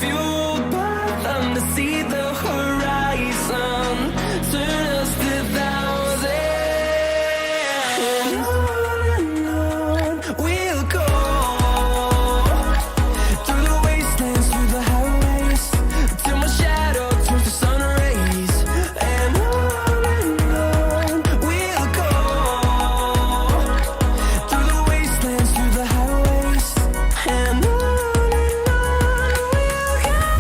fueled by them to see the horizon, turn us to thousands. And on we'll go, through the wastelands, through the highways, till my shadow turns to sun rays. And on we'll go, through the wastelands, through the highways. And on we'll go.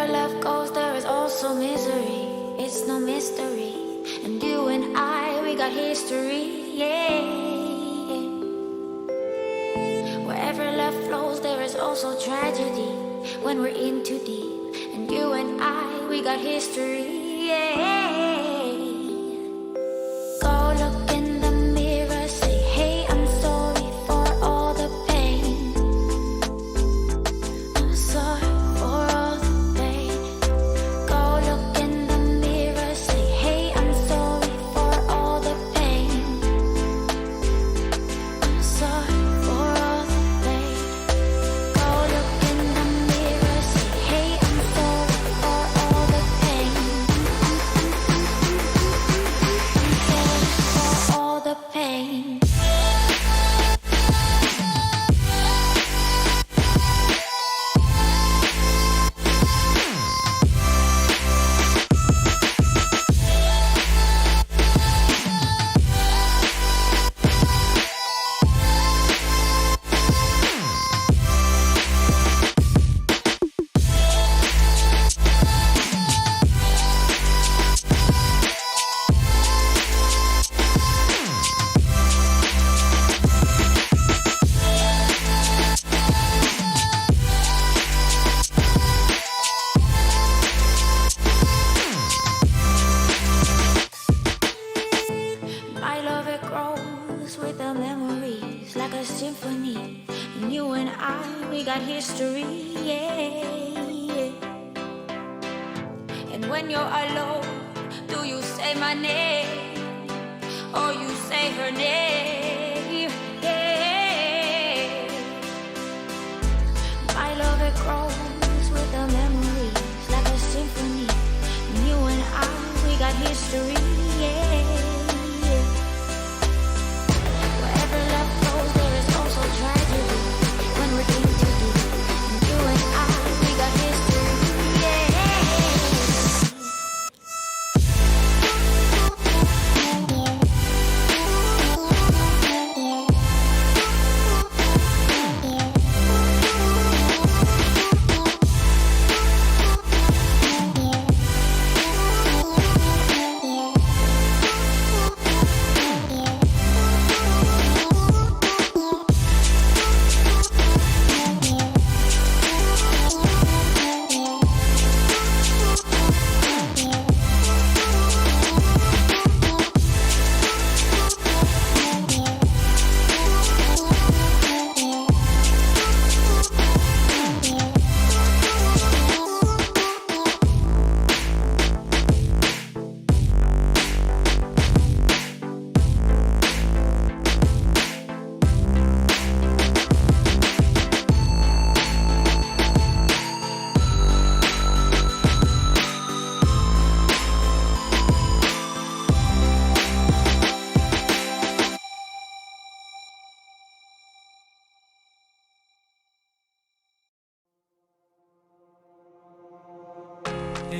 Wherever love goes, there is also misery. It's no mystery. And you and I, we got history, yeah. Wherever love flows, there is also tragedy. When we're in too deep. And you and I, we got history, yeah. Go look in the mirror, say, hey, I'm sorry for all the pain. I'm sorry for all the pain. Go look in the mirror, say, hey, I'm sorry for all the pain. I'm sorry for all the pain. Go look in the mirror, say, hey, I'm sorry for all the pain. I'm sorry for all the pain. My love, it grows with the memories like a symphony. And you and I, we got history, yeah. And when you're alone, do you say my name or you say her name? Yeah. My love, it grows with the memories like a symphony. And you and I, we got history, yeah. Wherever love goes, there is also tragedy. When we're in too deep, and you and I, we got history, yeah.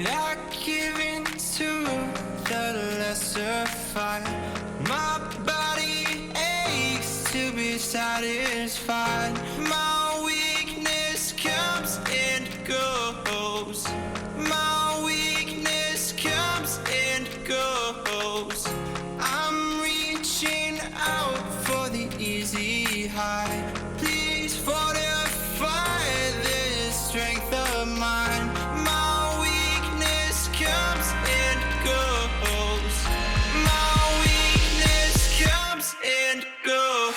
I give in to the lesser fight. My body aches to be satisfied. My weakness comes and goes. My weakness comes and goes. I'm reaching out for the easy high. Please fortify this strength of mine. My weakness comes and goes. My weakness comes and goes.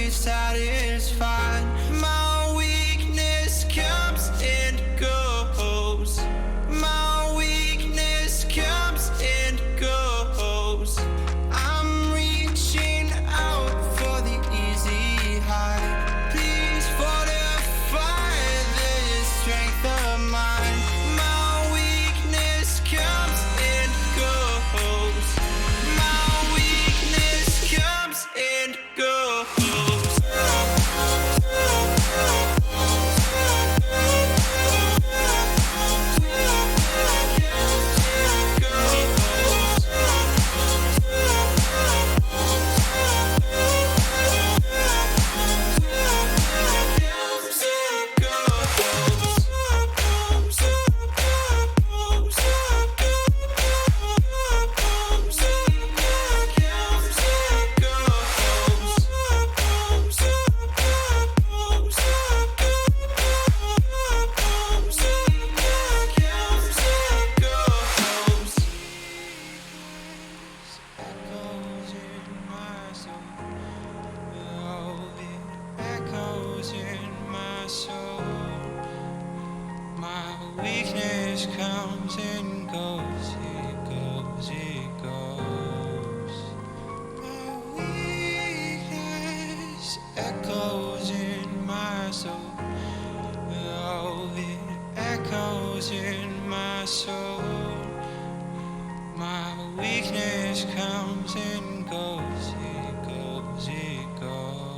Satisfied. My weakness comes in comes and goes, it goes, it goes. My weakness echoes in my soul. Oh, it echoes in my soul. My weakness comes and goes, it goes, it goes.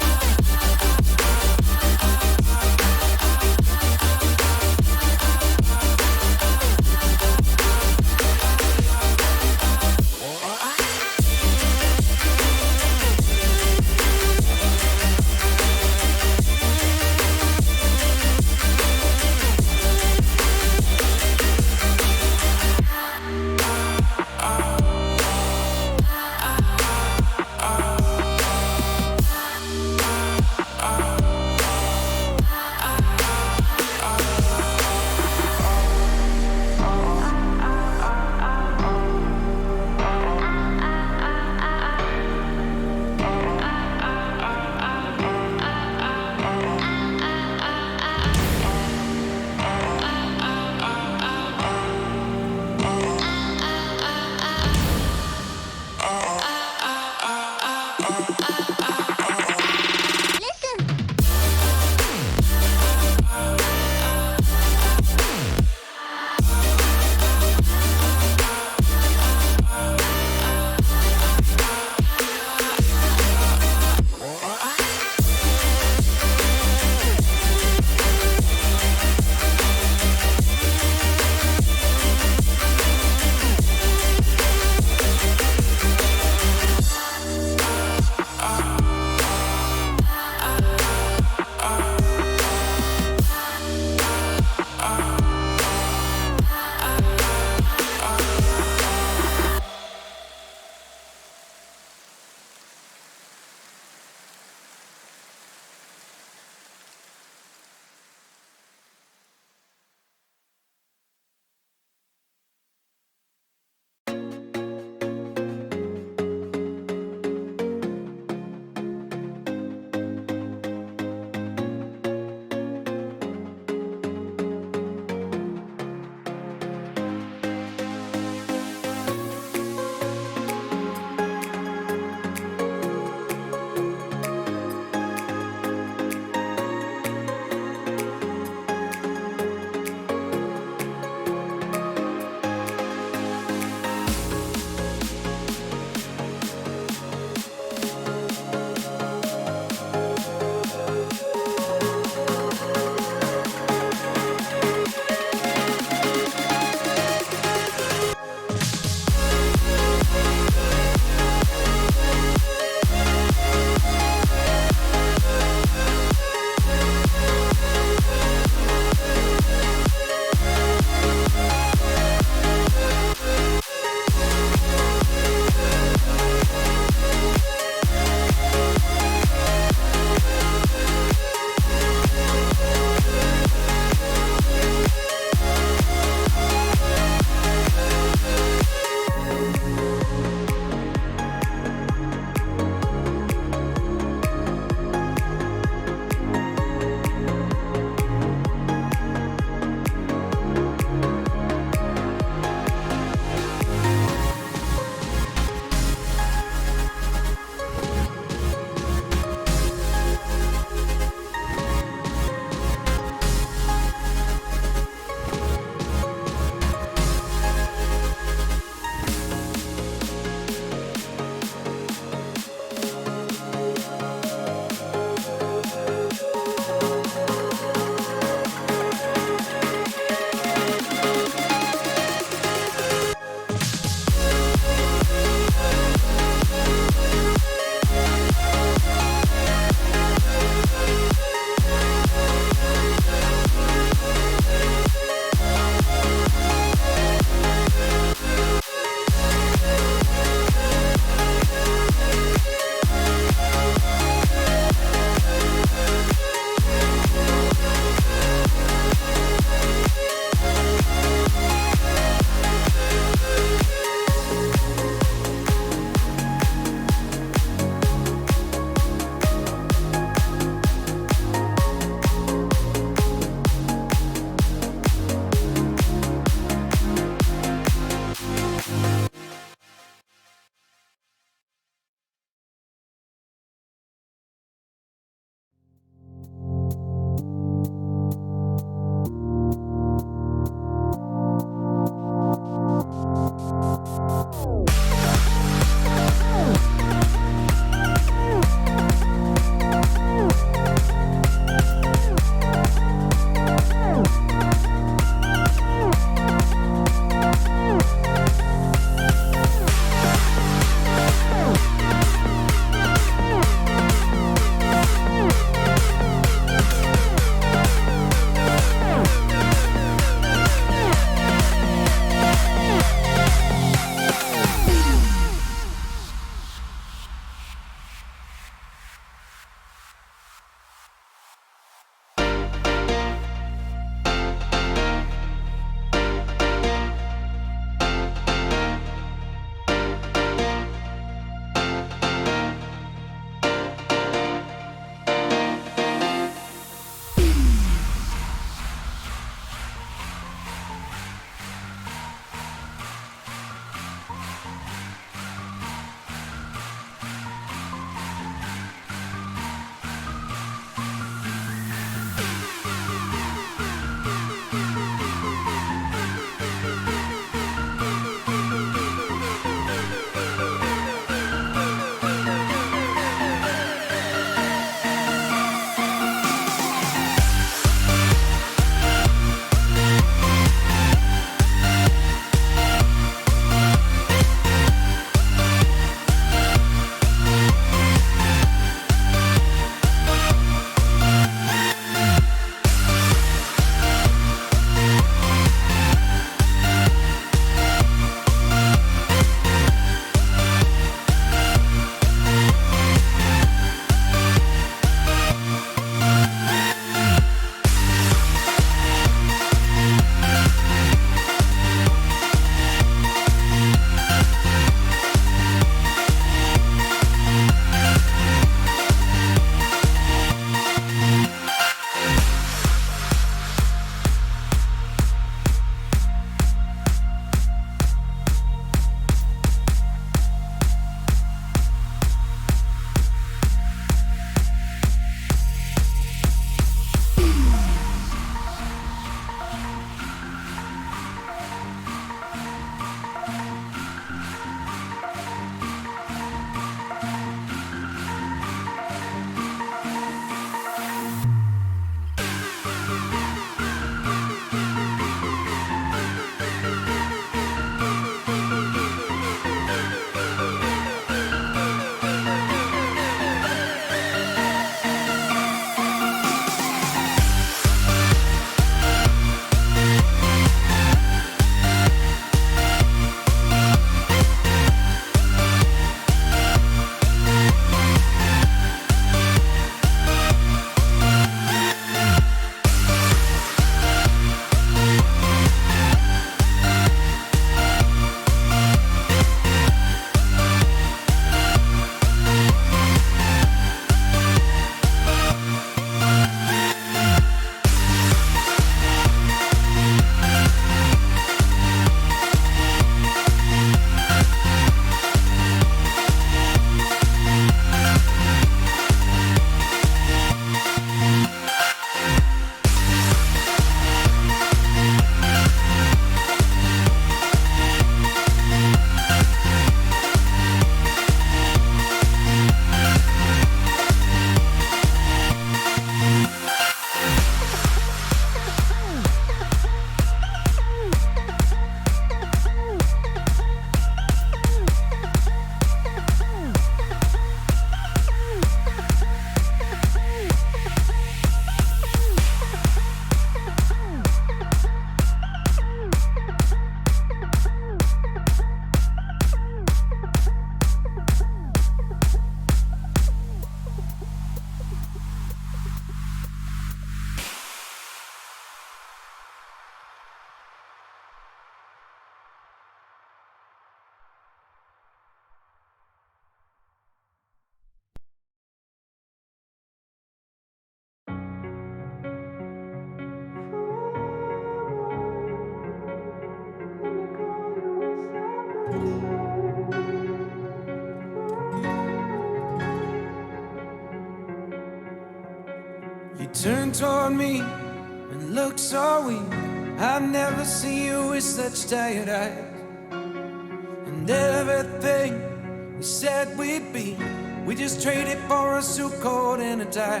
turned toward me and looked so weak. I've never seen you with such tired eyes. And everything we said we'd be, we just traded for a suit coat and a tie.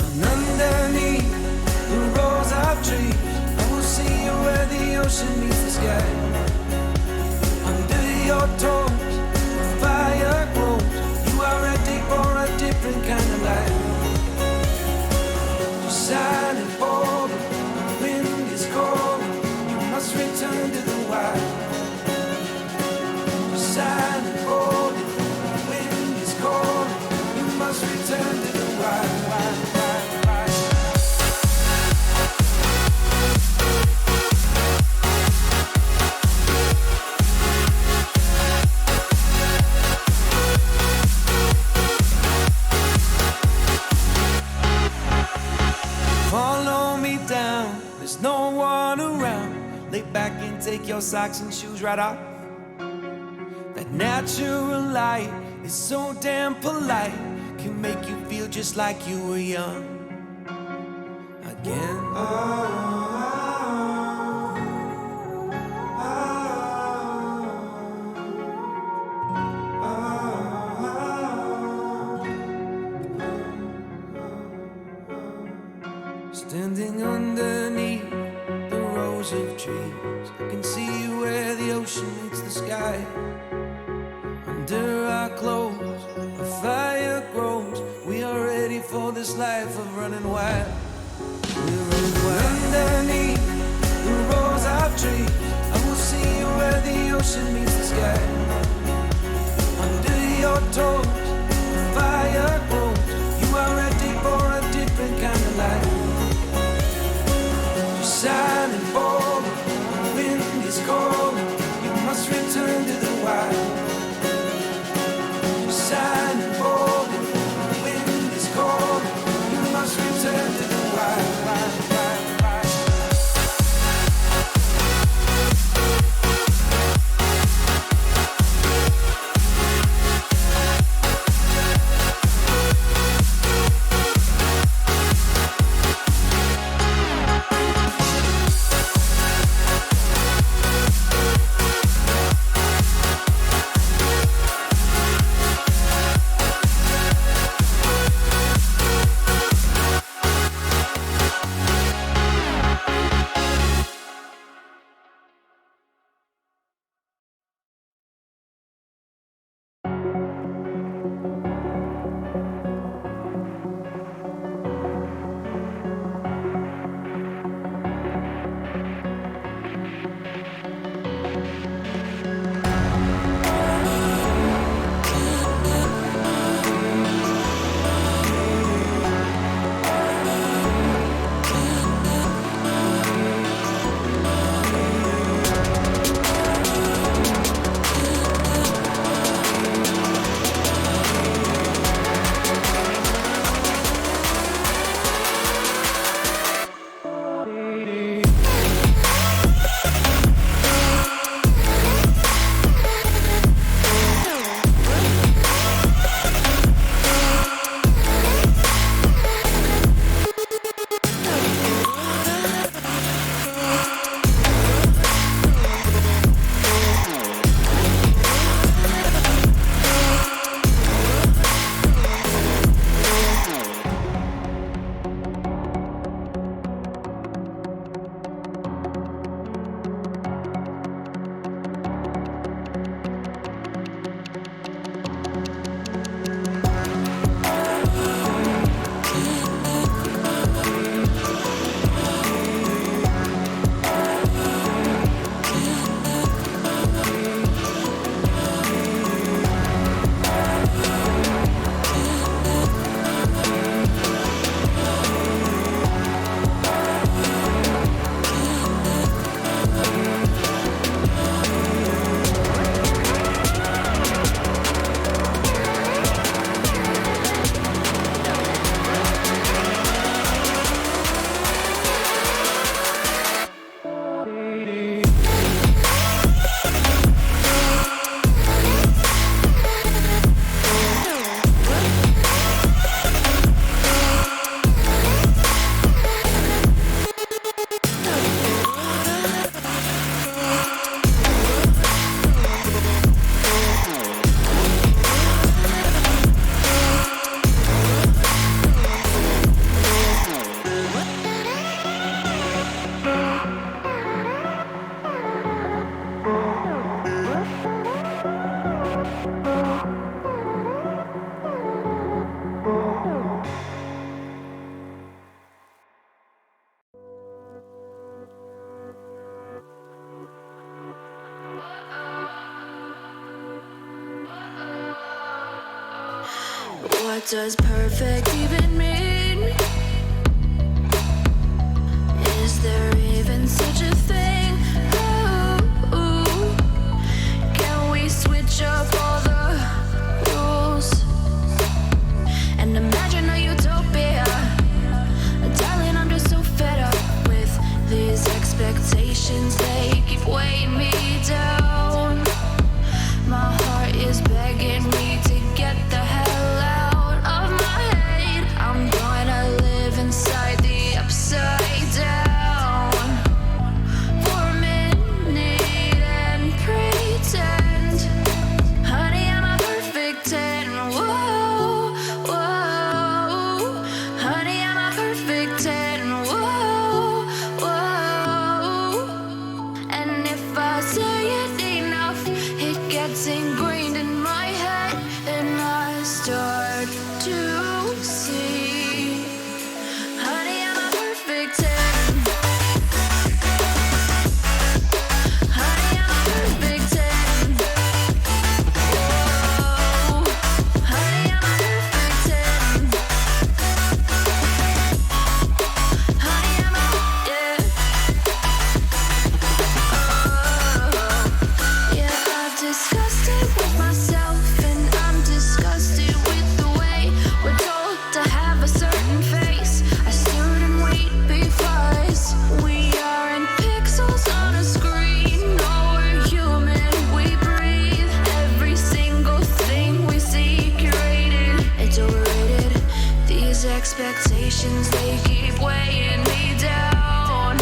And underneath the rows of trees, I will see you where the ocean meets the sky. Under your toes, the fire grows. You are ready for a different kind of life. You're silent for the wind is cold. You must return to the wild. You're silent for the wind is cold. You must return to the wild. Follow me down, there's no one around. Lay back and take your socks and shoes right off. That natural light is so damn polite, can make you feel just like you were young again. Standing underneath the rows of trees, I can see where the ocean meets the sky. Under our clothes, a fire grows. We are ready for this life of running wild. We're running wild. Underneath the rows of trees, I will see you where the ocean meets the sky. Under your toes, the fire grows. You are ready for a different kind of life. Silent for the wind is cold. You must return to the wild. Silent for the wind is cold. You must return to the wild. What does perfect even mean? Is there even such a thing? Ooh, can we switch up all the rules and imagine a utopia? Darling, I'm just so fed up with these expectations. They keep weighing me down. My heart is begging me to get the hell out of my head. I'm gonna live inside the upside down for a minute and pretend, honey, I'm a perfect 10. Whoa, whoa, honey, I'm a perfect 10. Whoa, whoa, and if I say it enough, it gets ingrained in my head, and I start to see, honey, I'm a perfect 10. Honey, I'm a perfect 10. Whoa, honey, I'm a perfect 10. Honey, I'm a, yeah. Yeah, I've discussed it with myself, and I'm disgusted with the way we're told to have a certain face. I stood and wait because we aren't pixels on a screen. No, we're human, we breathe. Every single thing we see curated, it's overrated. These expectations, they keep weighing me down.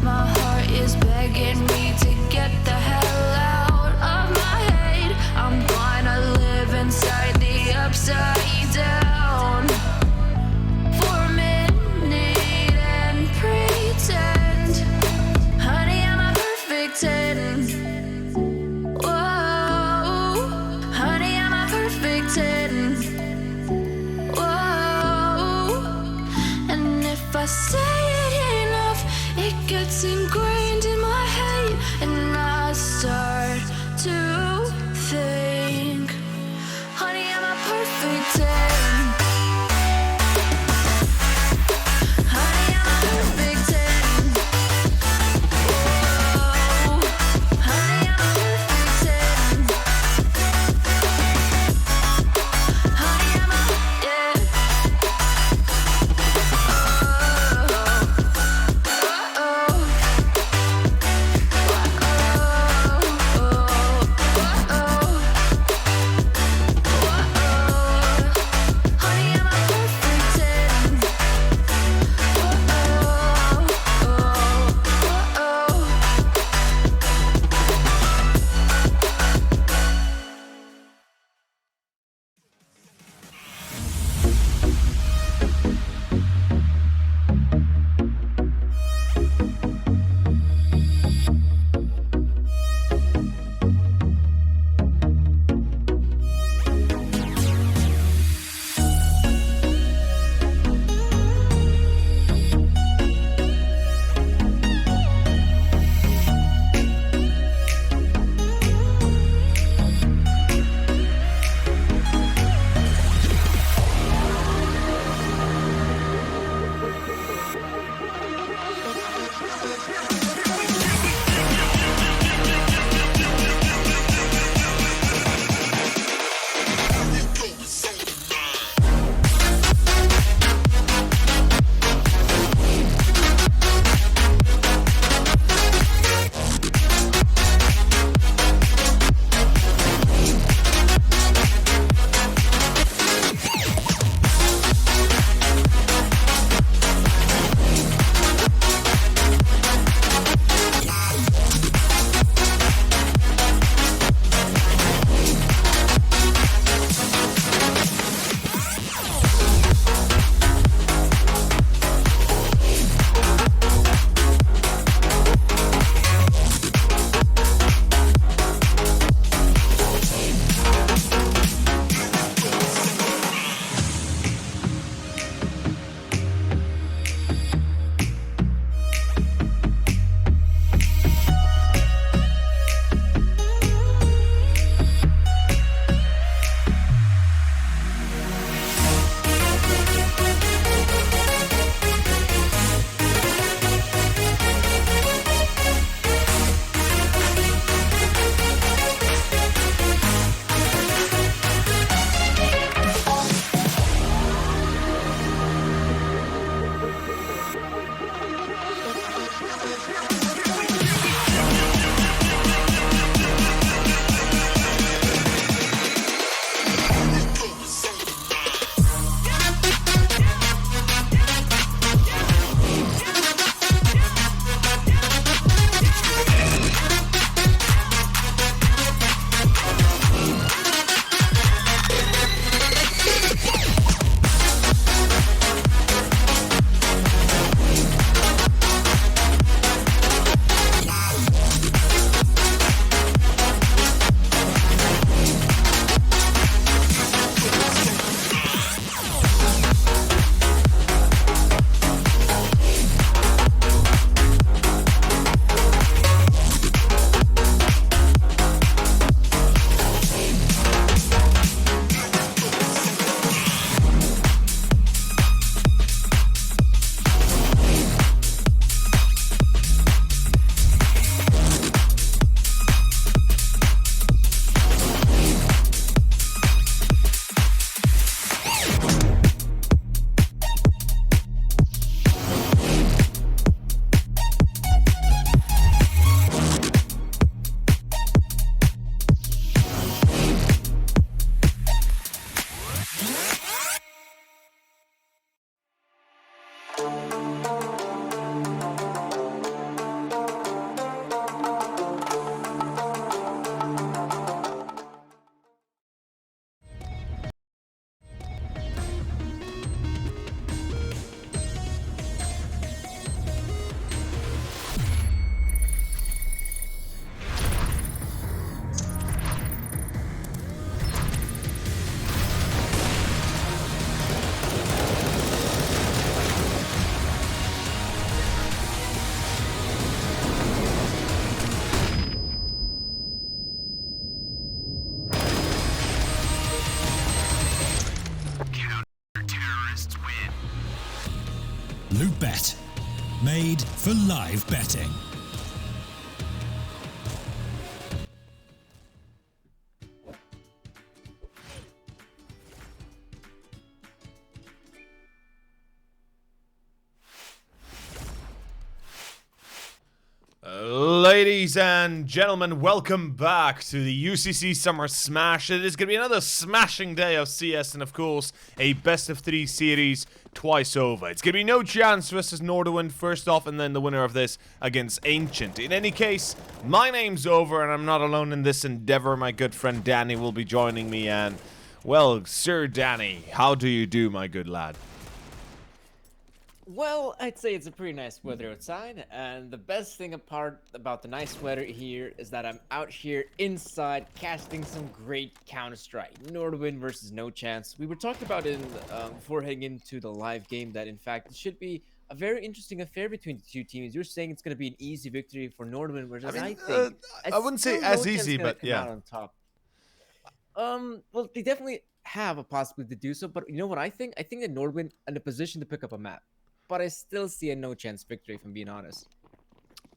My heart is begging me to get the hell out of my head. I'm gonna live inside the upside down for a minute and pretend, honey, I'm a perfect 10. Whoa, honey, I'm a perfect 10. Whoa, and if I say it enough, it gets ingrained in my head, and I Fastest win. Loot Bet, made for live betting. Ladies and gentlemen, welcome back to the UCC Summer Smash. It is going to be another smashing day of CS and, of course, a best-of-3 series twice over. It's going to be NoChance versus Nordavin first off, and then the winner of this against Ancient. In any case, my name's Over, and I'm not alone in this endeavor. My good friend Danny will be joining me, and, well, Sir Danny, how do you do, my good lad? Well, I'd say it's a pretty nice weather outside, and the best thing about the nice weather here is that I'm out here inside casting some great Counter-Strike. Nordavin versus NoChance. We were talking about in before heading into the live game that in fact it should be a very interesting affair between the two teams. You're saying it's going to be an easy victory for Nordavin, whereas I think I wouldn't say as easy, but yeah. Out on top. Well, they definitely have a possibility to do so, but you know what I think? I think that Nordavin in a position to pick up a map. But I still see a NoChance victory, if I'm being honest.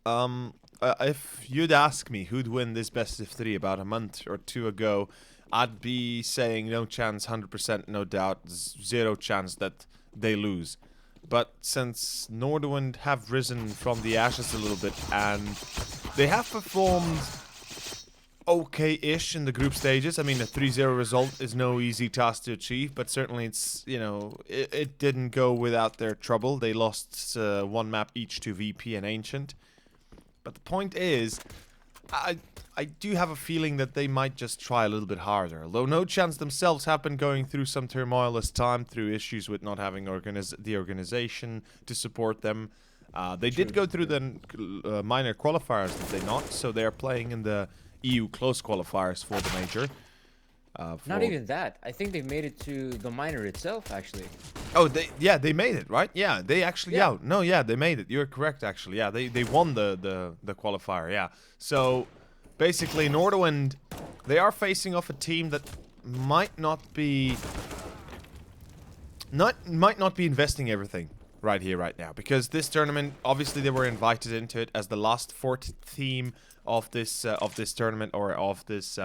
If you'd ask me who'd win this best of 3 about a month or two ago, I'd be saying NoChance, 100%, no doubt, zero chance that they lose. But since Nordavin have risen from the ashes a little bit, and they have performed okay-ish in the group stages. I mean, a 3-0 result is no easy task to achieve, but certainly it's, you know, it didn't go without their trouble. They lost one map each to VP and Ancient. But the point is, I do have a feeling that they might just try a little bit harder. Although NoChance themselves have been going through some turmoil this time through issues with not having the organization to support them. They did go through the minor qualifiers, did they not? So they're playing in the EU close qualifiers for the major. Not even that. I think they made it to the minor itself, actually. Oh, they made it, right? Yeah, they actually they made it. You're correct, actually. Yeah, they won the qualifier. Yeah. So basically, Nordavin, they are facing off a team that might not be investing everything right here, right now, because this tournament, obviously, they were invited into it as the last fourth team of this tournament, or of this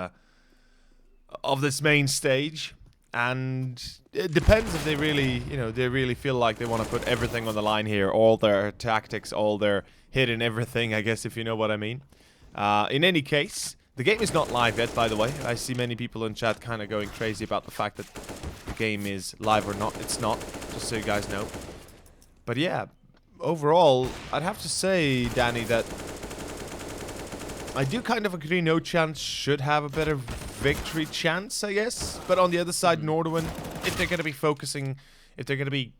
main stage, and it depends if they really feel like they want to put everything on the line here, all their tactics, all their hidden everything, I guess, if you know what I mean. In any case, the game is not live yet, by the way. I see many people in chat kind of going crazy about the fact that the game is live or not. It's not, just so you guys know. But yeah, overall, I'd have to say, Danny, that I do kind of agree NoChance should have a better victory chance, I guess. But on the other side, Nordavin, if they're going to be focusing, if they're going to be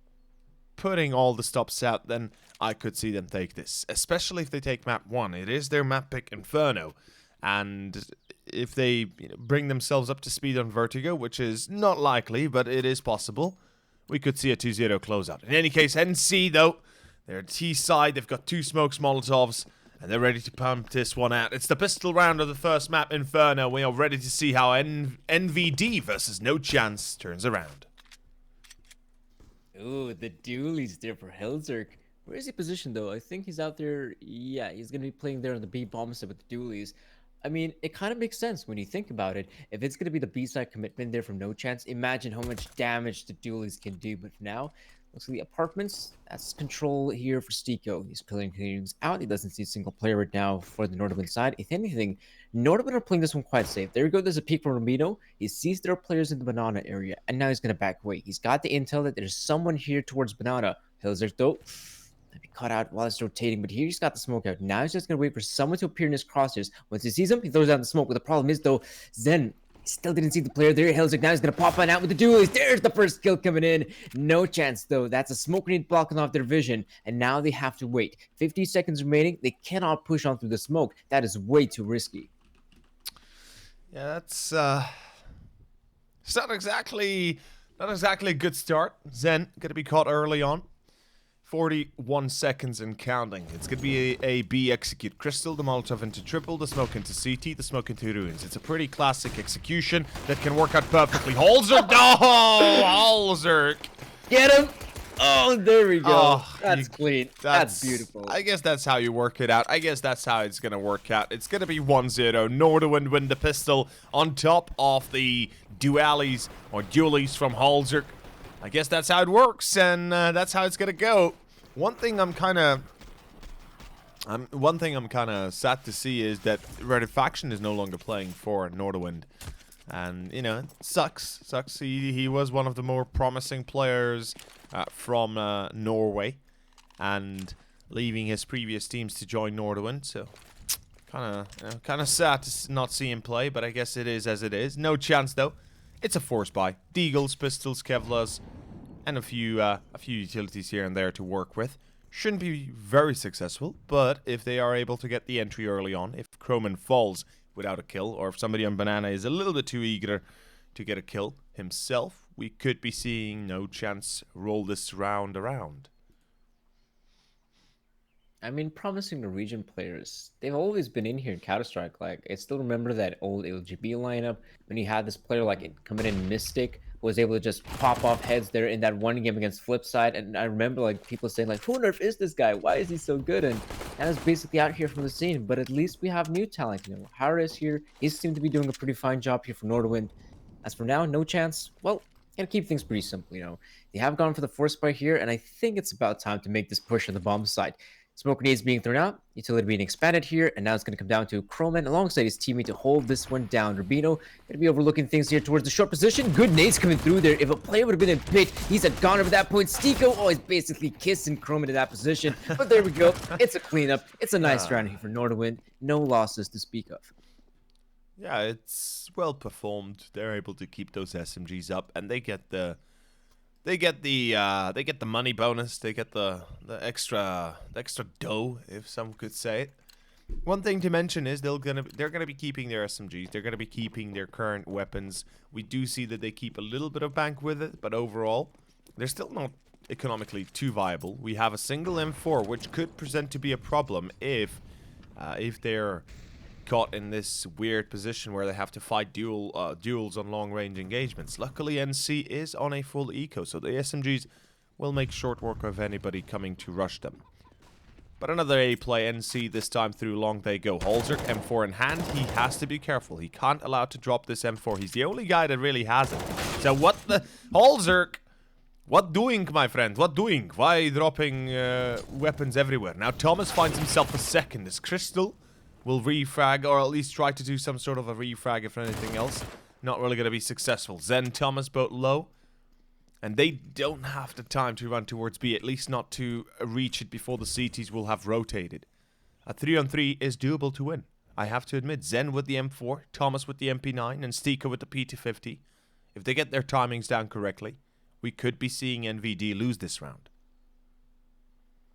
putting all the stops out, then I could see them take this. Especially if they take map 1. It is their map pick, Inferno. And if they bring themselves up to speed on Vertigo, which is not likely, but it is possible, we could see a 2-0 closeout. In any case, NC, though, they're T side. They've got 2 smokes, Molotovs, and they're ready to pump this one out. It's the pistol round of the first map, Inferno. We are ready to see how NVD versus NoChance turns around. Ooh, the dualies there for Helzerk. Where is he positioned, though? I think he's out there. Yeah, he's going to be playing there on the B bomb side with the dualies. I mean, it kind of makes sense when you think about it. If it's going to be the B-side commitment there from NoChance, imagine how much damage the dualies can do. But for now, looks like the apartments, that's control here for Stiko. He's pulling things out. He doesn't see a single player right now for the Nordavin side. If anything, Nordavin are playing this one quite safe. There we go. There's a peek from Ramiro. He sees there are players in the banana area, and now he's going to back away. He's got the intel that there's someone here towards banana. Hilzer, though, be caught out while it's rotating, but here he's got the smoke out. Now he's just gonna wait for someone to appear in his crosshairs. Once he sees him, he throws down the smoke. But the problem is, though, Zen still didn't see the player there. Helzerk now he's gonna pop on out with the dualies. There's the first kill coming in. NoChance, though. That's a smoke grenade blocking off their vision, and now they have to wait. 50 seconds remaining. They cannot push on through the smoke. That is way too risky. Yeah, that's it's not exactly a good start. Zen gonna be caught early on. 41 seconds and counting. It's going to be a B execute Crystal, the Molotov into Triple, the smoke into CT, the smoke into Ruins. It's a pretty classic execution that can work out perfectly. Holzerk! No! Holzerk! Get him! Oh, there we go. Oh, That's clean. That's beautiful. I guess that's how you work it out. I guess that's how it's going to work out. It's going to be 1-0. Nordavin win the pistol on top of the dualies from Halzerk. I guess that's how it works, and that's how it's going to go. One thing I'm kind of sad to see is that Red Faction is no longer playing for Nordavin. And, you know, it sucks. He was one of the more promising players from Norway, and leaving his previous teams to join Nordavin. So, kind of sad to not see him play, but I guess it is as it is. NoChance though. It's a force buy. Deagles, pistols, Kevlas, and a few utilities here and there to work with. Shouldn't be very successful, but if they are able to get the entry early on, if Croman falls without a kill, or if somebody on Banana is a little bit too eager to get a kill himself, we could be seeing NoChance roll this round around. I mean, promising Norwegian players, they've always been in here in Counter-Strike. Like, I still remember that old LGB lineup when you had this player like coming in Mystic, who was able to just pop off heads there in that one game against Flipside. And I remember like people saying like, who nerf is this guy? Why is he so good? And that was basically out here from the scene. But at least we have new talent. You know, Harris here, he seemed to be doing a pretty fine job here for Nordavin. As for now, NoChance, well, gotta keep things pretty simple, you know. They have gone for the force buy here, and I think it's about time to make this push on the bomb side. Smoke grenades being thrown out, utility being expanded here, and now it's going to come down to Croman alongside his teammate to hold this one down. Rubino going to be overlooking things here towards the short position. Good nades coming through there. If a player would have been in pit, he's had gone over that point. Stiko, oh, he's basically kissing Croman to that position. But there we go. It's a cleanup. It's a nice round here for Nordavin. No losses to speak of. Yeah, it's well performed. They're able to keep those SMGs up, and they get the money bonus. They get the extra dough, if some could say it. One thing to mention is they're gonna be keeping their SMGs. They're gonna be keeping their current weapons. We do see that they keep a little bit of bank with it, but overall, they're still not economically too viable. We have a single M4, which could present to be a problem if they're caught in this weird position where they have to fight duels on long-range engagements. Luckily, NC is on a full eco, so the SMGs will make short work of anybody coming to rush them. But another A play, NC, this time through long they go. Halzerk, M4 in hand, he has to be careful. He can't allow to drop this M4. He's the only guy that really has it. So what the... Halzerk, what doing, my friend? What doing? Why dropping weapons everywhere? Now Thomas finds himself a second. This Crystal will refrag, or at least try to do some sort of a refrag if anything else. Not really going to be successful. Zen, Thomas both low. And they don't have the time to run towards B, at least not to reach it before the CTs will have rotated. A 3-on-3 is doable to win. I have to admit, Zen with the M4, Thomas with the MP9, and Stika with the P250. If they get their timings down correctly, we could be seeing NVD lose this round.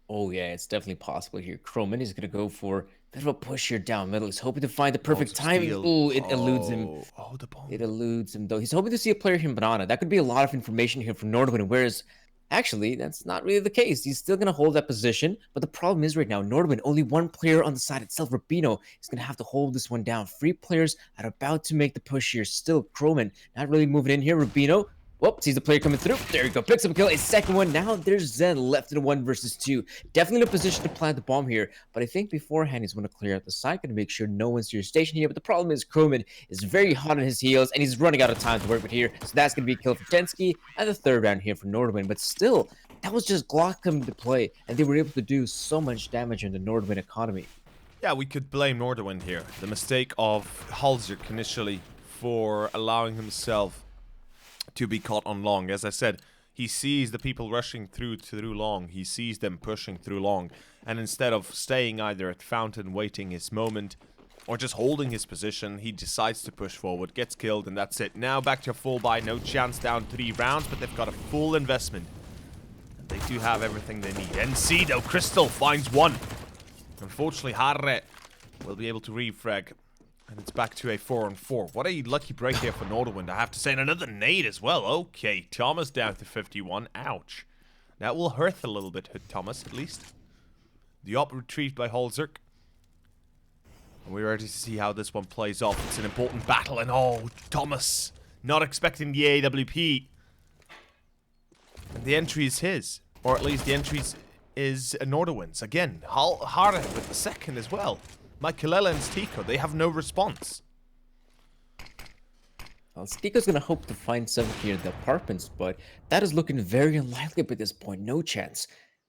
Oh yeah, it's definitely possible here. Croman is going to go for a bit of a push here down middle. He's hoping to find the perfect timing. Oh, it eludes him. Oh, the bomb. It eludes him, though. He's hoping to see a player here in Banana. That could be a lot of information here from Nordavin, whereas, actually, that's not really the case. He's still going to hold that position, but the problem is right now, Nordavin, only one player on the side itself. Rubino is going to have to hold this one down. 3 players are about to make the push here. Still, Croman not really moving in here. Rubino, whoop, sees the player coming through. There you go. Picks up a kill. A second one. Now there's Zen left in 1 versus 2. Definitely in a position to plant the bomb here. But I think beforehand he's going to clear out the site and make sure no one's near station here. But the problem is Croman is very hot on his heels and he's running out of time to work with here. So that's going to be a kill for Tensky and the 3rd round here for Nordavin. But still, that was just Glock coming to play. And they were able to do so much damage in the Nordavin economy. Yeah, we could blame Nordavin here. The mistake of Halzerk initially for allowing himself to be caught on long. As I said, he sees the people rushing through long. He sees them pushing through long. And instead of staying either at fountain waiting his moment or just holding his position, he decides to push forward, gets killed, and that's it. Now back to a full buy. NoChance down 3 rounds, but they've got a full investment. And they do have everything they need. NC though, Crystal finds 1. Unfortunately, Harre will be able to refrag. And it's back to a 4-on-4. What a lucky break here for Nordavin, I have to say. And another nade as well. Okay, Thomas down to 51. Ouch. That will hurt a little bit, Thomas, at least. The op retrieved by Halzerk. And we're ready to see how this one plays off. It's an important battle. And oh, Thomas, not expecting the AWP. the entry is his. Or at least the entry is Nordavin. Again, Hare with the second as well. Michaelella and Stiko, they have no response. Well, Stiko's gonna hope to find something here in the apartments, but that is looking very unlikely at this point. No chance.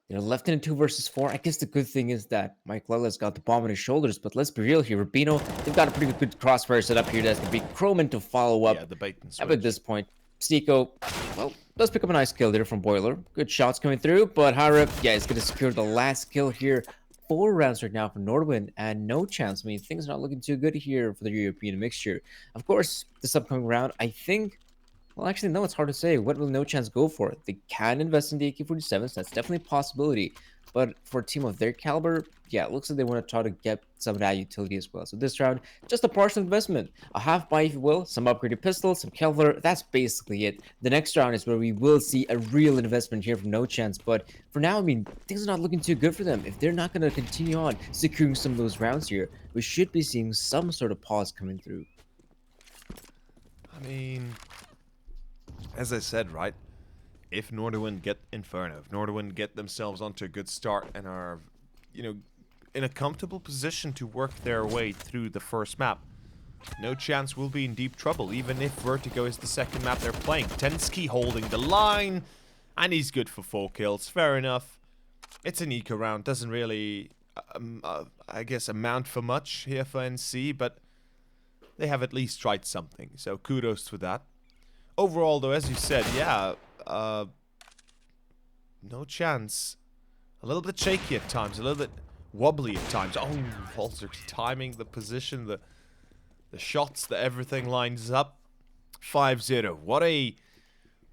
They're left in a 2 versus 4. I guess the good thing is that Mike Lella's got the bomb on his shoulders, but let's be real here. Rubino, they've got a pretty good crossfire set up here. That's gonna be Croman to follow up. Yeah, the bait and But switch. at this point, Stiko, well, does pick up a nice kill there from Boiler. Good shots coming through, but Hare, yeah, he's gonna secure the last kill here. 4 rounds right now for Nordavin, and no chance. I mean, things are not looking too good here for the European mixture. Of course, this upcoming round, I think. Well, actually, no, it's hard to say. What will No Chance go for? They can invest in the AK-47s. That's definitely a possibility. But for a team of their caliber, yeah, it looks like they want to try to get some of that utility as well. So this round, just a partial investment. A half buy, if you will, some upgraded pistols, some Kevlar. That's basically it. The next round is where we will see a real investment here from No Chance. But for now, I mean, things are not looking too good for them. If they're not going to continue on securing some of those rounds here, we should be seeing some sort of pause coming through. I mean, as I said, right? If Nordavin get Inferno, if Nordavin get themselves onto a good start and are, you know, in a comfortable position to work their way through the first map, No Chance will be in deep trouble, even if Vertigo is the second map they're playing. Tensky holding the line, and he's good for 4 kills. Fair enough. It's an eco round, doesn't really, I guess, amount for much here for NC, but they have at least tried something, so kudos to that. Overall, though, as you said, yeah, No Chance. A little bit shaky at times, a little bit wobbly at times. Oh, Holzer's timing, the position, the shots, the everything lines up. 5-0.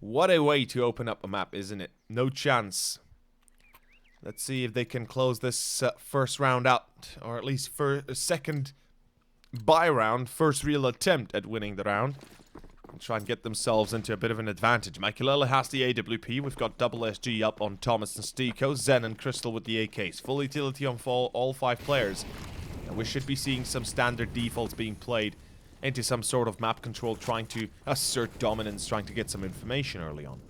What a way to open up a map, isn't it? No Chance. Let's see if they can close this first round out, or at least for a second buy round, first real attempt at winning the round. And try and get themselves into a bit of an advantage. Michaelella has the AWP. We've got double SG up on Thomas and Stiko. Zen and Crystal with the AKs. Full utility on all 5 players. And we should be seeing some standard defaults being played into some sort of map control, trying to assert dominance, trying to get some information early on.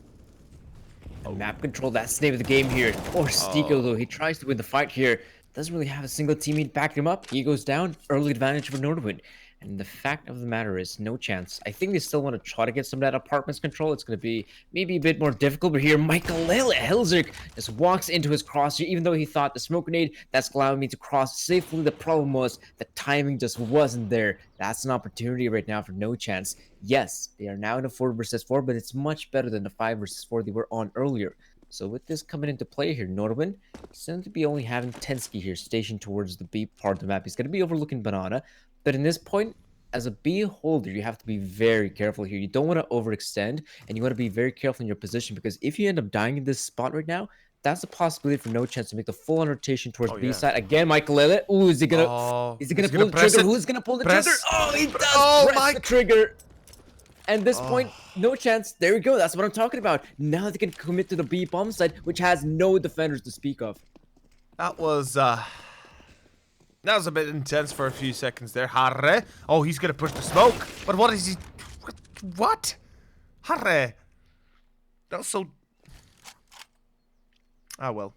Map control, that's the name of the game here. Or Stiko, though, he tries to win the fight here. Doesn't really have a single teammate backing him up. He goes down. Early advantage for Nordavin. And the fact of the matter is, No Chance. I think they still want to try to get some of that apartments control. It's going to be maybe a bit more difficult. But here, Michaelella Helzerk just walks into his cross here, even though he thought the smoke grenade, that's allowing me to cross safely. The problem was the timing just wasn't there. That's an opportunity right now for No Chance. Yes, they are now in a 4 versus 4, but it's much better than the 5 versus 4 they were on earlier. So with this coming into play here, Nordavin seems to be only having Tensky here stationed towards the B part of the map. He's going to be overlooking Banana. But in this point, as a B holder, you have to be very careful here. You don't want to overextend, and you want to be very careful in your position, because if you end up dying in this spot right now, that's a possibility for No Chance to make the full rotation towards B side. Again, Michaelella. Ooh, is he gonna pull the trigger? Who's gonna pull the trigger? Oh, he does press the trigger. And this point, No Chance. There we go. That's what I'm talking about. Now they can commit to the B bomb side, which has no defenders to speak of. That was a bit intense for a few seconds there. Hare. Oh, he's gonna push the smoke. But what is he? What? Hare. That was so. Ah, well.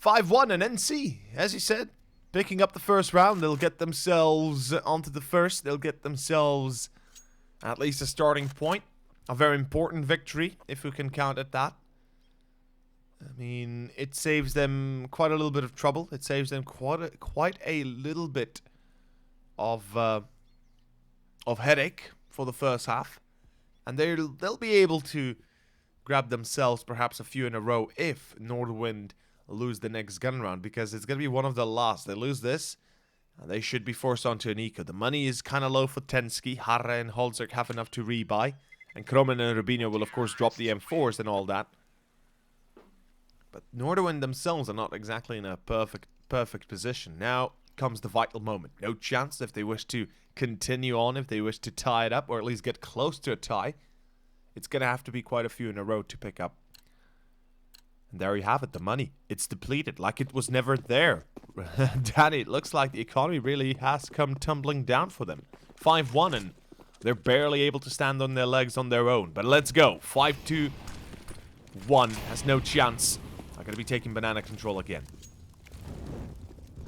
5-1 and NC, as you said. Picking up the first round. They'll get themselves onto the first. They'll get themselves at least a starting point. A very important victory, if we can count it that. I mean, it saves them quite a little bit of trouble. It saves them quite a little bit of headache for the first half, and they'll be able to grab themselves perhaps a few in a row if Nordwind lose the next gun round, because it's gonna be one of the last. They lose this, and they should be forced onto an eco. The money is kind of low for Tensky. Hare and Holzerk have enough to rebuy, and Kromen and Rubino will of course drop the M4s and all that. But Nordavin themselves are not exactly in a perfect position. Now comes the vital moment. No Chance, if they wish to continue on, if they wish to tie it up, or at least get close to a tie, it's going to have to be quite a few in a row to pick up. And there you have it, the money. It's depleted, like it was never there. Danny, it looks like the economy really has come tumbling down for them. 5-1, and they're barely able to stand on their legs on their own. But let's go. 5-2. 1 has no chance. I'm going to be taking banana control again.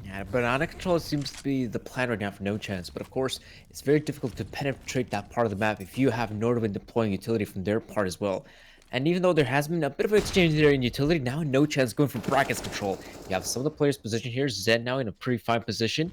Yeah, banana control seems to be the plan right now for NoChance, but of course, it's very difficult to penetrate that part of the map if you have Nordavin deploying utility from their part as well. And even though there has been a bit of an exchange there in utility, now NoChance going for brackets control. You have some of the players' position here, Zen now in a pretty fine position.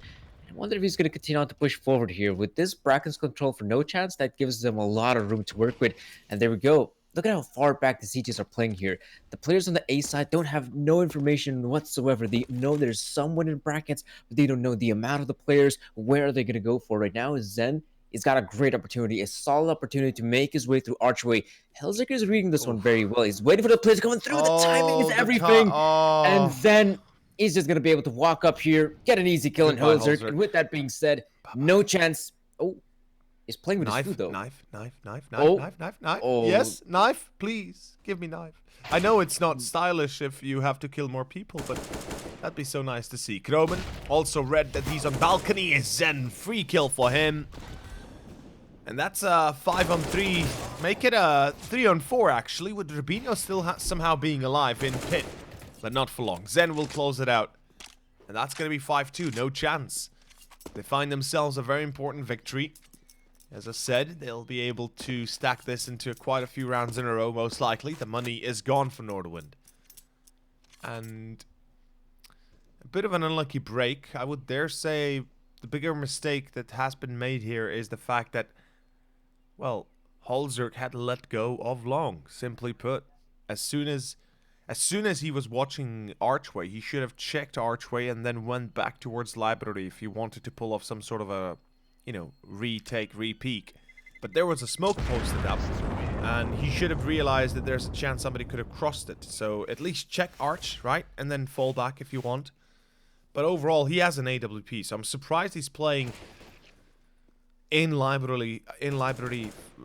And I wonder if he's going to continue on to push forward here. With this brackets control for NoChance, that gives them a lot of room to work with. And there we go. Look at how far back the CTs are playing here. The players on the A side don't have no information whatsoever. They know there's someone in brackets, but they don't know the amount of the players. Where are they going to go for right now? Zen, he's got a great opportunity, a solid opportunity to make his way through Archway. Hellzerker is reading this one very well. He's waiting for the players coming through. The timing is everything. And then he's just going to be able to walk up here, get an easy kill in Hellzerker. And with that being said, NoChance. Oh, he's playing with his food, though. Knife. Oh. Knife. Oh. Yes, knife, please. Give me knife. I know it's not stylish if you have to kill more people, but that'd be so nice to see. Kromen also read that he's on balcony. Zen, free kill for him. And that's a 5-on-3. Make it a 3-on-4, actually, with Rubino still somehow being alive in pit. But not for long. Zen will close it out. And that's going to be 5-2. NoChance. They find themselves a very important victory. As I said, they'll be able to stack this into quite a few rounds in a row, most likely. The money is gone for Nordavin. And a bit of an unlucky break. I would dare say the bigger mistake that has been made here is the fact that, well, Hellzerker had let go of Long, simply put. As soon as he was watching Archway, he should have checked Archway and then went back towards Library if he wanted to pull off some sort of a, you know, retake, re-peek. But there was a smoke posted up, and he should have realized that there's a chance somebody could have crossed it. So at least check Arch, right? And then fall back if you want. But overall, he has an AWP, so I'm surprised he's playing in library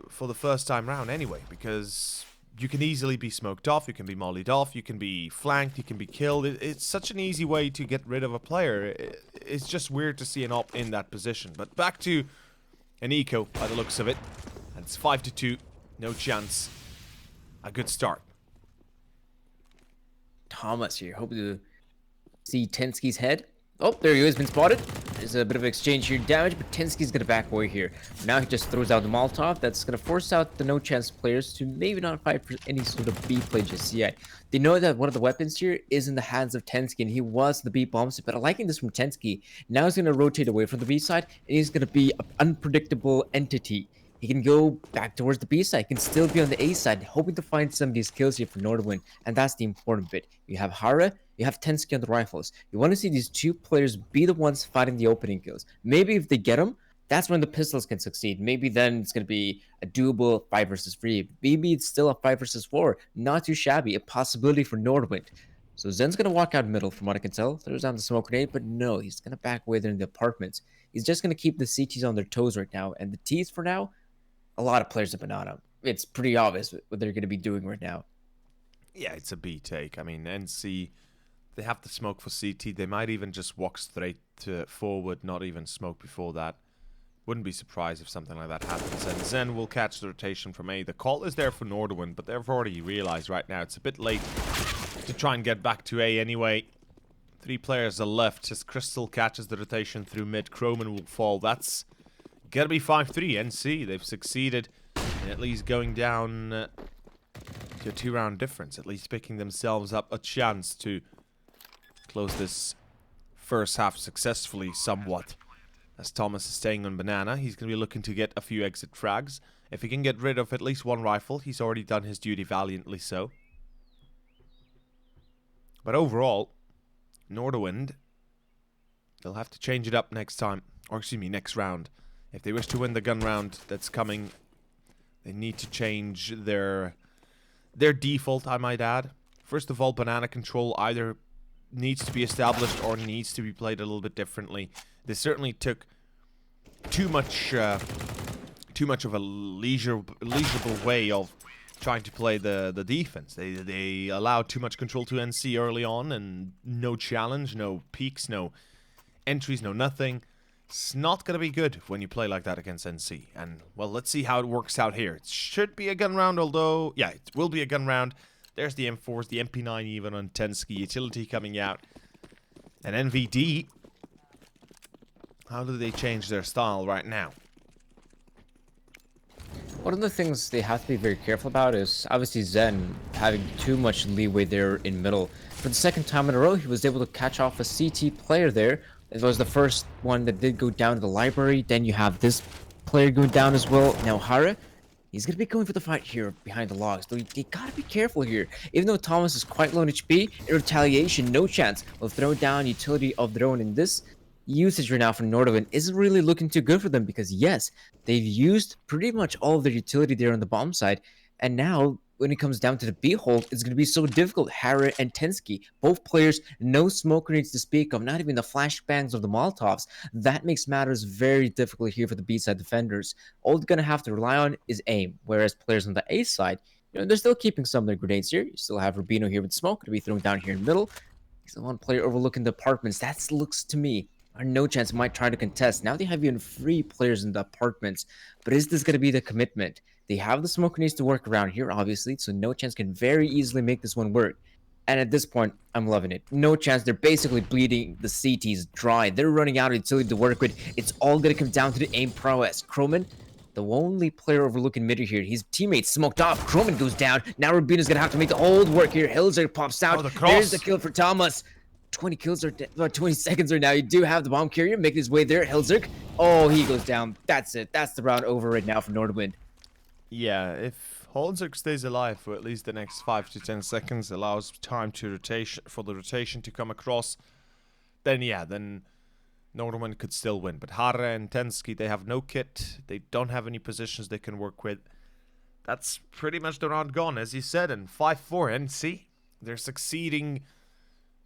for the first time round anyway, because you can easily be smoked off, you can be mollied off, you can be flanked, you can be killed. It's such an easy way to get rid of a player. It's just weird to see an op in that position. But back to an eco by the looks of it. And it's 5-2. NoChance. A good start. Thomas here, hoping to see Tensky's head. Oh, there he is, been spotted. There's a bit of exchange here, damage, but Tensky's gonna back away here. Now he just throws out the Molotov. That's gonna force out the NoChance players to maybe not fight for any sort of B play just yet. They know that one of the weapons here is in the hands of Tensky, and he was the B bombs, but I'm liking this from Tensky. Now he's gonna rotate away from the B side, and he's gonna be an unpredictable entity. He can go back towards the B side, he can still be on the A side, hoping to find some of these kills here for Nordavin, and that's the important bit. You have Hara, you have Tensky on the rifles. You want to see these two players be the ones fighting the opening kills. Maybe if they get them, that's when the pistols can succeed. Maybe then it's going to be a doable 5 versus 3. Maybe it's still a 5 versus 4. Not too shabby, a possibility for Nordavin. So Zen's going to walk out middle from what I can tell. Throws down the smoke grenade, but no, he's going to back away there in the apartments. He's just going to keep the CTs on their toes right now. And the T's for now, a lot of players have been on him. It's pretty obvious what they're going to be doing right now. Yeah, it's a B take. I mean, NC, they have to smoke for CT. They might even just walk straight to forward, not even smoke before that. Wouldn't be surprised if something like that happens. And Zen will catch the rotation from A. The call is there for Nordavin, but they've already realized right now it's a bit late to try and get back to A anyway. 3 players are left as Crystal catches the rotation through mid. Kromen will fall. That's gotta be 5-3. NC, they've succeeded in at least going down to a 2-round difference. At least picking themselves up a chance to close this first half successfully somewhat. As Thomas is staying on banana, he's going to be looking to get a few exit frags. If he can get rid of at least one rifle, he's already done his duty valiantly so. But overall, Nordavin, they'll have to change it up next time. Or excuse me, next round. If they wish to win the gun round that's coming, they need to change their default, I might add. First of all, banana control either needs to be established or needs to be played a little bit differently. They certainly took too much of a leisurable way of trying to play the defense. They allowed too much control to NC early on, and no challenge, no peaks, no entries, no nothing. It's not going to be good when you play like that against NC. And, well, let's see how it works out here. It should be a gun round, although, yeah, it will be a gun round. There's the M4s, the MP9 even on Tensky. Utility coming out. And NVD, how do they change their style right now? One of the things they have to be very careful about is obviously Zen having too much leeway there in middle. For the second time in a row, he was able to catch off a CT player there. It was the first one that did go down to the library. Then you have this player going down as well. Now Hara, he's going to be going for the fight here behind the logs. Though you got to be careful here. Even though Thomas is quite low in HP, in retaliation, NoChance will throw down utility of their own in this. Usage right now for Nordavin isn't really looking too good for them because yes, they've used pretty much all of their utility there on the bomb side, and now when it comes down to the B hold, it's going to be so difficult. Hara and Tensky, both players, no smoke grenades to speak of, not even the flashbangs or the Molotovs. That makes matters very difficult here for the B side defenders. All they're going to have to rely on is aim, whereas players on the A side, they're still keeping some of their grenades here. You still have Rubino here with smoke to be thrown down here in the middle. He's the one player overlooking the apartments. That looks to me or NoChance might try to contest. Now they have even 3 players in the apartments. But is this going to be the commitment? They have the smoke grenades to work around here, obviously, so NoChance can very easily make this one work. And at this point, I'm loving it. NoChance, they're basically bleeding the CTs dry. They're running out of utility to work with. It's all going to come down to the aim prowess. Croman, the only player overlooking mid here. His teammate smoked off. Croman goes down. Now Rubino's going to have to make the hold work here. Hilzer pops out. There's the kill for Thomas. 20 kills are about 20 seconds right now. You do have the bomb carrier making his way there. Hilzerk. Oh, he goes down. That's it. That's the round over right now for Nordavin. Yeah, if Hilzerk stays alive for at least the next 5 to 10 seconds, allows time to rotation for the rotation to come across, then yeah, then Nordavin could still win. But Hara and Tensky, they have no kit. They don't have any positions they can work with. That's pretty much the round gone, as you said. And 5-4 NC, they're succeeding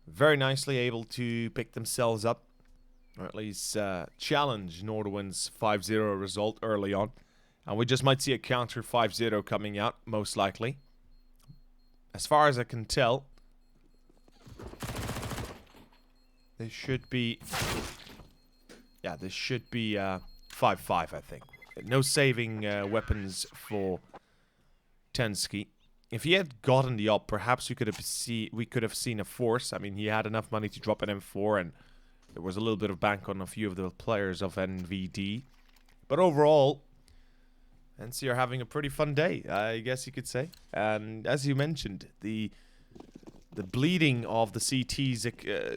very nicely, able to pick themselves up, or at least challenge Nordavin's 5-0 result early on. And we just might see a counter 5-0 coming out, most likely. As far as I can tell, this should be... yeah, this should be 5-5, I think. No saving weapons for Tensky. If he had gotten the up, perhaps we could have seen a force. I mean, he had enough money to drop an M4, and there was a little bit of bank on a few of the players of NVD. But overall, NC are having a pretty fun day, I guess you could say. And as you mentioned, the bleeding of the CT's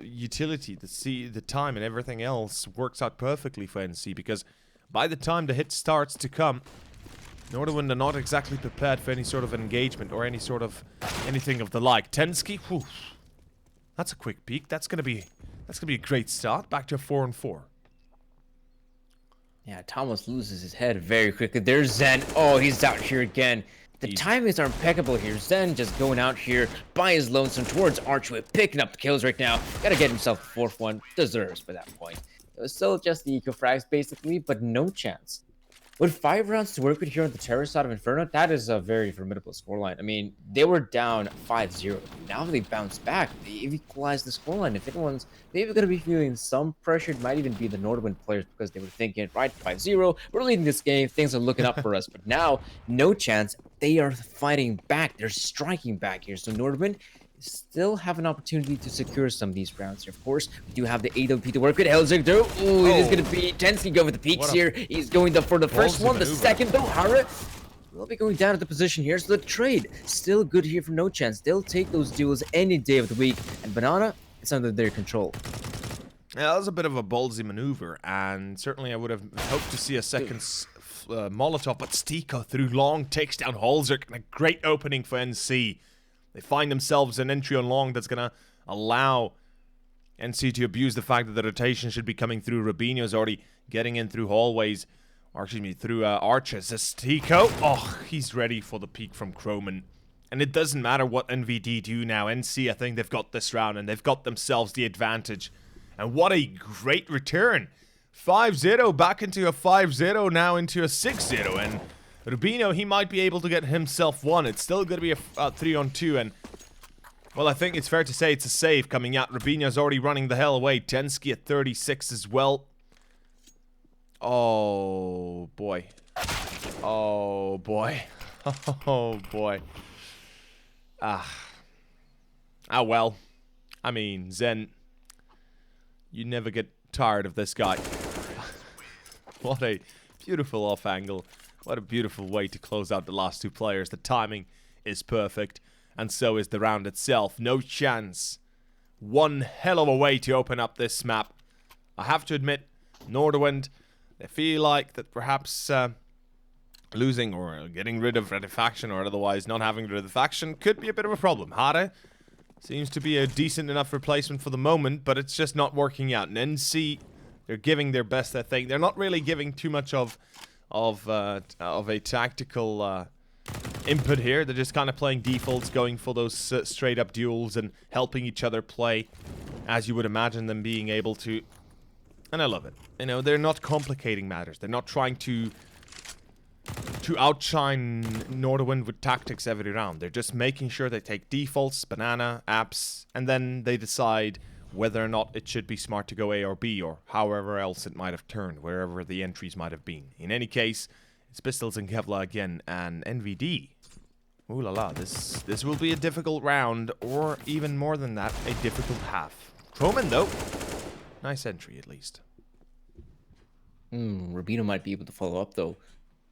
utility, the time and everything else works out perfectly for NC, because by the time the hit starts to come, Nordavin are not exactly prepared for any sort of engagement or any sort of anything of the like. Tensky, whew, that's a quick peek. That's gonna be a great start. Back to a 4-4. Yeah, Thomas loses his head very quickly. There's Zen. Oh, he's out here again. The timings are impeccable here. Zen just going out here by his lonesome towards Archway, picking up the kills right now. Gotta get himself the 4th one. Deserves by that point. It was still just the eco frags basically, but NoChance. With 5 rounds to work with here on the terror side of Inferno, that is a very formidable scoreline. I mean, they were down 5-0. Now they bounced back. They've equalized the scoreline. If anyone's maybe going to be feeling some pressure, it might even be the Nordavin players, because they were thinking, right, 5-0, we're leading this game, things are looking up for us. But now, NoChance, they are fighting back. They're striking back here. So Nordavin still have an opportunity to secure some of these rounds here. Of course, we do have the AWP to work with. Helzig though. Ooh, it is going to be Tensky go with the peaks here. He's going for the first one. The second though, Hara will be going down at the position here. So the trade still good here from NoChance. They'll take those duels any day of the week. And Banana, it's under their control. Yeah, that was a bit of a ballsy maneuver, and certainly I would have hoped to see a second Molotov, but Stiko through long takes down Holzerk, and a great opening for NC. They find themselves an entry on long that's going to allow NC to abuse the fact that the rotation should be coming through. Rubinho's already getting in through hallways, or excuse me, through arches. Stiko, oh, he's ready for the peek from Croman. And it doesn't matter what NVD do now. NC, I think they've got this round, and they've got themselves the advantage. And what a great return. 5-0 back into a 5-0, now into a 6-0. And Rubino, he might be able to get himself one. It's still going to be a 3-on-2. And, well, I think it's fair to say it's a save coming out. Rubino's already running the hell away. Tensky at 36 as well. Oh, boy. Oh, boy. Oh, boy. Well. I mean, Zen, you never get tired of this guy. What a beautiful off angle. What a beautiful way to close out the last two players. The timing is perfect, and so is the round itself. NoChance. One hell of a way to open up this map. I have to admit, Nordavin, they feel like that perhaps losing or getting rid of Red Faction, or otherwise not having rid of the faction, could be a bit of a problem. Hare seems to be a decent enough replacement for the moment, but it's just not working out. And NC, they're giving their best, I think. They're not really giving too much of a tactical input here. They're just kind of playing defaults, going for those straight up duels and helping each other play as you would imagine them being able to. And I love it. You know, they're not complicating matters. They're not trying to outshine Nordavin with tactics every round. They're just making sure they take defaults, banana, apps, and then they decide whether or not it should be smart to go A or B, or however else it might have turned, wherever the entries might have been. In any case, it's Pistols and Kevlar again, and NVD. Ooh la la, this will be a difficult round, or even more than that, a difficult half. Roman, though, nice entry at least. Rubino might be able to follow up, though.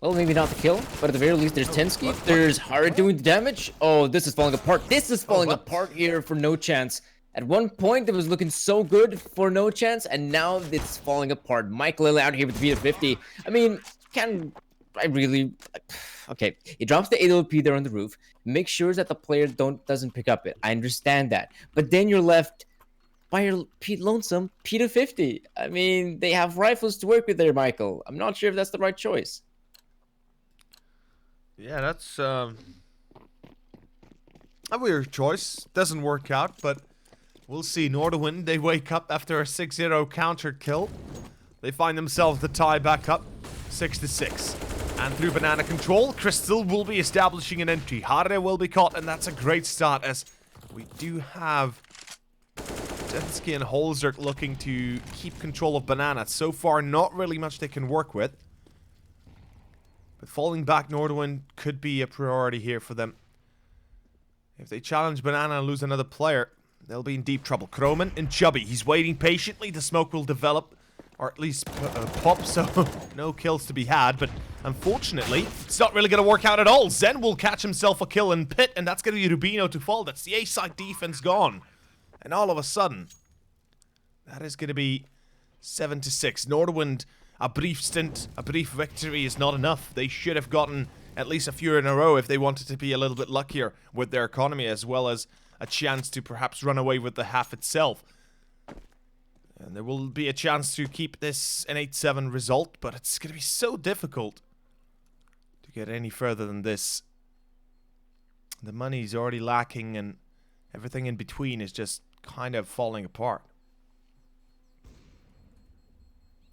Well, maybe not the kill, but at the very least, there's Tensky. There's Hara doing the damage. Oh, this is falling apart. This is falling apart here for NoChance. At one point, it was looking so good for NoChance, and now it's falling apart. Michael out here with the V50. I mean, okay, he drops the AWP there on the roof. Make sure that the player doesn't pick up it. I understand that. But then you're left by your lonesome P250. I mean, they have rifles to work with there, Michael. I'm not sure if that's the right choice. Yeah, that's a weird choice. Doesn't work out, but we'll see. Nordavin, they wake up after a 6-0 counter kill. They find themselves the tie back up, 6-6. And through banana control, Crystal will be establishing an entry. Hare will be caught, and that's a great start, as we do have Zensky and Holzerk looking to keep control of banana. So far, not really much they can work with. But falling back, Nordavin could be a priority here for them. If they challenge banana and lose another player, they'll be in deep trouble. Kroman and Chubby. He's waiting patiently. The smoke will develop, or at least pop, so no kills to be had. But unfortunately, it's not really going to work out at all. Zen will catch himself a kill in pit, and that's going to be Rubino to fall. That's the A-side defense gone. And all of a sudden, that is going to be 7-6. Nordavin, a brief stint, a brief victory is not enough. They should have gotten at least a few in a row if they wanted to be a little bit luckier with their economy, as well as a chance to perhaps run away with the half itself. And there will be a chance to keep this an 8-7 result, but it's going to be so difficult to get any further than this. The money's already lacking, and everything in between is just kind of falling apart.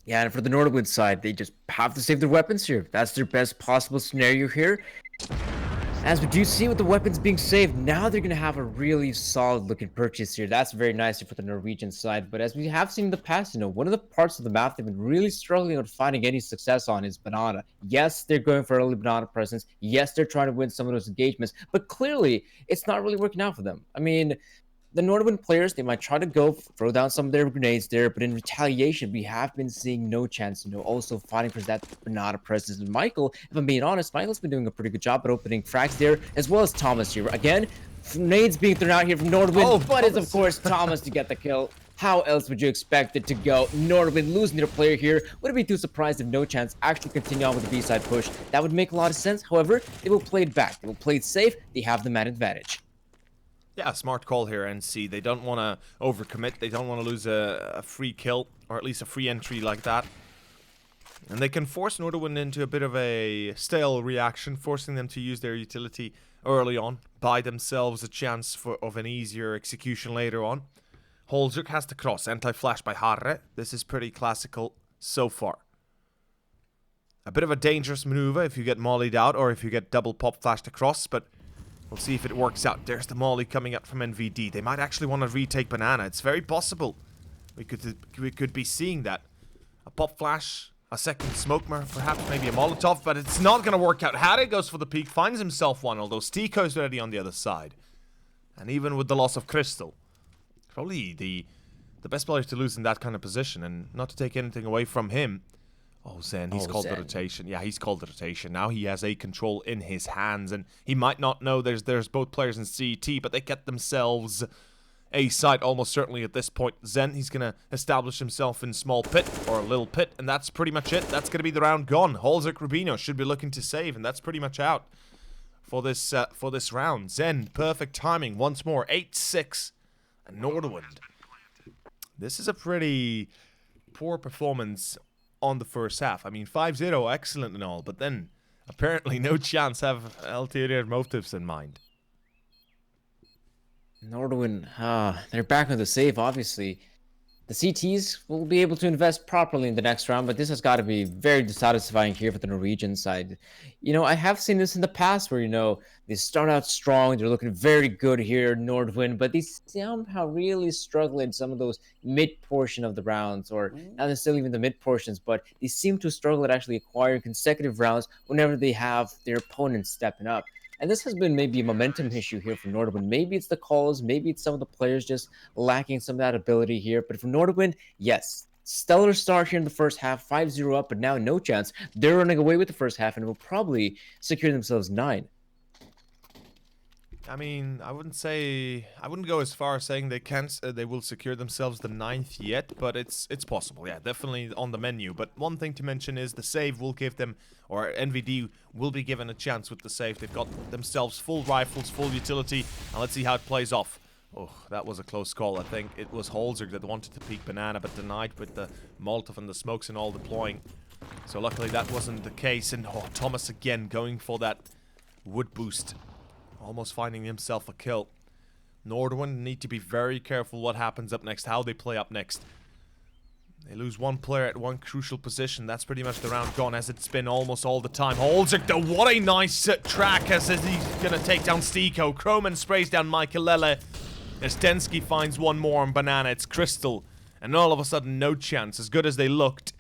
Yeah, and for the Nordavin side, they just have to save their weapons here. That's their best possible scenario here. As we do see with the weapons being saved, now they're going to have a really solid looking purchase here. That's very nice for the Norwegian side. But as we have seen in the past, you know, one of the parts of the map they've been really struggling on finding any success on is banana. Yes, they're going for early banana presence. Yes, they're trying to win some of those engagements. But clearly, it's not really working out for them. I mean, the Nordavin players, they might try to go throw down some of their grenades there, but in retaliation, we have been seeing NoChance, you know, also fighting for that banana presence. And Michael, if I'm being honest, Michael's been doing a pretty good job at opening frags there, as well as Thomas here. Again, grenades being thrown out here from Nordavin, but it's of course Thomas to get the kill. How else would you expect it to go? Nordavin losing their player here. Wouldn't be too surprised if NoChance actually continue on with the B-side push. That would make a lot of sense. However, they will play it back. They will play it safe. They have the man advantage. Yeah, smart call here, NC. They don't want to overcommit. They don't want to lose a free kill, or at least a free entry like that. And they can force Nordavin into a bit of a stale reaction, forcing them to use their utility early on, buy themselves a chance of an easier execution later on. Holzerk has to cross, anti-flash by Hare. This is pretty classical so far. A bit of a dangerous maneuver if you get mollied out, or if you get double pop flashed across, but we'll see if it works out. There's the molly coming up from NVD. They might actually want to retake banana. It's very possible. We could be seeing that. A pop flash, a second smoker, perhaps maybe a Molotov, but it's not going to work out. Hare goes for the peak, finds himself one, although Stiko's already on the other side. And even with the loss of Crystal, probably the best player to lose in that kind of position, and not to take anything away from him. Oh, Zen, he's called the rotation. Yeah, he's called the rotation. Now he has A control in his hands, and he might not know there's both players in CT, but they get themselves A site almost certainly at this point. Zen, he's going to establish himself in small pit, or a little pit, and that's pretty much it. That's going to be the round gone. Holzek Rubino should be looking to save, and that's pretty much out for this round. Zen, perfect timing once more. 8-6, and Nordavin. This is a pretty poor performance on the first half. I mean, 5-0, excellent and all, but then apparently NoChance have ulterior motives in mind. Nordavin, they're back on the save, obviously. The CTs will be able to invest properly in the next round, but this has got to be very dissatisfying here for the Norwegian side. You know, I have seen this in the past where, you know, they start out strong, they're looking very good here, Nordavin, but they somehow really struggle in some of those mid-portion of the rounds, or not necessarily even the mid-portions, but they seem to struggle at actually acquiring consecutive rounds whenever they have their opponents stepping up. And this has been maybe a momentum issue here for Nordavin. Maybe it's the calls, maybe it's some of the players just lacking some of that ability here. But for Nordavin, yes, stellar start here in the first half, 5-0 up, but now NoChance. They're running away with the first half and will probably secure themselves 9. I mean, I wouldn't go as far as saying they will secure themselves the 9th yet, but it's possible. Yeah, definitely on the menu. But one thing to mention is the save will give them, or NVD will be given a chance with the save. They've got themselves full rifles, full utility, and let's see how it plays off. Oh, that was a close call. I think it was Holzer that wanted to peek Banana, but denied with the Molotov and the smokes and all deploying. So luckily that wasn't the case, and Thomas again going for that wood boost. Almost finding himself a kill. Nordavin need to be very careful what happens up next, how they play up next. They lose one player at one crucial position. That's pretty much the round gone, as it's been almost all the time. Holzek, though, what a nice track as he's going to take down Stiko. Kroman sprays down Michaelele. As Densky finds one more on Banana, it's Crystal. And all of a sudden, NoChance. As good as they looked,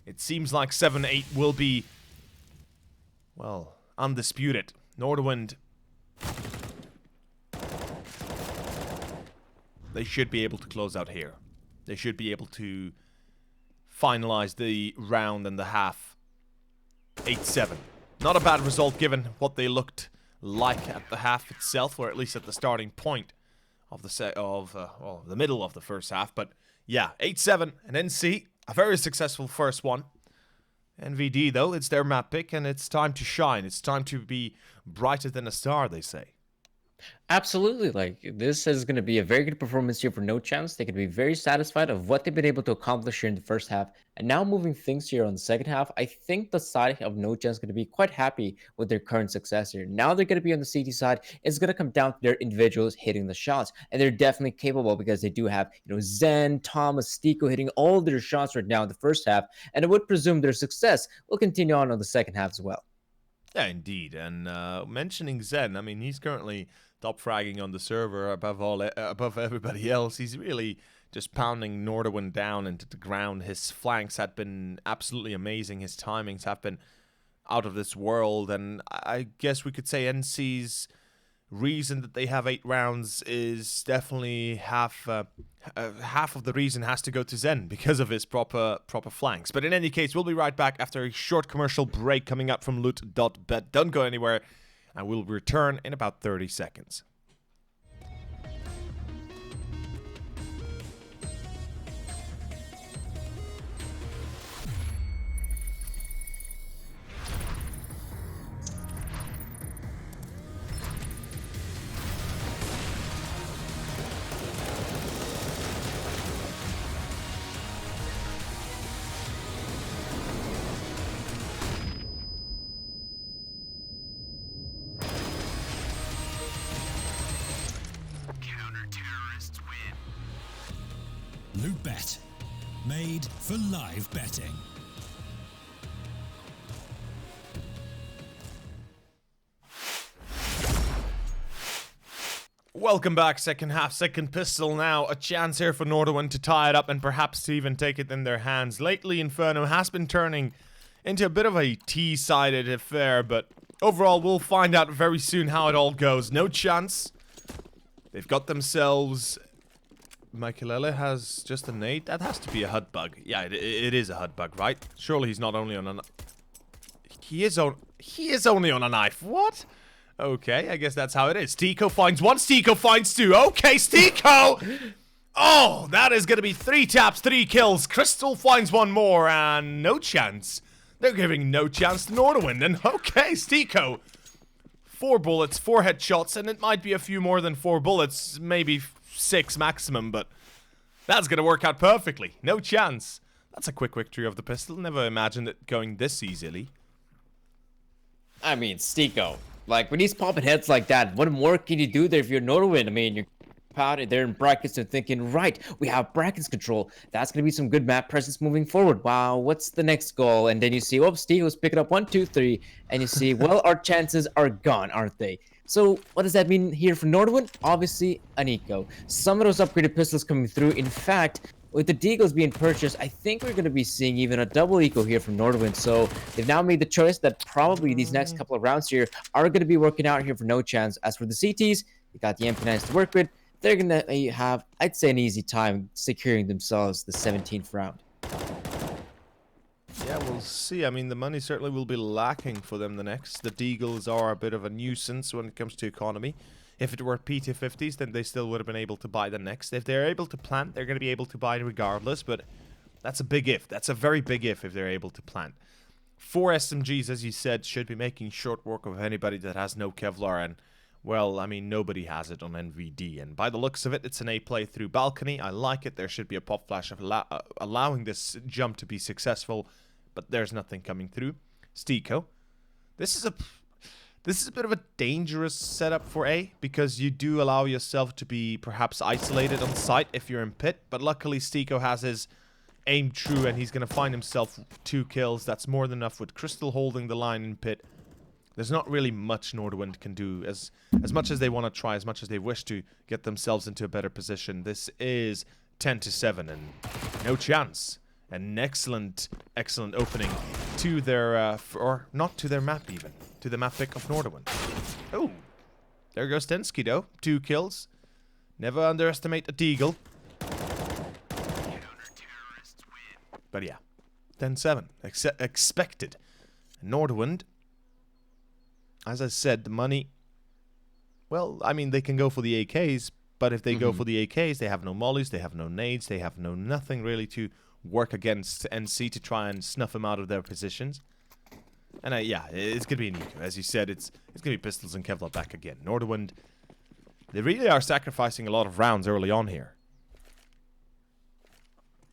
it seems like 7-8 will be, well, undisputed. Nordavin, they should be able to close out here. They should be able to finalize the round and the half. 8-7. Not a bad result given what they looked like at the half itself, or at least at the starting point of the middle of the first half. But yeah, 8-7 and NC, a very successful first one. NVD though, it's their map pick and it's time to shine. It's time to be brighter than a star, they say. Absolutely. Like, this is going to be a very good performance here for NoChance. They could be very satisfied of what they've been able to accomplish here in the first half. And now moving things here on the second half, I think the side of NoChance is going to be quite happy with their current success here. Now they're going to be on the CT side. It's going to come down to their individuals hitting the shots. And they're definitely capable because they do have, you know, Zen, Thomas, Stiko hitting all their shots right now in the first half. And I would presume their success will continue on the second half as well. Yeah, indeed. And mentioning Zen, I mean, he's currently top fragging on the server above everybody else. He's really just pounding Nordavin down into the ground. His flanks had been absolutely amazing. His timings have been out of this world. And I guess we could say NC's reason that they have 8 rounds is definitely half of the reason has to go to Zen because of his proper flanks. But in any case, we'll be right back after a short commercial break coming up from loot.bet. Don't go anywhere, and we'll return in about 30 seconds. NoBet, made for live betting. Welcome back, second half, second pistol now. A chance here for Nordavin to tie it up and perhaps to even take it in their hands. Lately, Inferno has been turning into a bit of a T-sided affair, but overall, we'll find out very soon how it all goes. NoChance They've got themselves... Michaelele has just a nade. That has to be a HUD bug. Yeah, it is a HUD bug, right? Surely he's not only on a... He is only on a knife. What? Okay, I guess that's how it is. Stiko finds one, Stiko finds two. Okay, Stiko! Oh, that is going to be 3 taps, 3 kills. Crystal finds one more, and NoChance. They're giving NoChance to Nordavin. And okay, Stiko. 4 bullets, 4 headshots, and it might be a few more than 4 bullets. Maybe 6 maximum, but that's going to work out perfectly. NoChance. That's a quick victory of the pistol. Never imagined it going this easily. I mean, Stiko. Like, when he's popping heads like that, what more can you do there if you're Nordavin? I mean, you're out there in brackets and thinking, right, we have brackets control. That's going to be some good map presence moving forward. Wow, what's the next goal? And then you see, oh, Stiko's picking up 1, 2, 3. And you see, well, our chances are gone, aren't they? So, what does that mean here for Nordavin? Obviously, an eco. Some of those upgraded pistols coming through. In fact, with the Deagles being purchased, I think we're going to be seeing even a double eco here from Nordavin. So they've now made the choice that probably these next couple of rounds here are going to be working out here for NoChance. As for the CTs, they got the MP9s to work with. They're going to have, I'd say, an easy time securing themselves the 17th round. Yeah, we'll see. I mean, the money certainly will be lacking for them the next. The Deagles are a bit of a nuisance when it comes to economy. If it were PT50s, then they still would have been able to buy the next. If they're able to plant, they're going to be able to buy regardless, but that's a big if. That's a very big if they're able to plant. 4 SMGs, as you said, should be making short work of anybody that has no Kevlar, and, well, I mean, nobody has it on NVD, and by the looks of it, it's an A play through balcony. I like it. There should be a pop flash of allowing this jump to be successful, but there's nothing coming through. Stiko. This is a bit of a dangerous setup for A, because you do allow yourself to be perhaps isolated on site if you're in pit, but luckily Stiko has his aim true and he's going to find himself 2 kills. That's more than enough with Crystal holding the line in pit. There's not really much Nordavin can do, as much as they want to try, as much as they wish to get themselves into a better position. This is 10-7 and NoChance. An excellent opening to their, or not to their map even, to the map pick of Nordavin. Oh, there goes Tensky though, 2 kills. Never underestimate a Deagle. But yeah, 10-7, expected. Nordavin, as I said, the money, well, I mean, they can go for the AKs, but if they go for the AKs, they have no mollies, they have no nades, they have no nothing really to work against NC to try and snuff them out of their positions. And yeah, it's going to be an eco. As you said, it's going to be pistols and Kevlar back again. Nordavin, they really are sacrificing a lot of rounds early on here.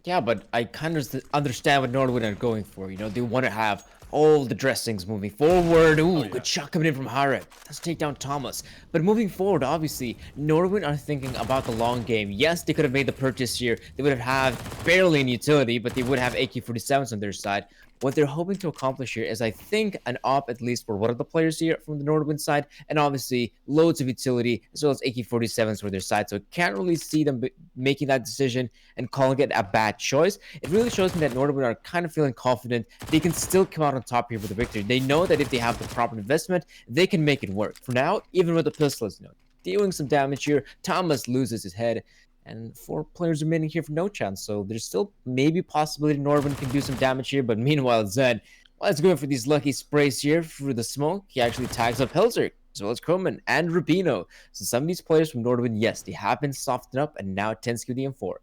Yeah, but I kind of understand what Nordavin are going for. You know, they want to have all the dressings moving forward. Ooh, good shot coming in from Harek. Let's take down Thomas. But moving forward, obviously, Nordavin are thinking about the long game. Yes, they could have made the purchase here. They would have had barely any utility, but they would have AK-47s on their side. What they're hoping to accomplish here is, I think, an op at least for one of the players here from the Nordavin side, and obviously loads of utility as well as AK-47s for their side. So I can't really see them making that decision and calling it a bad choice. It really shows me that Nordavin are kind of feeling confident they can still come out on top here with the victory. They know that if they have the proper investment, they can make it work. For now, even with the pistols, dealing some damage here, Thomas loses his head. And 4 players remaining here for NoChance, so there's still maybe possibility Nordavin can do some damage here. But meanwhile, Zed, while he's going for these lucky sprays here through the smoke, he actually tags up Helzer, as well as Kroman and Rubino. So some of these players from Nordavin, yes, they have been softened up, and now Tensky with the M4.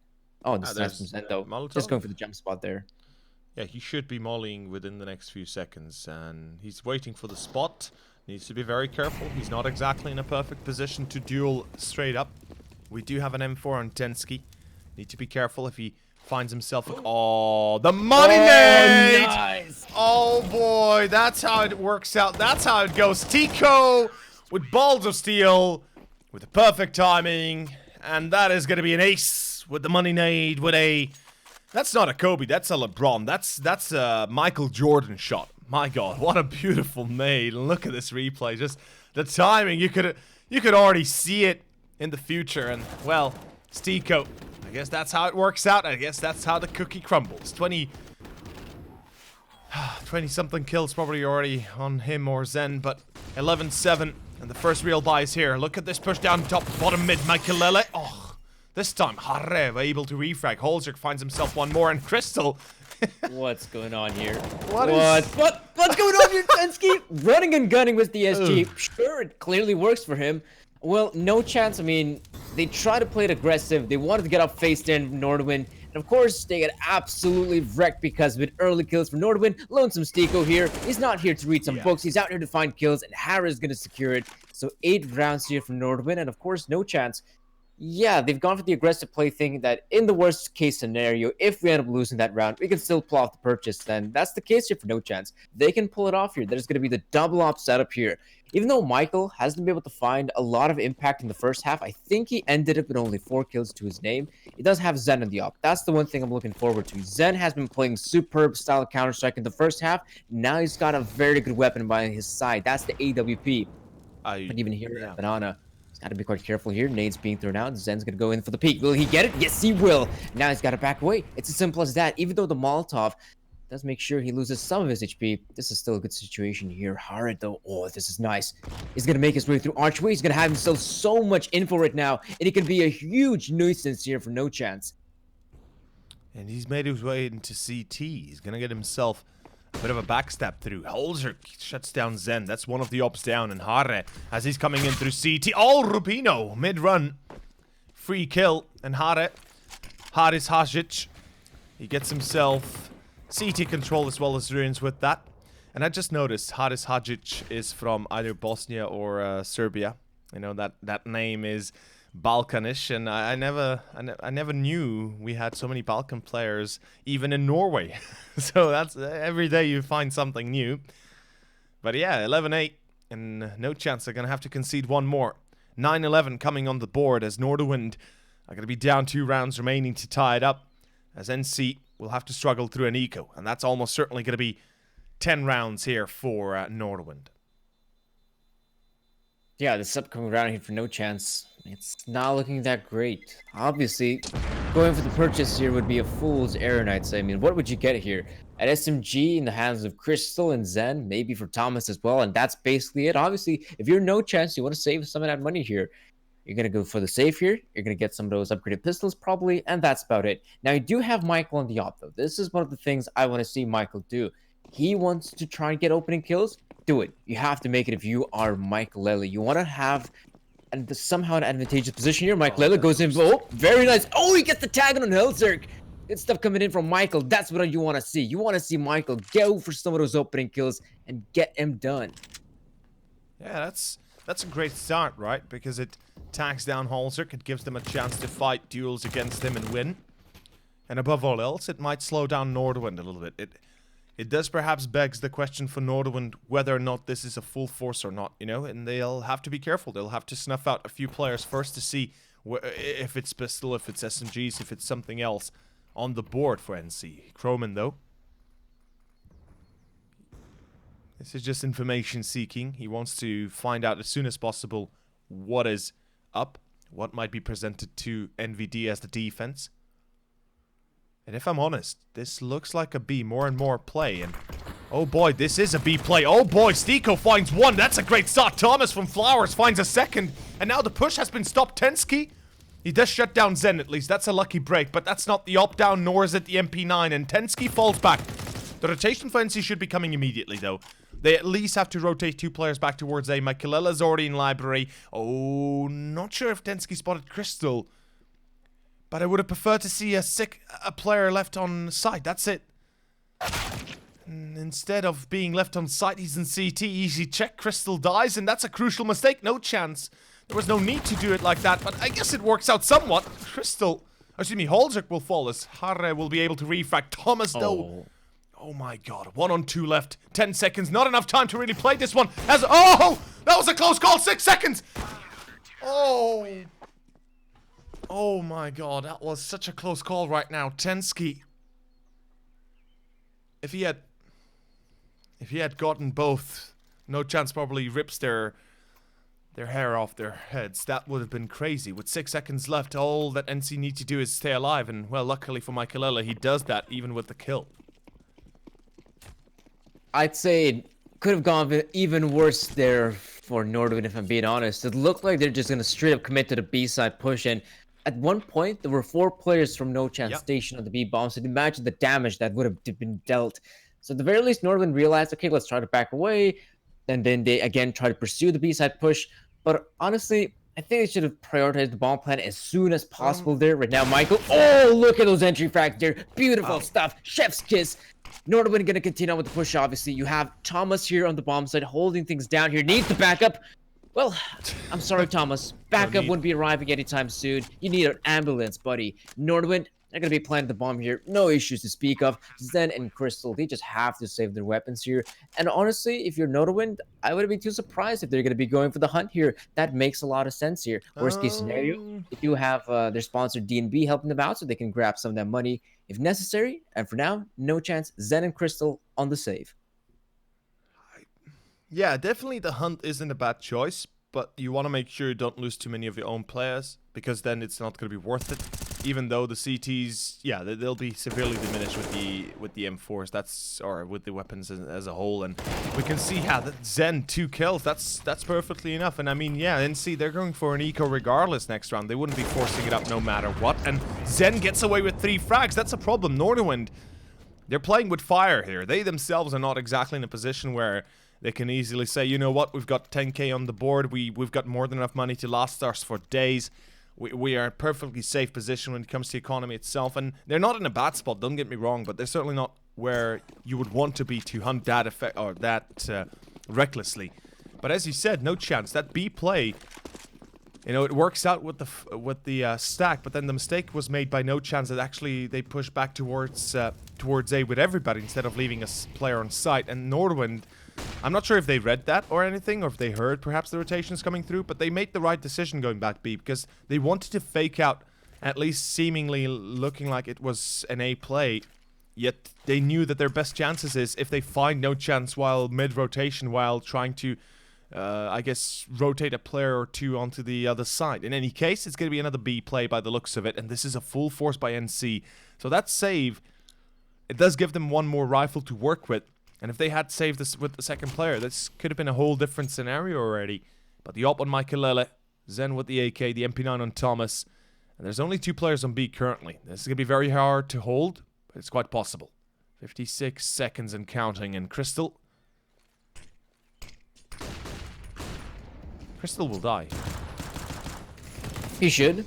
Oh, this is nice from Zed, though. Molotov. Just going for the jump spot there. Yeah, he should be mollying within the next few seconds, and he's waiting for the spot. Needs to be very careful. He's not exactly in a perfect position to duel straight up. We do have an M4 on Tensky. Need to be careful if he finds himself... Oh, the money nade! Nice. Oh, boy. That's how it works out. That's how it goes. Tico with balls of steel with the perfect timing. And that is going to be an ace with the money nade with a... That's not a Kobe. That's a LeBron. That's a Michael Jordan shot. My God, what a beautiful nade. Look at this replay. Just the timing. You could already see it in the future, and well, Stiko, I guess that's how it works out. I guess that's how the cookie crumbles. 20 something kills probably already on him or Zen, but 11-7, And the first real buy is here. Look at this push down top, bottom mid. Michaelele. Oh, this time Harre able to refrag. Holzer finds himself one more, and Crystal. What's going on here? What's going on here, Tensky? Running and gunning with the SG. Sure, it clearly works for him. Well, NoChance. I mean, they try to play it aggressive. They wanted to get up face in Nordavin. And of course, they get absolutely wrecked because of it. Early kills for Nordavin. Lonesome Stiko here. He's not here to read some books. He's out here to find kills, and Harris is going to secure it. So 8 rounds here from Nordavin, and of course, NoChance. Yeah, they've gone for the aggressive play thing that in the worst case scenario, if we end up losing that round, we can still pull off the purchase. Then that's the case here for NoChance. They can pull it off here. There's going to be the double op setup here. Even though Michael hasn't been able to find a lot of impact in the first half, I think he ended up with only 4 kills to his name. He does have Zen on the op. That's the one thing I'm looking forward to. Zen has been playing superb style of Counter-Strike in the first half. Now he's got a very good weapon by his side. That's the AWP. But even here, Banana. Got to be quite careful here. Nades being thrown out. Zen's going to go in for the peek. Will he get it? Yes, he will. Now he's got to back away. It's as simple as that. Even though the Molotov does make sure he loses some of his HP, this is still a good situation here. Hard though. Oh, this is nice. He's going to make his way through Archway. He's going to have himself so much info right now, and it can be a huge nuisance here for NoChance. And he's made his way into CT. He's going to get himself a bit of a backstab through. Holzer shuts down Zen. That's one of the ops down. And Hare, as he's coming in through CT. Oh, Rubino, mid-run. Free kill. And Haris Hajic, he gets himself CT control as well as ruins with that. And I just noticed Haris Hajic is from either Bosnia or Serbia. You know, that name is Balkanish, and I never knew we had so many Balkan players even in Norway. So that's every day you find something new. But yeah, 11-8, and NoChance are gonna have to concede one more. 9-11 coming on the board as Nordavind are gonna be down 2 rounds remaining to tie it up, as NC will have to struggle through an eco, and that's almost certainly gonna be 10 rounds here for Nordavind. Yeah, this upcoming round here for NoChance, it's not looking that great. Obviously, going for the purchase here would be a fool's errand, I'd say. I mean, what would you get here? An SMG in the hands of Crystal and Zen, maybe for Thomas as well, and that's basically it. Obviously, if you're NoChance, you want to save some of that money here. You're going to go for the safe here. You're going to get some of those upgraded pistols probably, and that's about it. Now, you do have Michael on the op, though. This is one of the things I want to see Michael do. He wants to try and get opening kills. Do it. You have to make it if you are Michael Lely. You want to have somehow an advantageous position here. Mike Lely goes in. Oh, very nice. Oh, he gets the tag on Helzerk. Good stuff coming in from Michael. That's what you want to see. You want to see Michael go for some of those opening kills and get him done. Yeah, that's a great start, right? Because it tags down Holzerk. It gives them a chance to fight duels against him and win. And above all else, it might slow down Nordavind a little bit. It does perhaps begs the question for Nordavind whether or not this is a full force or not, you know, and they'll have to be careful. They'll have to snuff out a few players first to see if it's pistol, if it's SMGs, if it's something else on the board for NC. Croman, though, this is just information seeking. He wants to find out as soon as possible what is up, what might be presented to NVD as the defense. And if I'm honest, this looks like a B more and more play. And oh boy, this is a B play. Oh boy, Stiko finds one. That's a great start. Thomas from Flowers finds a second. And now the push has been stopped. Tensky, he does shut down Zen at least. That's a lucky break, but that's not the op down, nor is it the MP9. And Tensky falls back. The rotation for NC should be coming immediately, though. They at least have to rotate 2 players back towards A. Michaela's already in library. Oh, not sure if Tensky spotted Crystal. But I would have preferred to see a player left on site. That's it. Instead of being left on site, he's in CT. Easy check. Crystal dies, and that's a crucial mistake. NoChance. There was no need to do it like that, but I guess it works out somewhat. Crystal, excuse me, Holzerk will fall as Harre will be able to refract. Thomas, though. Oh my god. 1 on 2 left. 10 seconds. Not enough time to really play this one. Oh! That was a close call. 6 seconds. Oh. Oh my god, that was such a close call right now. Tensky. If he had gotten both, NoChance probably rips their hair off their heads. That would have been crazy. With 6 seconds left, all that NC need to do is stay alive, and well, luckily for Michaelella, he does that even with the kill. I'd say could have gone even worse there for Nordavin, if I'm being honest. It looked like they're just gonna straight up commit to the B side push, and at one point there were 4 players from NoChance Yep. stationed on the B bomb, so imagine the damage that would have been dealt. So at the very least, Nordavin realized, okay, let's try to back away, and then they again try to pursue the B side push. But honestly, I think they should have prioritized the bomb plant as soon as possible there. Right now, Michael. Oh, look at those entry frags there. Beautiful stuff. Chef's kiss. Nordavin gonna continue on with the push, obviously. You have Thomas here on the bomb side holding things down here. Needs the backup. Well, I'm sorry, Thomas. Backup wouldn't be arriving anytime soon. You need an ambulance, buddy. Nordavin, they're gonna be planting the bomb here. No issues to speak of. Zen and Crystal, they just have to save their weapons here. And honestly, if you're Nordavin, I wouldn't be too surprised if they're gonna be going for the hunt here. That makes a lot of sense here. Worst case scenario, they do have their sponsor DNB helping them out, so they can grab some of that money if necessary. And for now, NoChance, Zen and Crystal on the save. Yeah, definitely the hunt isn't a bad choice, but you want to make sure you don't lose too many of your own players, because then it's not going to be worth it. Even though the CTs, yeah, they'll be severely diminished with the M4s, or with the weapons as a whole. And we can see how that Zen 2 kills. That's perfectly enough. And I mean, yeah, NC, they're going for an eco regardless next round. They wouldn't be forcing it up no matter what. And Zen gets away with 3 frags. That's a problem. Nordavin, they're playing with fire here. They themselves are not exactly in a position where they can easily say, you know what, we've got 10k on the board. We've got more than enough money to last us for days. We are in a perfectly safe position when it comes to the economy itself. And they're not in a bad spot, don't get me wrong, but they're certainly not where you would want to be to hunt that effect or that recklessly. But as you said, NoChance. That B play, you know, it works out with the stack, but then the mistake was made by NoChance that actually they pushed back towards A with everybody instead of leaving a player on site. And Nordavin, I'm not sure if they read that or anything, or if they heard perhaps the rotations coming through, but they made the right decision going back B, because they wanted to fake out, at least seemingly looking like it was an A play, yet they knew that their best chances is if they find NoChance while mid-rotation, while trying to, I guess, rotate a player or two onto the other side. In any case, it's going to be another B play by the looks of it, and this is a full force by NC. So that save, it does give them one more rifle to work with. And if they had saved this with the second player, this could have been a whole different scenario already. But the op on Michael, Zen with the AK, the MP9 on Thomas. And there's only 2 players on B currently. This is going to be very hard to hold, but it's quite possible. 56 seconds and counting. And Crystal will die. He should.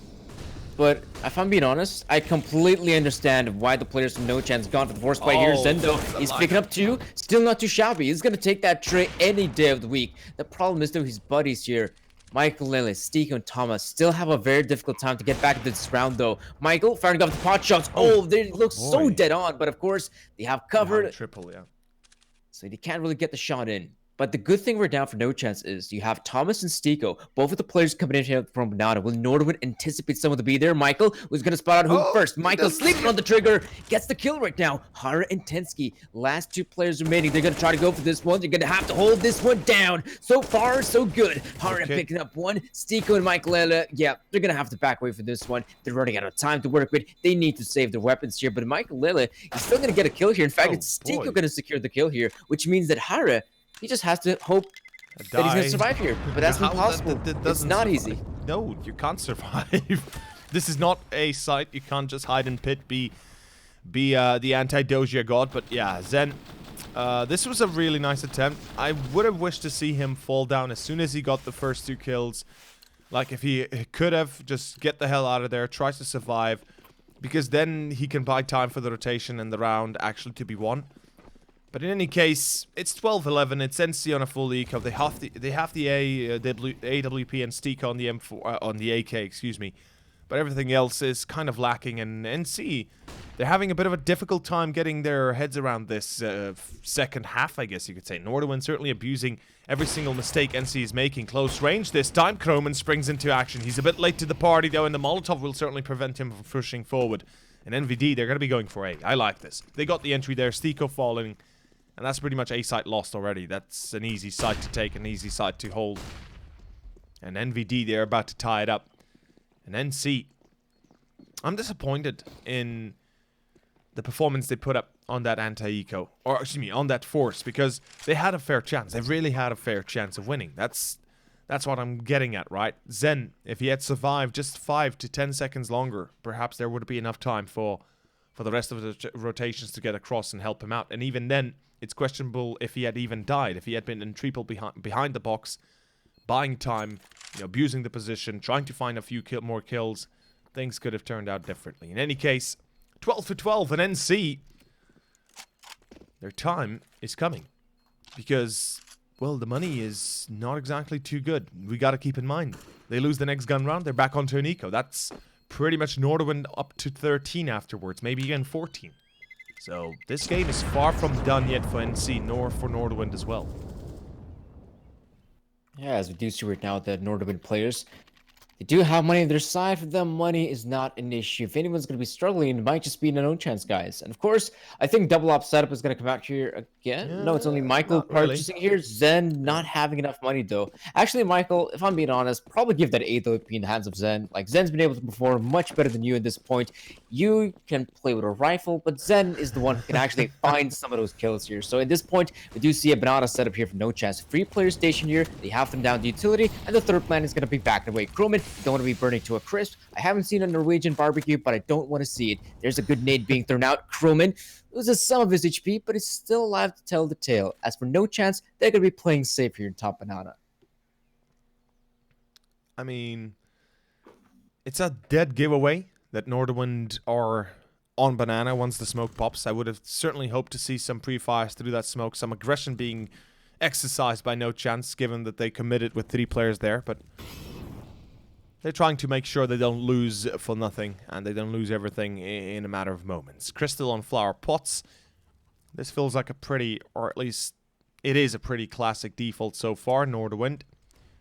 But if I'm being honest, I completely understand why the players from NoChance gone for the force play here. Zendo, he's picking up 2. Still not too shabby. He's going to take that tray any day of the week. The problem is, though, his buddies here, Michael, Stiko, and Thomas, still have a very difficult time to get back into this round, though. Michael firing off the pot shots. Oh, they look so dead on. But, of course, they have covered. Triple, yeah. So they can't really get the shot in. But the good thing right now for NoChance is you have Thomas and Stiko, both of the players coming in here from Banana. Will Nordavin anticipate someone to be there? Michael was going to spot out who first. Michael sleeping on the trigger, gets the kill right now. Hara and Tensky, last 2 players remaining. They're going to try to go for this one. They're going to have to hold this one down. So far, so good. Hara picking up 1. Stiko and Michael, yeah, they're going to have to back away for this one. They're running out of time to work with. They need to save their weapons here. But Michael, he's still going to get a kill here. In fact, it's Stiko going to secure the kill here, which means that Hara, he just has to hope that he's going to survive here. But that's impossible. It's not easy. No, you can't survive. This is not a site. You can't just hide in pit, be the anti-Doja god. But yeah, Zen, this was a really nice attempt. I would have wished to see him fall down as soon as he got the first 2 kills. Like, if he could have just get the hell out of there, tries to survive, because then he can buy time for the rotation and the round actually to be won. But in any case, it's 12-11. It's NC on a full eco. They have the AWP and Steak on the M4 on the AK, excuse me. But everything else is kind of lacking. And NC, they're having a bit of a difficult time getting their heads around this second half, I guess you could say. Nordavin certainly abusing every single mistake NC is making. Close range this time. Kroman springs into action. He's a bit late to the party though, and the Molotov will certainly prevent him from pushing forward. And NVD, they're going to be going for A. I like this. They got the entry there. Stiko falling. And that's pretty much A site lost already. That's an easy site to take, an easy site to hold. And NVD, they're about to tie it up. And NC, I'm disappointed in the performance they put up that anti-eco, or excuse me, on that force, because they had a fair chance. They really had a fair chance of winning. That's what I'm getting at, right? Zen, if he had survived just 5 to 10 seconds longer, perhaps there would be enough time for the rest of the rotations to get across and help him out. And even then, it's questionable if he had even died, if he had been in triple behind the box, buying time, abusing the position, trying to find a few more kills. Things could have turned out differently. In any case, 12 for 12 and NC, their time is coming. Because, well, the money is not exactly too good. We got to keep in mind. They lose the next gun round, they're back onto an eco. That's pretty much Nordavin up to 13 afterwards, maybe even 14. So, this game is far from done yet for NC, nor for Nordavin as well. Yeah, as we do see right now, the Nordavin players, they do have money on their side. For them, money is not an issue. If anyone's going to be struggling, it might just be NoChance, guys. And of course, I think double op setup is going to come out here again. Yeah, No, it's only Michael purchasing here. Zen not having enough money, though. Actually, Michael, if I'm being honest, probably give that 8th OP in the hands of Zen. Like, Zen's been able to perform much better than you at this point. You can play with a rifle, but Zen is the one who can actually find some of those kills here. So at this point, we do see a banana setup here for NoChance. 3 player station here. They have them down the utility, and the third plan is going to be back away. Crewman, don't want to be burning to a crisp. I haven't seen a Norwegian barbecue, but I don't want to see it. There's a good nade being thrown out. Crewman loses some of his HP, but is still alive to tell the tale. As for NoChance, they're going to be playing safe here in top banana. I mean, it's a dead giveaway that Nordavin are on banana once the smoke pops. I would have certainly hoped to see some pre-fires through that smoke, some aggression being exercised by NoChance, given that they committed with 3 players there, but they're trying to make sure they don't lose for nothing, and they don't lose everything in a matter of moments. Crystal on flower pots. This feels like a pretty, or at least it is a pretty classic default so far, Nordavin.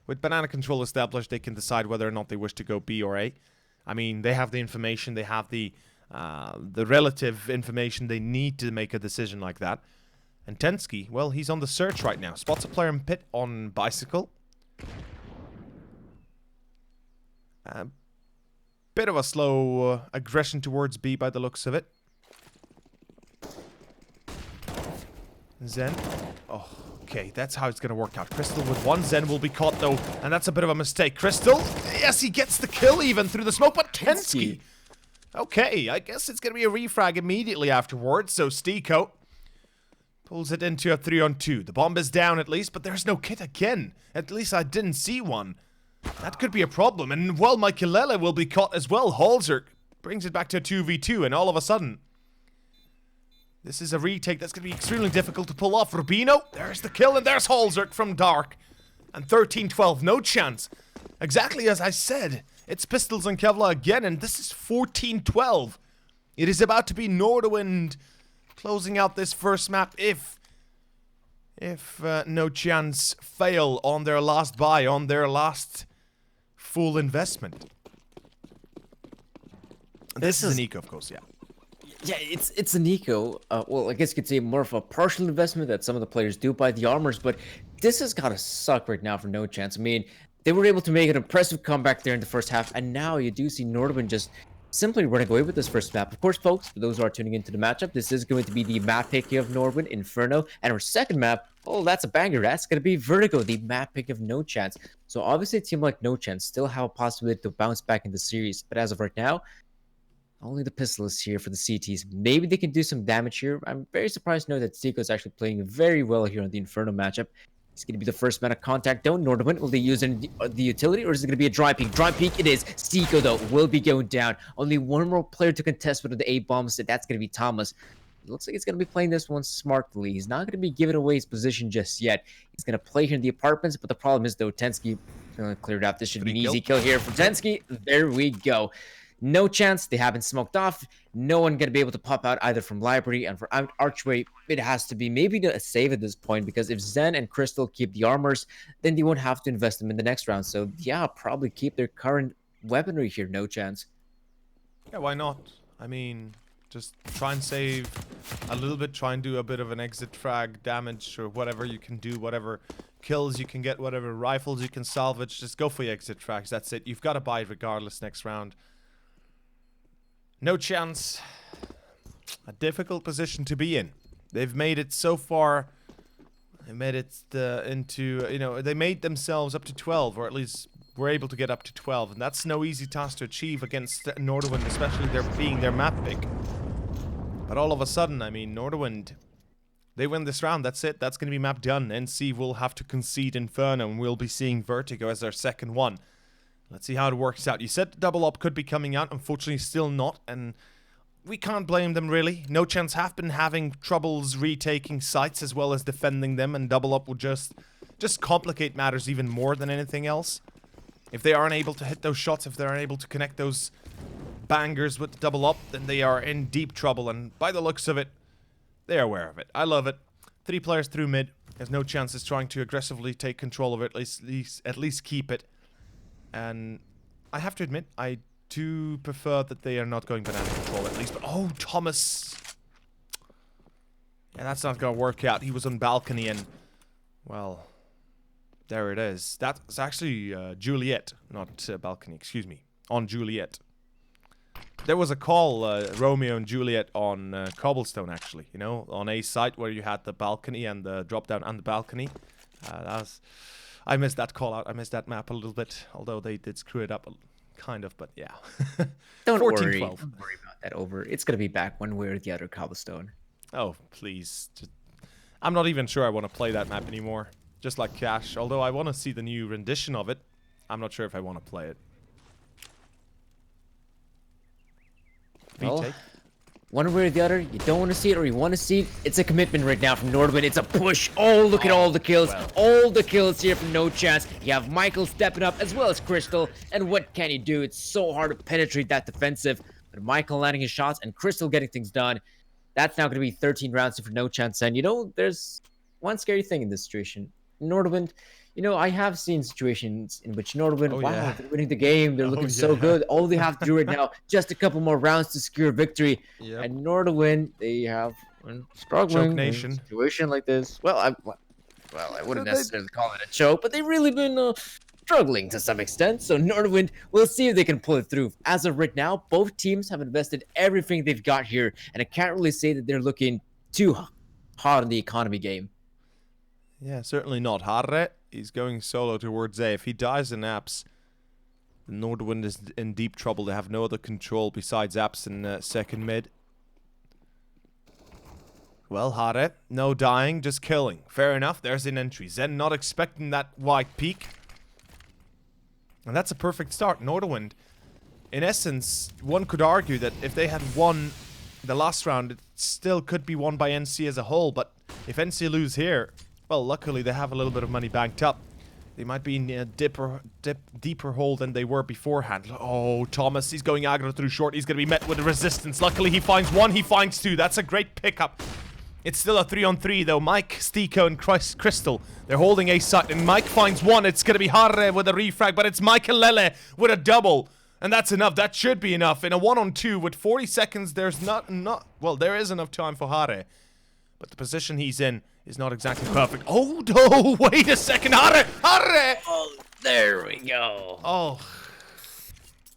With banana control established, they can decide whether or not they wish to go B or A. I mean, they have the information, they have the relative information they need to make a decision like that. And Tensky, well, he's on the search right now. Spots a player in pit on bicycle. Bit of a slow aggression towards B by the looks of it. Zen. Oh, okay, that's how it's going to work out. Crystal with 1. Zen will be caught, though, and that's a bit of a mistake. Crystal, yes, he gets the kill even through the smoke, but Tensky. Okay, I guess it's going to be a refrag immediately afterwards, so Stiko pulls it into a 3-on-2. The bomb is down at least, but there's no kit again. At least I didn't see one. That could be a problem, and well, Michaelele will be caught as well. Holzer brings it back to a 2v2, and all of a sudden, this is a retake that's going to be extremely difficult to pull off. Rubino, there's the kill, and there's Holzer from Dark. And 13-12, NoChance. Exactly as I said, it's pistols and Kevlar again, and this is 14-12. It is about to be Nordavin closing out this first map if NoChance fail on their last buy, on their last full investment. This is an eco, of course, yeah. Yeah, it's an eco. Well, I guess you could say more of a partial investment that some of the players do buy the armors, but this has got to suck right now for NoChance. I mean, they were able to make an impressive comeback there in the first half, and now you do see Nordavin just simply running away with this first map. Of course, folks, for those who are tuning into the matchup, this is going to be the map pick of Nordavin, Inferno, and our second map, oh, that's a banger. That's going to be Vertigo, the map pick of NoChance. So obviously a team like NoChance still have a possibility to bounce back in the series, but as of right now, only the pistol is here for the CTs. Maybe they can do some damage here. I'm very surprised to know that Stiko is actually playing very well here on the Inferno matchup. He's going to be the first man of contact down. Nordavin, will they use in the utility, or is it going to be a dry peek? Dry peek it is. Stiko, though, will be going down. Only one more player to contest with the 8 bombs. That's going to be Thomas. It looks like he's going to be playing this one smartly. He's not going to be giving away his position just yet. He's going to play here in the apartments, but the problem is, though, Tensky cleared out. This should be an easy kill here for Tensky. There we go. NoChance, they haven't smoked off. No one gonna be able to pop out either from library, and for archway, it has to be maybe a save at this point, because if Zen and Crystal keep the armors, then they won't have to invest them in the next round. So yeah, probably keep their current weaponry here, NoChance. Yeah, why not? I mean, just try and save a little bit, try and do a bit of an exit frag damage, or whatever you can do, whatever kills you can get, whatever rifles you can salvage, just go for your exit frags. That's it. You've got to buy it regardless next round. NoChance. A difficult position to be in. They've made it so far. They made it into, you know, they made themselves up to 12, or at least were able to get up to 12, and that's no easy task to achieve against Nordavin, especially being their map pick. But all of a sudden, I mean, Nordavin, they win this round, that's it, that's going to be map done. NC will have to concede Inferno, and we'll be seeing Vertigo as their second one. Let's see how it works out. You said the double up could be coming out, unfortunately still not, and we can't blame them really. NoChance have been having troubles retaking sites as well as defending them, and double up will just complicate matters even more than anything else. If they aren't able to hit those shots, if they aren't able to connect those bangers with double up, then they are in deep trouble, and by the looks of it, they are aware of it. I love it. 3 players through mid. There's NoChance is trying to aggressively take control of it, at least keep it. And I have to admit, I do prefer that they are not going banana control at least. But oh, Thomas. Yeah, that's not going to work out. He was on balcony and, well, there it is. That's actually Juliet, not balcony, excuse me. On Juliet. There was a call, Romeo and Juliet on Cobblestone, actually. You know, on a site where you had the balcony and the drop down and the balcony. I missed that call out. I missed that map a little bit, although they did screw it up, kind of. But yeah. Don't 14, worry. 12. Don't worry about that. Over. It's gonna be back one way or the other. Cobblestone. Oh please! I'm not even sure I want to play that map anymore. Just like Cash. Although I want to see the new rendition of it, I'm not sure if I want to play it. Well, one way or the other, you don't want to see it or you want to see it. It's a commitment right now from Nordavin. It's a push. Oh, look at all the kills. Well. All the kills here from NoChance. You have Michael stepping up as well as Crystal. And what can he do? It's so hard to penetrate that defensive. But Michael landing his shots and Crystal getting things done. That's now going to be 13 rounds for NoChance. And, you know, there's one scary thing in this situation. Nordavin, you know, I have seen situations in which Nordavin, wow, they're winning the game. They're looking so good. All they have to do right now, just a couple more rounds to secure victory. Yep. And Nordavin, they have struggling Choke nation. in a situation like this. Well, I wouldn't necessarily call it a choke, but they've really been struggling to some extent. So Nordavin, we'll see if they can pull it through. As of right now, both teams have invested everything they've got here, and I can't really say that they're looking too hot in the economy game. Yeah, certainly not. Harre is going solo towards A. If he dies in Apps, Nordwind is in deep trouble. They have no other control besides Apps in second mid. Well, Harre, no dying, just killing. Fair enough, there's an entry. Zen not expecting that white peak. And that's a perfect start. Nordwind, in essence, one could argue that if they had won the last round, it still could be won by NC as a whole. But if NC lose here, well, luckily they have a little bit of money banked up. They might be in a deeper hole than they were beforehand. Oh, Thomas, he's going aggro through short. He's going to be met with resistance. Luckily, he finds one, he finds two. That's a great pickup. It's still a 3-on-3, though. Mike, Stiko, and Crystal, they're holding a site, and Mike finds one. It's going to be Harre with a refrag, but it's Michael with a double. And that's enough. That should be enough. In a 1-on-2 with 40 seconds, there's well, there is enough time for Harre. But the position he's in is not exactly perfect. Oh, no, wait a second. Harre! Harre! Oh, there we go. Oh.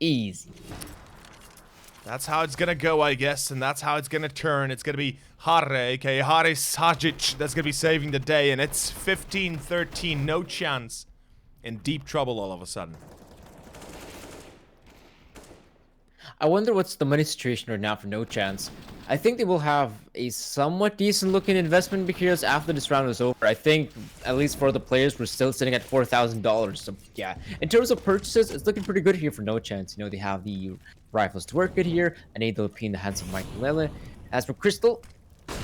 Easy. That's how it's going to go, I guess, and that's how it's going to turn. It's going to be Harre, aka Haris Hajic, that's going to be saving the day, and it's 15-13, NoChance. In deep trouble all of a sudden. I wonder what's the money situation right now for NoChance. I think they will have a somewhat decent looking investment because after this round is over, I think at least for the players, we're still sitting at $4,000. So yeah, in terms of purchases, it's looking pretty good here for NoChance. You know, they have the rifles to work with here, an AWP in the hands of Michael Lele. As for Crystal,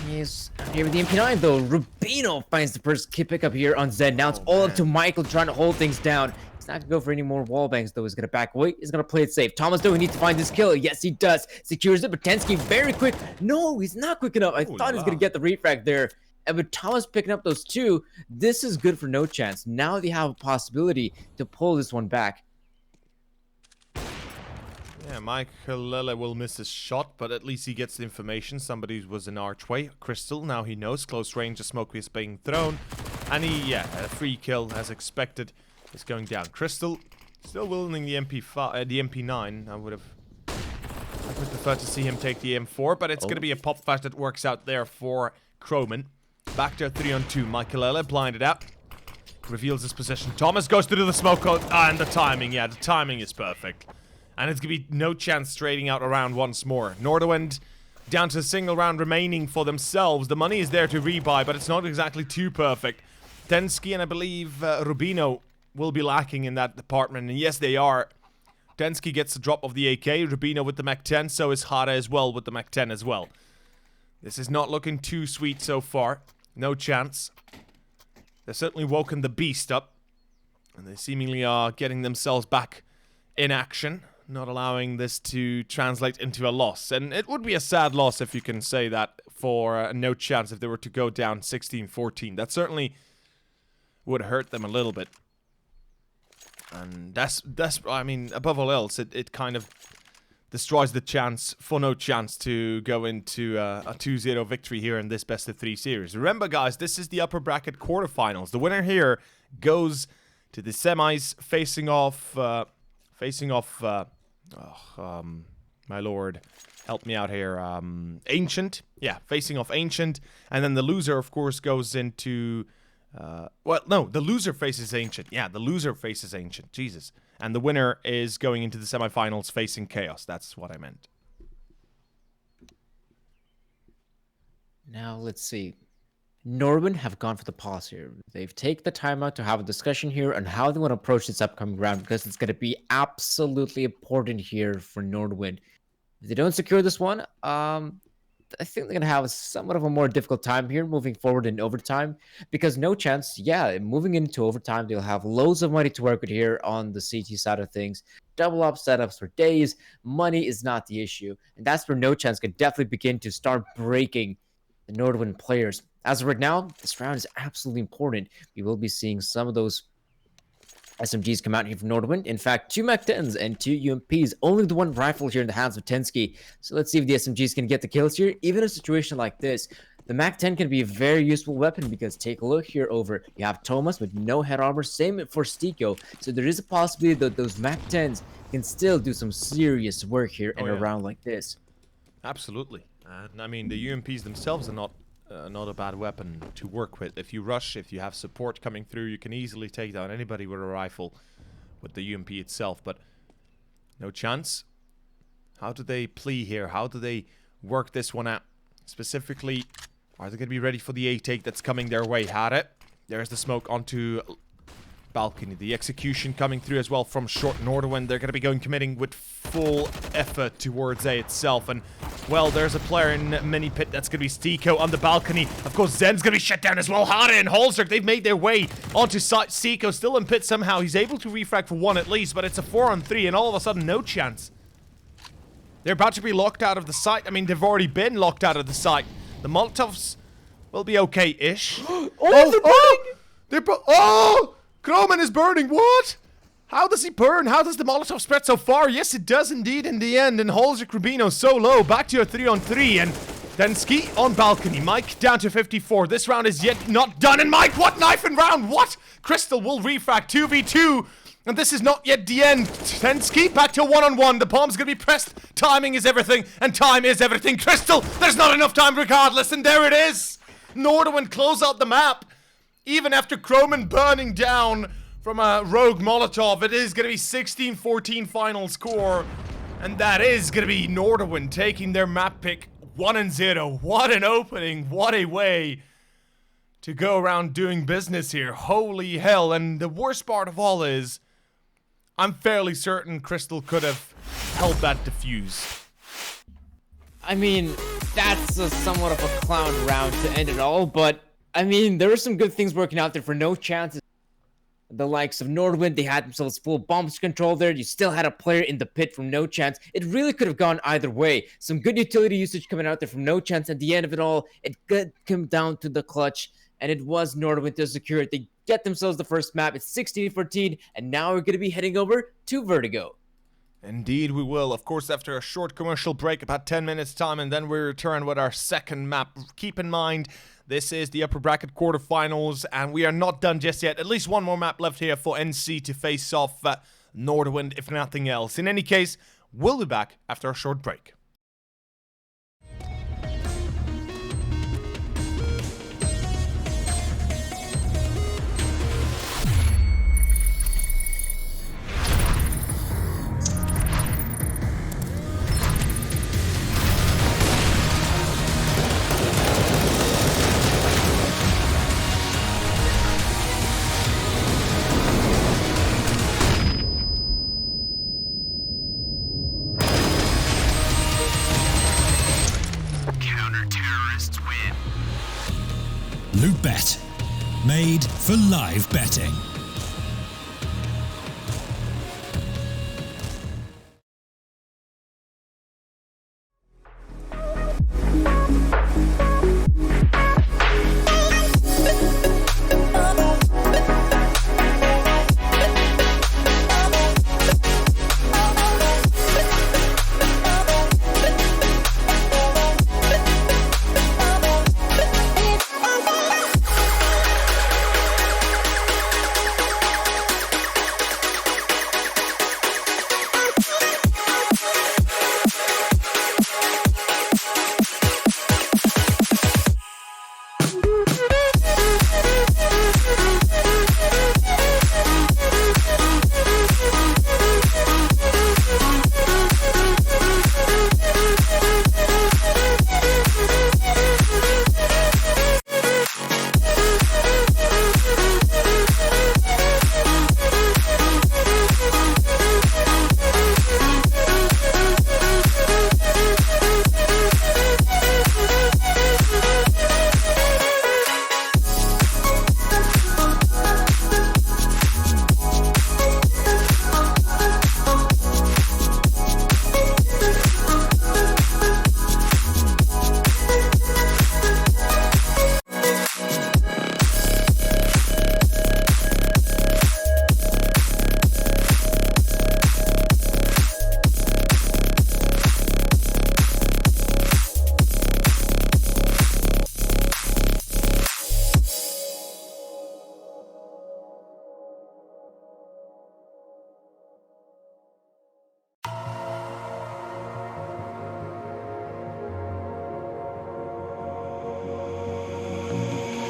he's here with the MP9 though. Rubino finds the first kit pick up here on Zed. Now it's all up to Michael trying to hold things down. He's not gonna go for any more wall bangs though. He's gonna back away. He's gonna play it safe. Thomas though, he needs to find this kill. Yes, he does. Secures it. Botensky very quick. No, he's not quick enough. I thought he was gonna get the refrag there. And with Thomas picking up those two, this is good for NoChance. Now they have a possibility to pull this one back. Yeah, Michael Lele will miss his shot, but at least he gets the information. Somebody was in archway. Crystal, now he knows. Close range, a smoke is being thrown. And he, a free kill as expected. Is going down. Crystal still winning the MP9. I I would prefer to see him take the M4, but it's going to be a pop flash that works out there for Croman. Back to 3-on-2. Michaelele blinded out. Reveals his position. Thomas goes to do the smoke and the timing. Yeah, the timing is perfect. And it's going to be NoChance trading out around once more. Nordavin down to a single round remaining for themselves. The money is there to rebuy, but it's not exactly too perfect. Tensky and I believe Rubino will be lacking in that department. And yes, they are. Tensky gets the drop of the AK. Rubino with the Mac 10. So is Hara as well with the Mac 10 as well. This is not looking too sweet so far. NoChance. They've certainly woken the beast up. And they seemingly are getting themselves back in action. Not allowing this to translate into a loss. And it would be a sad loss if you can say that for NoChance if they were to go down 16-14. That certainly would hurt them a little bit. And that's I mean, above all else, it kind of destroys the chance for NoChance to go into a 2-0 victory here in this best of 3 series. Remember, guys, this is the upper bracket quarterfinals. The winner here goes to the semis, facing off, my lord, help me out here, Ancient. Yeah, facing off Ancient, and then the loser, of course, goes into. Well, no, the loser faces Ancient. Yeah, the loser faces Ancient. Jesus. And the winner is going into the semifinals facing Chaos. That's what I meant. Now, let's see. Nordavin have gone for the pause here. They've taken the time out to have a discussion here on how they want to approach this upcoming round because it's going to be absolutely important here for Nordavin. If they don't secure this one, I think they're going to have somewhat of a more difficult time here moving forward in overtime because NoChance, yeah, moving into overtime, they'll have loads of money to work with here on the CT side of things. Double up setups for days. Money is not the issue. And that's where NoChance can definitely begin to start breaking the Nordavin players. As of right now, this round is absolutely important. We will be seeing some of those SMGs come out here from Nordavin. In fact, 2 Mac 10s and 2 UMPs. Only the 1 rifle here in the hands of Tensky. So let's see if the SMGs can get the kills here. Even in a situation like this, the Mac 10 can be a very useful weapon because take a look here over. You have Thomas with no head armor. Same for Stiko. So there is a possibility that those Mac 10s can still do some serious work here in a round like this. Absolutely. And I mean, the UMPs themselves are not a bad weapon to work with. If you rush, if you have support coming through, you can easily take down anybody with a rifle with the UMP itself. But NoChance. How do they play here? How do they work this one out? Specifically, are they going to be ready for the A-take that's coming their way? Had it. There's the smoke onto balcony. The execution coming through as well from short Nordavin. They're going to be committing with full effort towards A itself. And, well, there's a player in mini pit. That's going to be Stiko on the balcony. Of course, Zen's going to be shut down as well. Hara and Holzerk, they've made their way onto site. Stiko still in pit somehow. He's able to refrag for 1 at least, but it's a 4-on-3, and all of a sudden, NoChance. They're about to be locked out of the site. I mean, they've already been locked out of the site. The Molotovs will be okay-ish. Oh! Croman is burning. What? How does he burn? How does the Molotov spread so far? Yes, it does indeed in the end. And Holzerk Rubino so low. Back to a 3-on-3. And then Ski on balcony. Mike down to 54. This round is yet not done. And Mike, what knife in round? What? Crystal will refract 2v2. And this is not yet the end. Tensky back to 1-on-1. The bomb's gonna be pressed. Timing is everything. And time is everything. Crystal, there's not enough time regardless. And there it is. Nordavin close out the map. Even after Croman burning down from a rogue Molotov, it is going to be 16-14 final score. And that is going to be Nordavin taking their map pick 1-0. What an opening. What a way to go around doing business here. Holy hell. And the worst part of all is, I'm fairly certain Crystal could have held that defuse. I mean, that's somewhat of a clown round to end it all, but I mean, there are some good things working out there for NoChance. The likes of Nordavin, they had themselves full bombs control there. You still had a player in the pit from NoChance. It really could have gone either way. Some good utility usage coming out there from NoChance. At the end of it all, it could come down to the clutch, and it was Nordavin to secure it. They get themselves the first map. It's 16-14, and now we're going to be heading over to Vertigo. Indeed we will. Of course, after a short commercial break, about 10 minutes time, and then we return with our second map. Keep in mind, this is the upper bracket quarterfinals, and we are not done just yet. At least one more map left here for NC to face off Nordavin, if nothing else. In any case, we'll be back after a short break. Loot Bet. Made for live betting.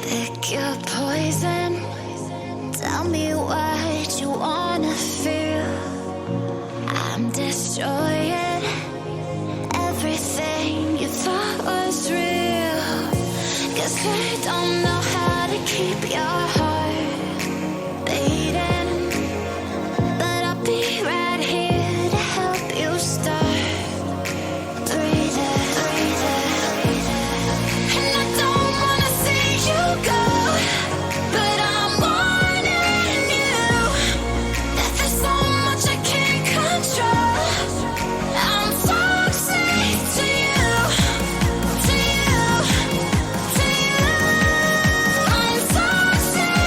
Pick your poison. Tell me what you wanna feel. I'm destroying everything you thought was real. 'Cause I don't know how to keep your heart beating, but I'll be right here to help you start breathing, breathing. And I don't wanna see you go, but I'm warning you that there's so much I can't control. I'm toxic to you, to you, to you. I'm toxic.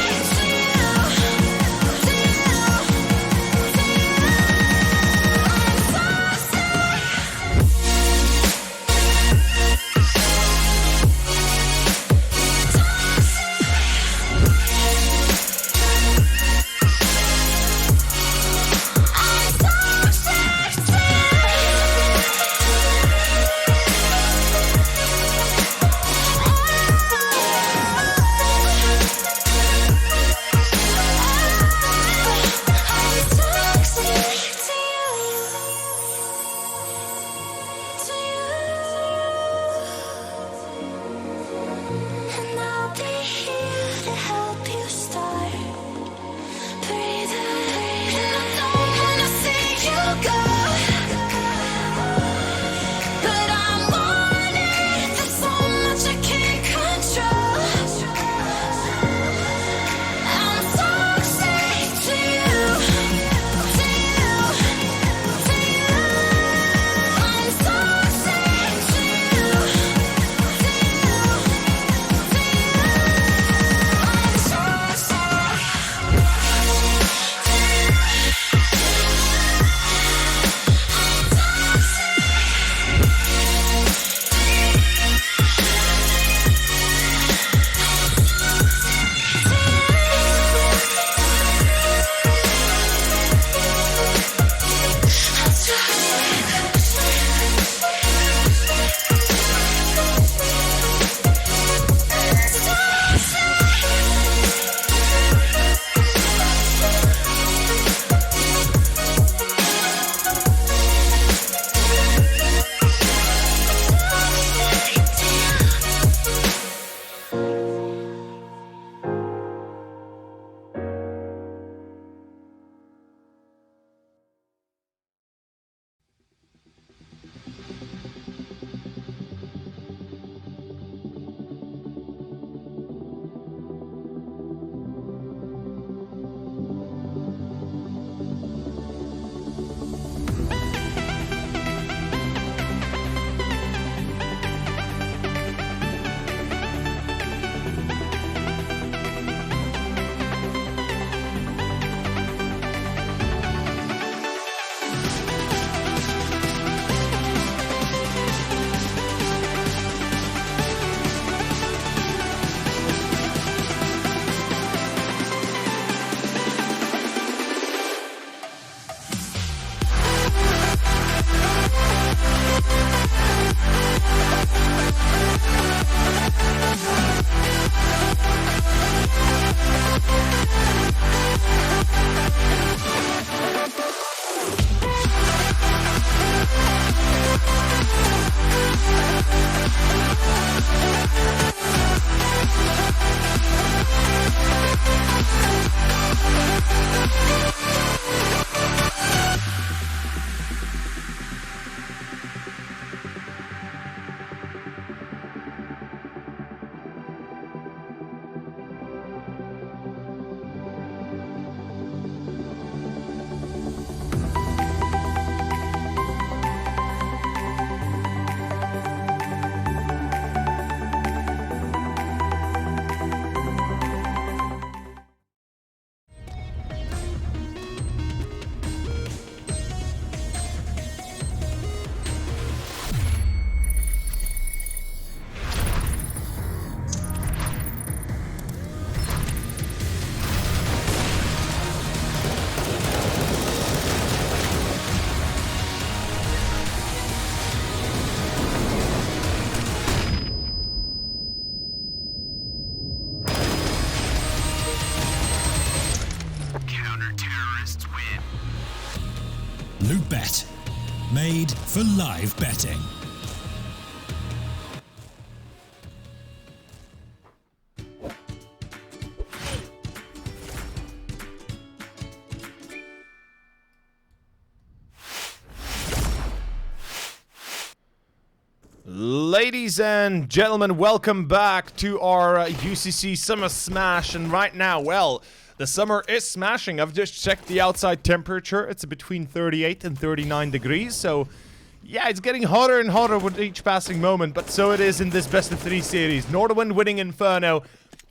Made for live betting. Ladies and gentlemen, welcome back to our UCC Summer Smash. And right now, well, the summer is smashing. I've just checked the outside temperature. It's between 38 and 39 degrees. So, yeah, it's getting hotter and hotter with each passing moment. But so it is in this best of 3 series. Nordavin winning Inferno.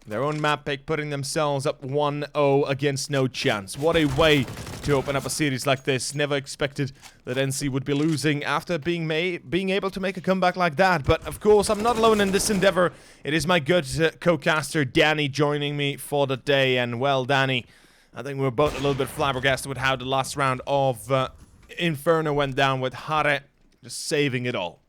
Their own map pick, putting themselves up 1-0 against NoChance. What a way to open up a series like this. Never expected that NC would be losing after being able to make a comeback like that. But of course, I'm not alone in this endeavor. It is my good co-caster Danny joining me for the day. And well, Danny, I think we're both a little bit flabbergasted with how the last round of Inferno went down, with Hare just saving it all.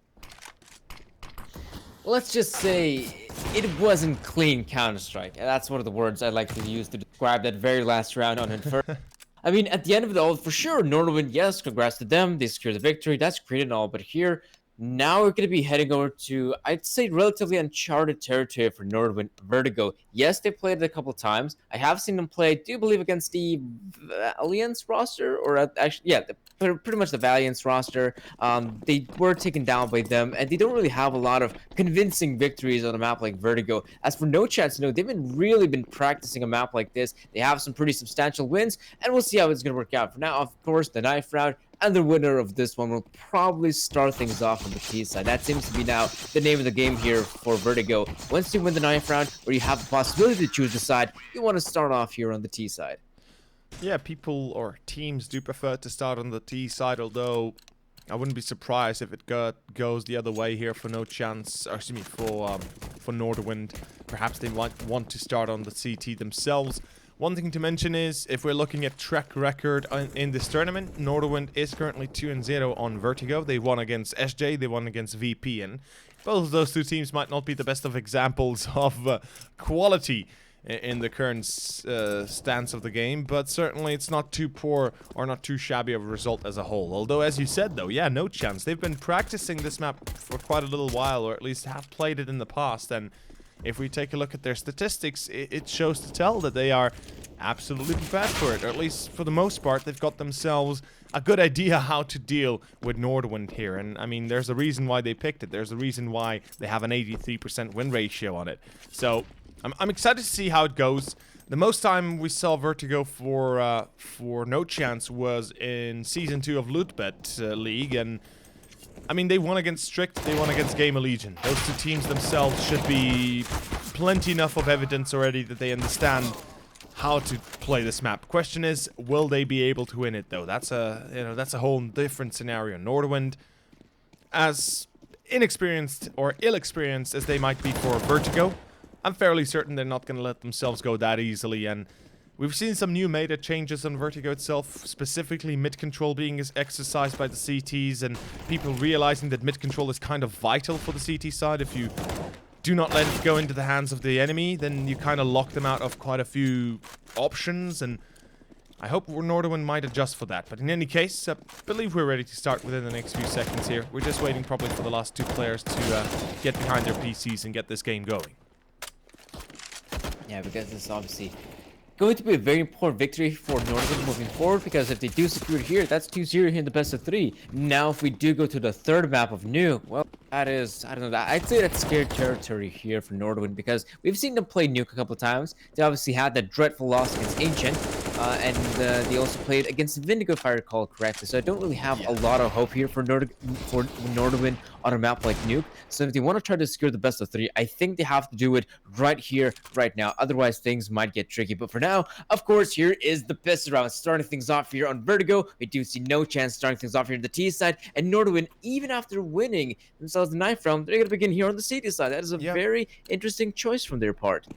Let's just say it wasn't clean Counter-Strike. That's one of the words I like to use to describe that very last round on Inferno. I mean, at the end of it all, for sure, Nordavin, yes, congrats to them. They secured the victory. That's great and all. But here, now we're going to be heading over to, I'd say, relatively uncharted territory for Nordavin, Vertigo. Yes, they played it a couple times. I have seen them play, I do believe, against the Valiance roster, or actually, yeah, pretty much the Valiance roster. They were taken down by them, and they don't really have a lot of convincing victories on a map like Vertigo. As for NoChance, they've really been practicing a map like this. They have some pretty substantial wins, and we'll see how it's going to work out. For now, of course, the knife round, and the winner of this one will probably start things off on the T side. That seems to be now the name of the game here for Vertigo. Once you win the knife round, or you have the possibility to choose the side, you want to start off here on the T side. Yeah, people or teams do prefer to start on the T side, although I wouldn't be surprised if it goes the other way here for NoChance, or excuse me, for Nordavin. Perhaps they might want to start on the CT themselves. One thing to mention is, if we're looking at track record in this tournament, Nordavin is currently 2-0 on Vertigo. They won against SJ, they won against VP, and both of those two teams might not be the best of examples of quality in the current stance of the game, but certainly it's not too poor or not too shabby of a result as a whole. Although, as you said though, yeah, NoChance, they've been practicing this map for quite a little while, or at least have played it in the past, and if we take a look at their statistics, it shows to tell that they are absolutely prepared for it, or at least for the most part, they've got themselves a good idea how to deal with Nordavin here. And I mean, there's a reason why they picked it. There's a reason why they have an 83% win ratio on it. So I'm excited to see how it goes. The most time we saw Vertigo for NoChance was in Season 2 of Lootbet League, and I mean, they won against Strict, they won against Gamer Legion. Those two teams themselves should be plenty enough of evidence already that they understand how to play this map. Question is, will they be able to win it though? That's a whole different scenario. Nordavin, as inexperienced or ill-experienced as they might be for Vertigo, I'm fairly certain they're not going to let themselves go that easily, and we've seen some new meta changes on Vertigo itself, specifically mid-control being exercised by the CTs, and people realizing that mid-control is kind of vital for the CT side. If you do not let it go into the hands of the enemy, then you kind of lock them out of quite a few options, and I hope Nordavin might adjust for that. But in any case, I believe we're ready to start within the next few seconds here. We're just waiting probably for the last two players to get behind their PCs and get this game going. Yeah, because this is obviously going to be a very important victory for Nordavin moving forward, because if they do secure it here, that's 2-0 here in the best of 3. Now, if we do go to the third map of Nuke, well, that is, I don't know, I'd say that's scared territory here for Nordavin, because we've seen them play Nuke a couple of times. They obviously had that dreadful loss against Ancient, and they also played against Vindigo, if I recall correctly. So I don't really have a lot of hope here for Nordavin on a map like Nuke. So if they want to try to secure the best of 3, I think they have to do it right here, right now. Otherwise, things might get tricky. But for now, of course, here is the best round, starting things off here on Vertigo. We do see NoChance starting things off here on the T side, and Nordavin, even after winning themselves the knife round, they're going to begin here on the CT side. That is a very interesting choice from their part.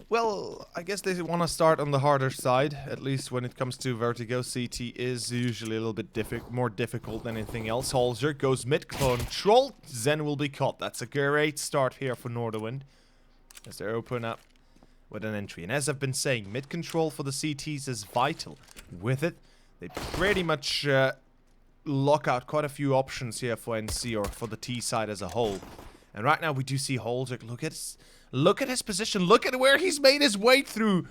Well, I guess they want to start on the harder side, at least when it comes to Vertigo. CT is usually a little bit more difficult than anything else. Holzer goes mid-control, Zen will be caught. That's a great start here for Nordavin, as they open up with an entry. And as I've been saying, mid-control for the CTs is vital. With it, they pretty much lock out quite a few options here for NC, or for the T side as a whole. And right now we do see Holzer. Look at his position. Look at where he's made his way through.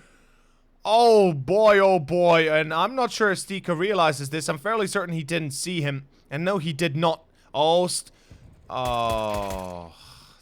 Oh boy, and I'm not sure if Stika realizes this. I'm fairly certain he didn't see him. And no, he did not. Oh,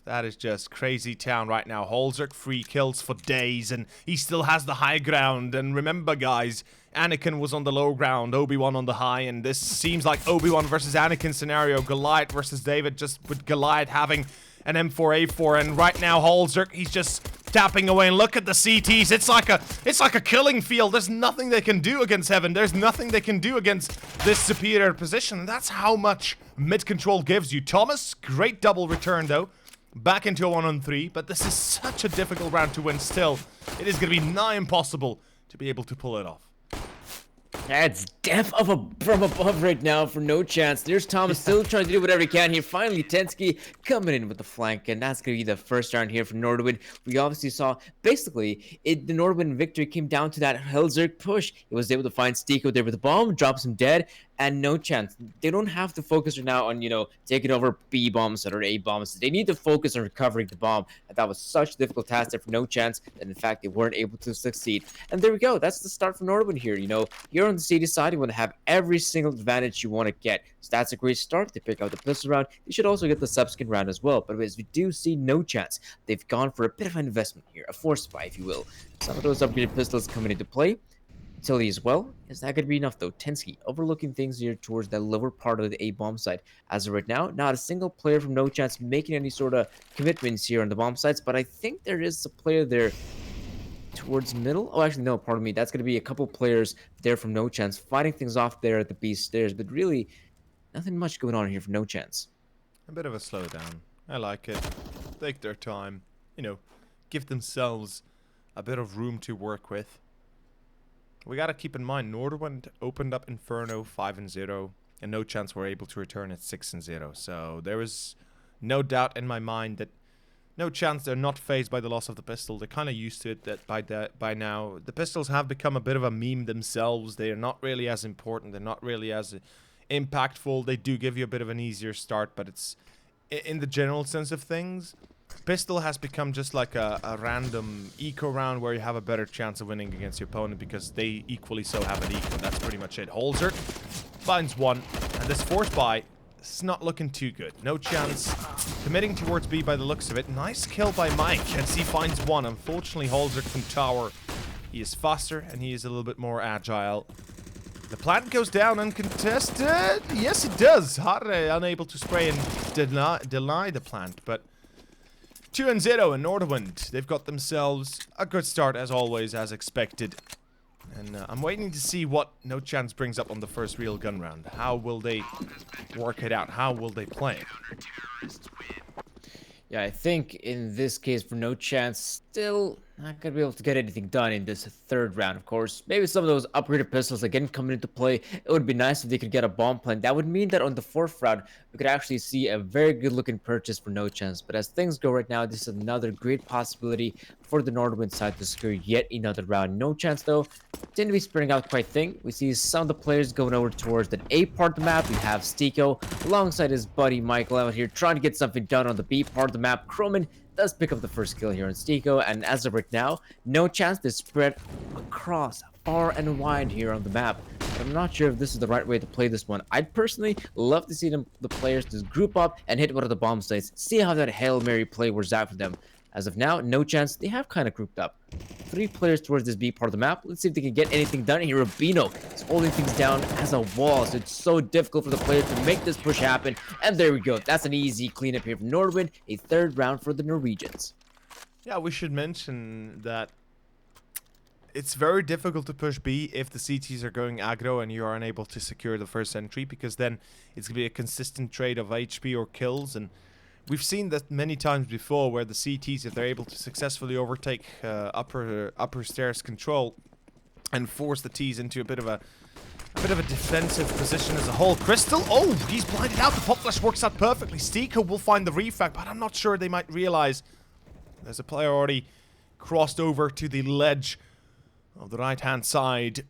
that is just crazy town right now. Holzer, 3 kills for days, and he still has the high ground. And remember, guys, Anakin was on the low ground, Obi-Wan on the high, and this seems like Obi-Wan versus Anakin scenario. Goliath versus David, just with Goliath having an M4A4, and right now Holzer, he's just tapping away, and look at the CTs. It's like a killing field. There's nothing they can do against Heaven. There's nothing they can do against this superior position. And that's how much mid control gives you. Thomas, great double return though. Back into a 1-on-3, but this is such a difficult round to win still. It is going to be nigh impossible to be able to pull it off. That's death from above right now for NoChance. There's Thomas still trying to do whatever he can here. Finally, Tensky coming in with the flank, and that's going to be the first round here for Nordavin. We obviously saw, basically, the Nordavin victory came down to that Hellzerg push. He was able to find Stiko there with the bomb, drops him dead, and NoChance. They don't have to focus right now on, taking over B bombs or A bombs. They need to focus on recovering the bomb. And that was such a difficult task there for NoChance that, in fact, they weren't able to succeed. And there we go. That's the start for Nordavin here. Here on the CD side, you want to have every single advantage you want to get. So that's a great start. They pick out the pistol round. You should also get the subskin round as well. But as we do see NoChance, they've gone for a bit of an investment here, a force spy, if you will. Some of those upgraded pistols coming into play. Tilly as well. Is that going to be enough though? Tensky overlooking things here towards the lower part of the A bomb site. As of right now, not a single player from NoChance making any sort of commitments here on the bomb sites, but I think there is a player there towards middle. Oh, actually, no, pardon me. That's going to be a couple players there from NoChance fighting things off there at the B stairs, but really nothing much going on here for NoChance. A bit of a slowdown. I like it. Take their time. Give themselves a bit of room to work with. We gotta keep in mind, Nordavin opened up Inferno 5-0, and NoChance were able to return at 6-0. So there is no doubt in my mind that NoChance, they're not phased by the loss of the pistol. They're kind of used to it. That by now the pistols have become a bit of a meme themselves. They are not really as important. They're not really as impactful. They do give you a bit of an easier start, but it's in the general sense of things. Pistol has become just like a random eco round where you have a better chance of winning against your opponent because they equally so have an eco. That's pretty much it. Holzer finds one, and this force buy is not looking too good. NoChance committing towards B by the looks of it. Nice kill by Mike as he finds one. Unfortunately, Holzer from tower. He is faster and he is a little bit more agile. The plant goes down uncontested. Yes, it does. Harre unable to spray and deny the plant, but 2-0 in Nordavin. They've got themselves a good start as always, as expected. And I'm waiting to see what NoChance brings up on the first real gun round. How will they work it out? How will they play? Yeah, I think in this case for NoChance, still not going to be able to get anything done in this third round, of course. Maybe some of those upgraded pistols again coming into play. It would be nice if they could get a bomb plant. That would mean that on the fourth round, we could actually see a very good looking purchase for NoChance. But as things go right now, this is another great possibility for the Nordavin side to secure yet another round. NoChance, though, tend to be spreading out quite thin. We see some of the players going over towards the A part of the map. We have Stiko alongside his buddy Michael out here trying to get something done on the B part of the map. Croman does pick up the first kill here on Stiko, and as of right now, NoChance to spread across far and wide here on the map. But I'm not sure if this is the right way to play this one. I'd personally love to see the players just group up and hit one of the bomb sites, see how that Hail Mary play works out for them. As of now, NoChance, they have kind of grouped up. 3 players towards this B part of the map. Let's see if they can get anything done here. Rubino is holding things down as a wall, so it's so difficult for the players to make this push happen. And there we go. That's an easy cleanup here from Nordavin. A third round for the Norwegians. Yeah, we should mention that it's very difficult to push B if the CTs are going aggro and you are unable to secure the first entry, because then it's going to be a consistent trade of HP or kills. And we've seen that many times before where the CTs, if they're able to successfully overtake upper stairs control and force the Ts into a bit of a defensive position as a whole. Crystal, oh, he's blinded out. The pop flash works out perfectly. Stiko will find the refrag, but I'm not sure they might realize there's a player already crossed over to the ledge of the right-hand side.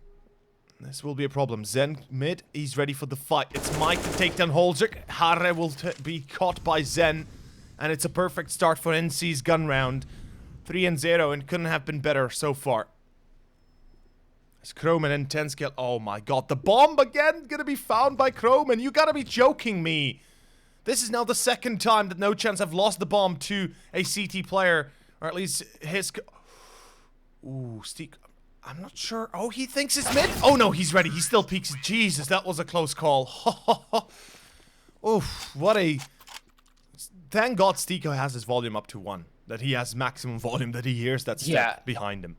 This will be a problem. Zen mid, he's ready for the fight. It's Mike to take down Holzerk. Harre will be caught by Zen. And it's a perfect start for NC's gun round. 3-0 and couldn't have been better so far. It's Kroman and 10 skill. Oh my god, the bomb again gonna be found by Kroman. You gotta be joking me. This is now the second time that NoChance have lost the bomb to a CT player. Or at least his... Ooh, Steak... I'm not sure. Oh, he thinks it's mid? Oh no, he's ready. He still peeks. Jesus, that was a close call. Oof, what a... Thank God Stiko has his volume up to 1. That he has maximum volume, that he hears that step behind him.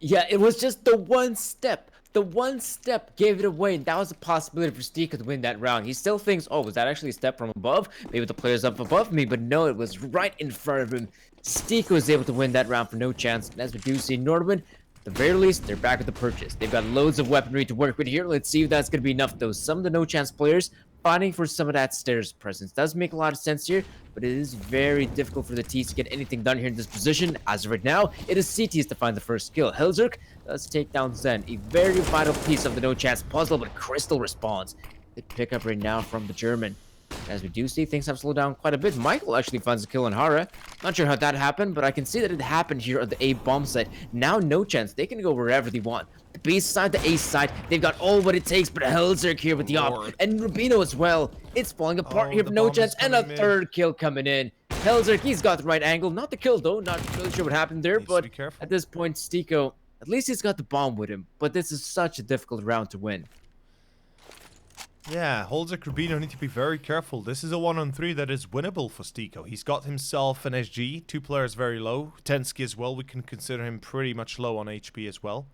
Yeah, it was just the one step. The one step gave it away, and that was a possibility for Stiko to win that round. He still thinks, oh, was that actually a step from above? Maybe the player's up above me, but no, it was right in front of him. Stiko was able to win that round for NoChance, and as we do see Nordavin, at the very least, they're back at the purchase. They've got loads of weaponry to work with here. Let's see if that's going to be enough, though. Some of the NoChance players fighting for some of that stairs presence. Does make a lot of sense here, but it is very difficult for the T's to get anything done here in this position. As of right now, it is CT's to find the first kill. Helzerk does take down Zen, a very vital piece of the NoChance puzzle, but Crystal responds. Good pickup right now from the German. As we do see, things have slowed down quite a bit. Michael actually finds a kill on Hara. Not sure how that happened, but I can see that it happened here on the A bomb site. Now NoChance, they can go wherever they want. The B side, the A side, they've got all what it takes, but Helzerk here with the op. And Rubino as well. It's falling apart here for NoChance, and a third kill coming in. Helzerk, he's got the right angle. Not the kill though, not really sure what happened there, but at this point, Stiko, at least he's got the bomb with him. But this is such a difficult round to win. Yeah, Holzerk Rubino need to be very careful. This is a 1-on-3 that is winnable for Stiko. He's got himself an SG, 2 players very low. Tensky as well, we can consider him pretty much low on HP as well.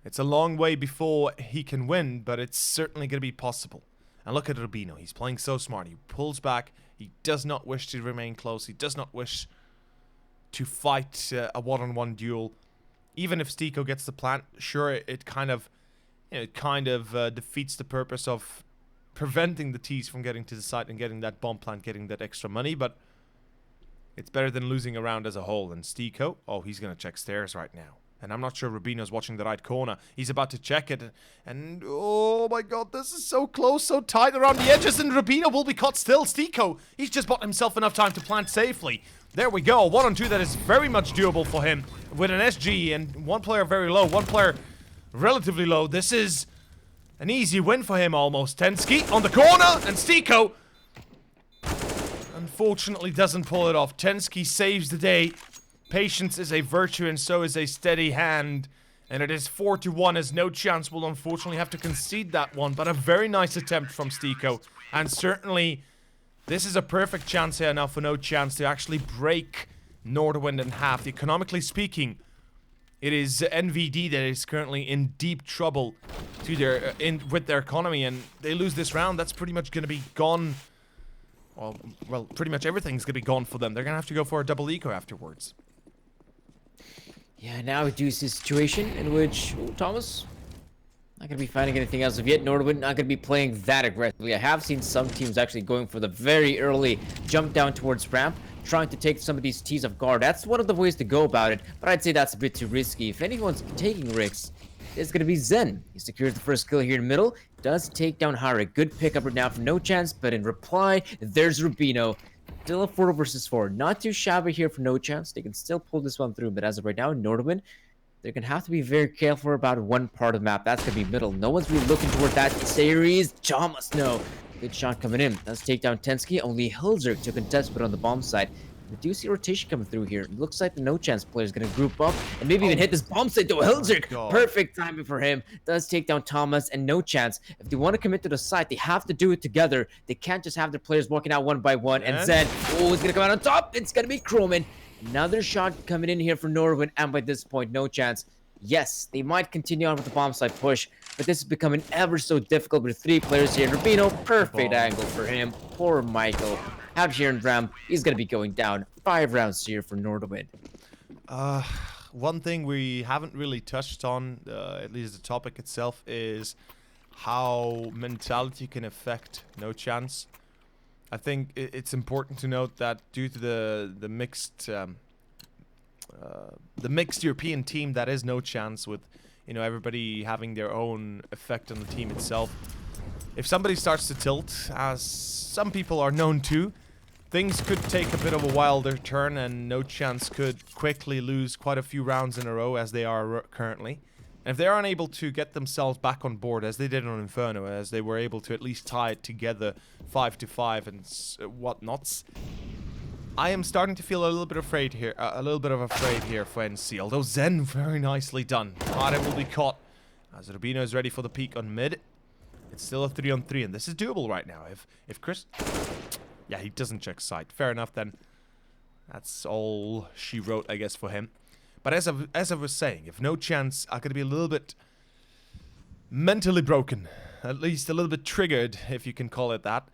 It's a long way before he can win, but it's certainly going to be possible. And look at Rubino, he's playing so smart. He pulls back, he does not wish to remain close, he does not wish to fight a 1-on-1 duel. Even if Stiko gets the plant, sure, it kind of defeats the purpose of preventing the T's from getting to the site and getting that bomb plant, getting that extra money, but it's better than losing a round as a whole. And Stiko, oh, he's going to check stairs right now. And I'm not sure Rubino's watching the right corner. He's about to check it, and oh my god, this is so close, so tight around the edges, and Rubino will be caught still. Stiko, he's just bought himself enough time to plant safely. There we go, 1-on-2 that is very much doable for him with an SG and one player very low, one player relatively low. This is an easy win for him almost. Tensky on the corner, and Stiko unfortunately doesn't pull it off. Tensky saves the day. Patience is a virtue, and so is a steady hand. And it is 4-1, as NoChance will unfortunately have to concede that one. But a very nice attempt from Stiko. And certainly, this is a perfect chance here now for NoChance to actually break Nordavin in half. Economically speaking, it is NVD that is currently in deep trouble with their economy. And they lose this round, that's pretty much going to be gone. Well, pretty much everything's going to be gone for them. They're going to have to go for a double eco afterwards. Yeah, now we do see a situation in which Thomas not going to be finding anything else of yet. Nordavin not going to be playing that aggressively. I have seen some teams actually going for the very early jump down towards ramp, trying to take some of these T's off guard. That's one of the ways to go about it, but I'd say that's a bit too risky. If anyone's taking risks, it's going to be Zen. He secures the first kill here in the middle, does take down Hara. Good pickup right now from NoChance, but in reply, there's Rubino. Still a 4 versus 4. Not too shabby here for NoChance. They can still pull this one through, but as of right now, Nordavin, they're going to have to be very careful about one part of the map. That's going to be middle. No one's really looking toward that series. Thomas, no. Good shot coming in. Does take down Tensky. Only Hilzer to contest, but on the bomb side. We do see rotation coming through here. It looks like the NoChance player is going to group up and maybe even hit this bomb site to Hilzer. Perfect timing for him. Does take down Thomas and NoChance. If they want to commit to the site, they have to do it together. They can't just have their players walking out one by one. And Zen, oh, he's going to come out on top. It's going to be Kroman. Another shot coming in here for Nordavin. And by this point, NoChance. Yes, they might continue on with the bomb site push, but this is becoming ever so difficult with 3 players here. Rubino, perfect angle for him. Poor Michael. Out here in Ram, he's going to be going down. 5 rounds here for Nordavin. One thing we haven't really touched on, at least the topic itself, is how mentality can affect NoChance. I think it's important to note that due to the mixed European team that is NoChance, with You know, everybody having their own effect on the team itself. If somebody starts to tilt, as some people are known to, things could take a bit of a wilder turn, and NoChance could quickly lose quite a few rounds in a row, as they are currently. And if they are unable to get themselves back on board, as they did on Inferno, as they were able to at least tie it together 5-5 and whatnots, I am starting to feel a little bit afraid here, for NC. Although Zen, very nicely done. Mare will be caught, as Rubino is ready for the peak on mid. It's still a 3-on-3, and this is doable right now. If Chris... Yeah, he doesn't check sight. Fair enough, then. That's all she wrote, I guess, for him. But as I was saying, if NoChance are going to be a little bit mentally broken, at least a little bit triggered, if you can call it that,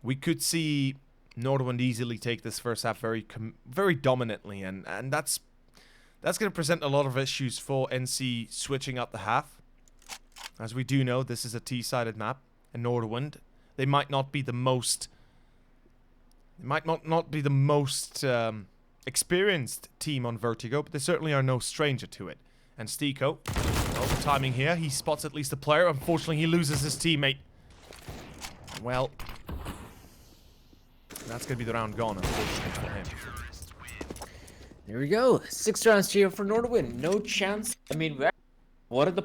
we could see Nordavin easily take this first half very dominantly, and that's going to present a lot of issues for NC switching up the half. As we do know, this is a T-sided map, and Nordavin, they might not be the most... They might not be the most experienced team on Vertigo, but they certainly are no stranger to it. And Stiko, well, the timing here, he spots at least a player. Unfortunately, he loses his teammate. Well, that's going to be the round gone, unfortunately for him. There we go. 6 rounds here for Nordavin. NoChance. I mean, what did the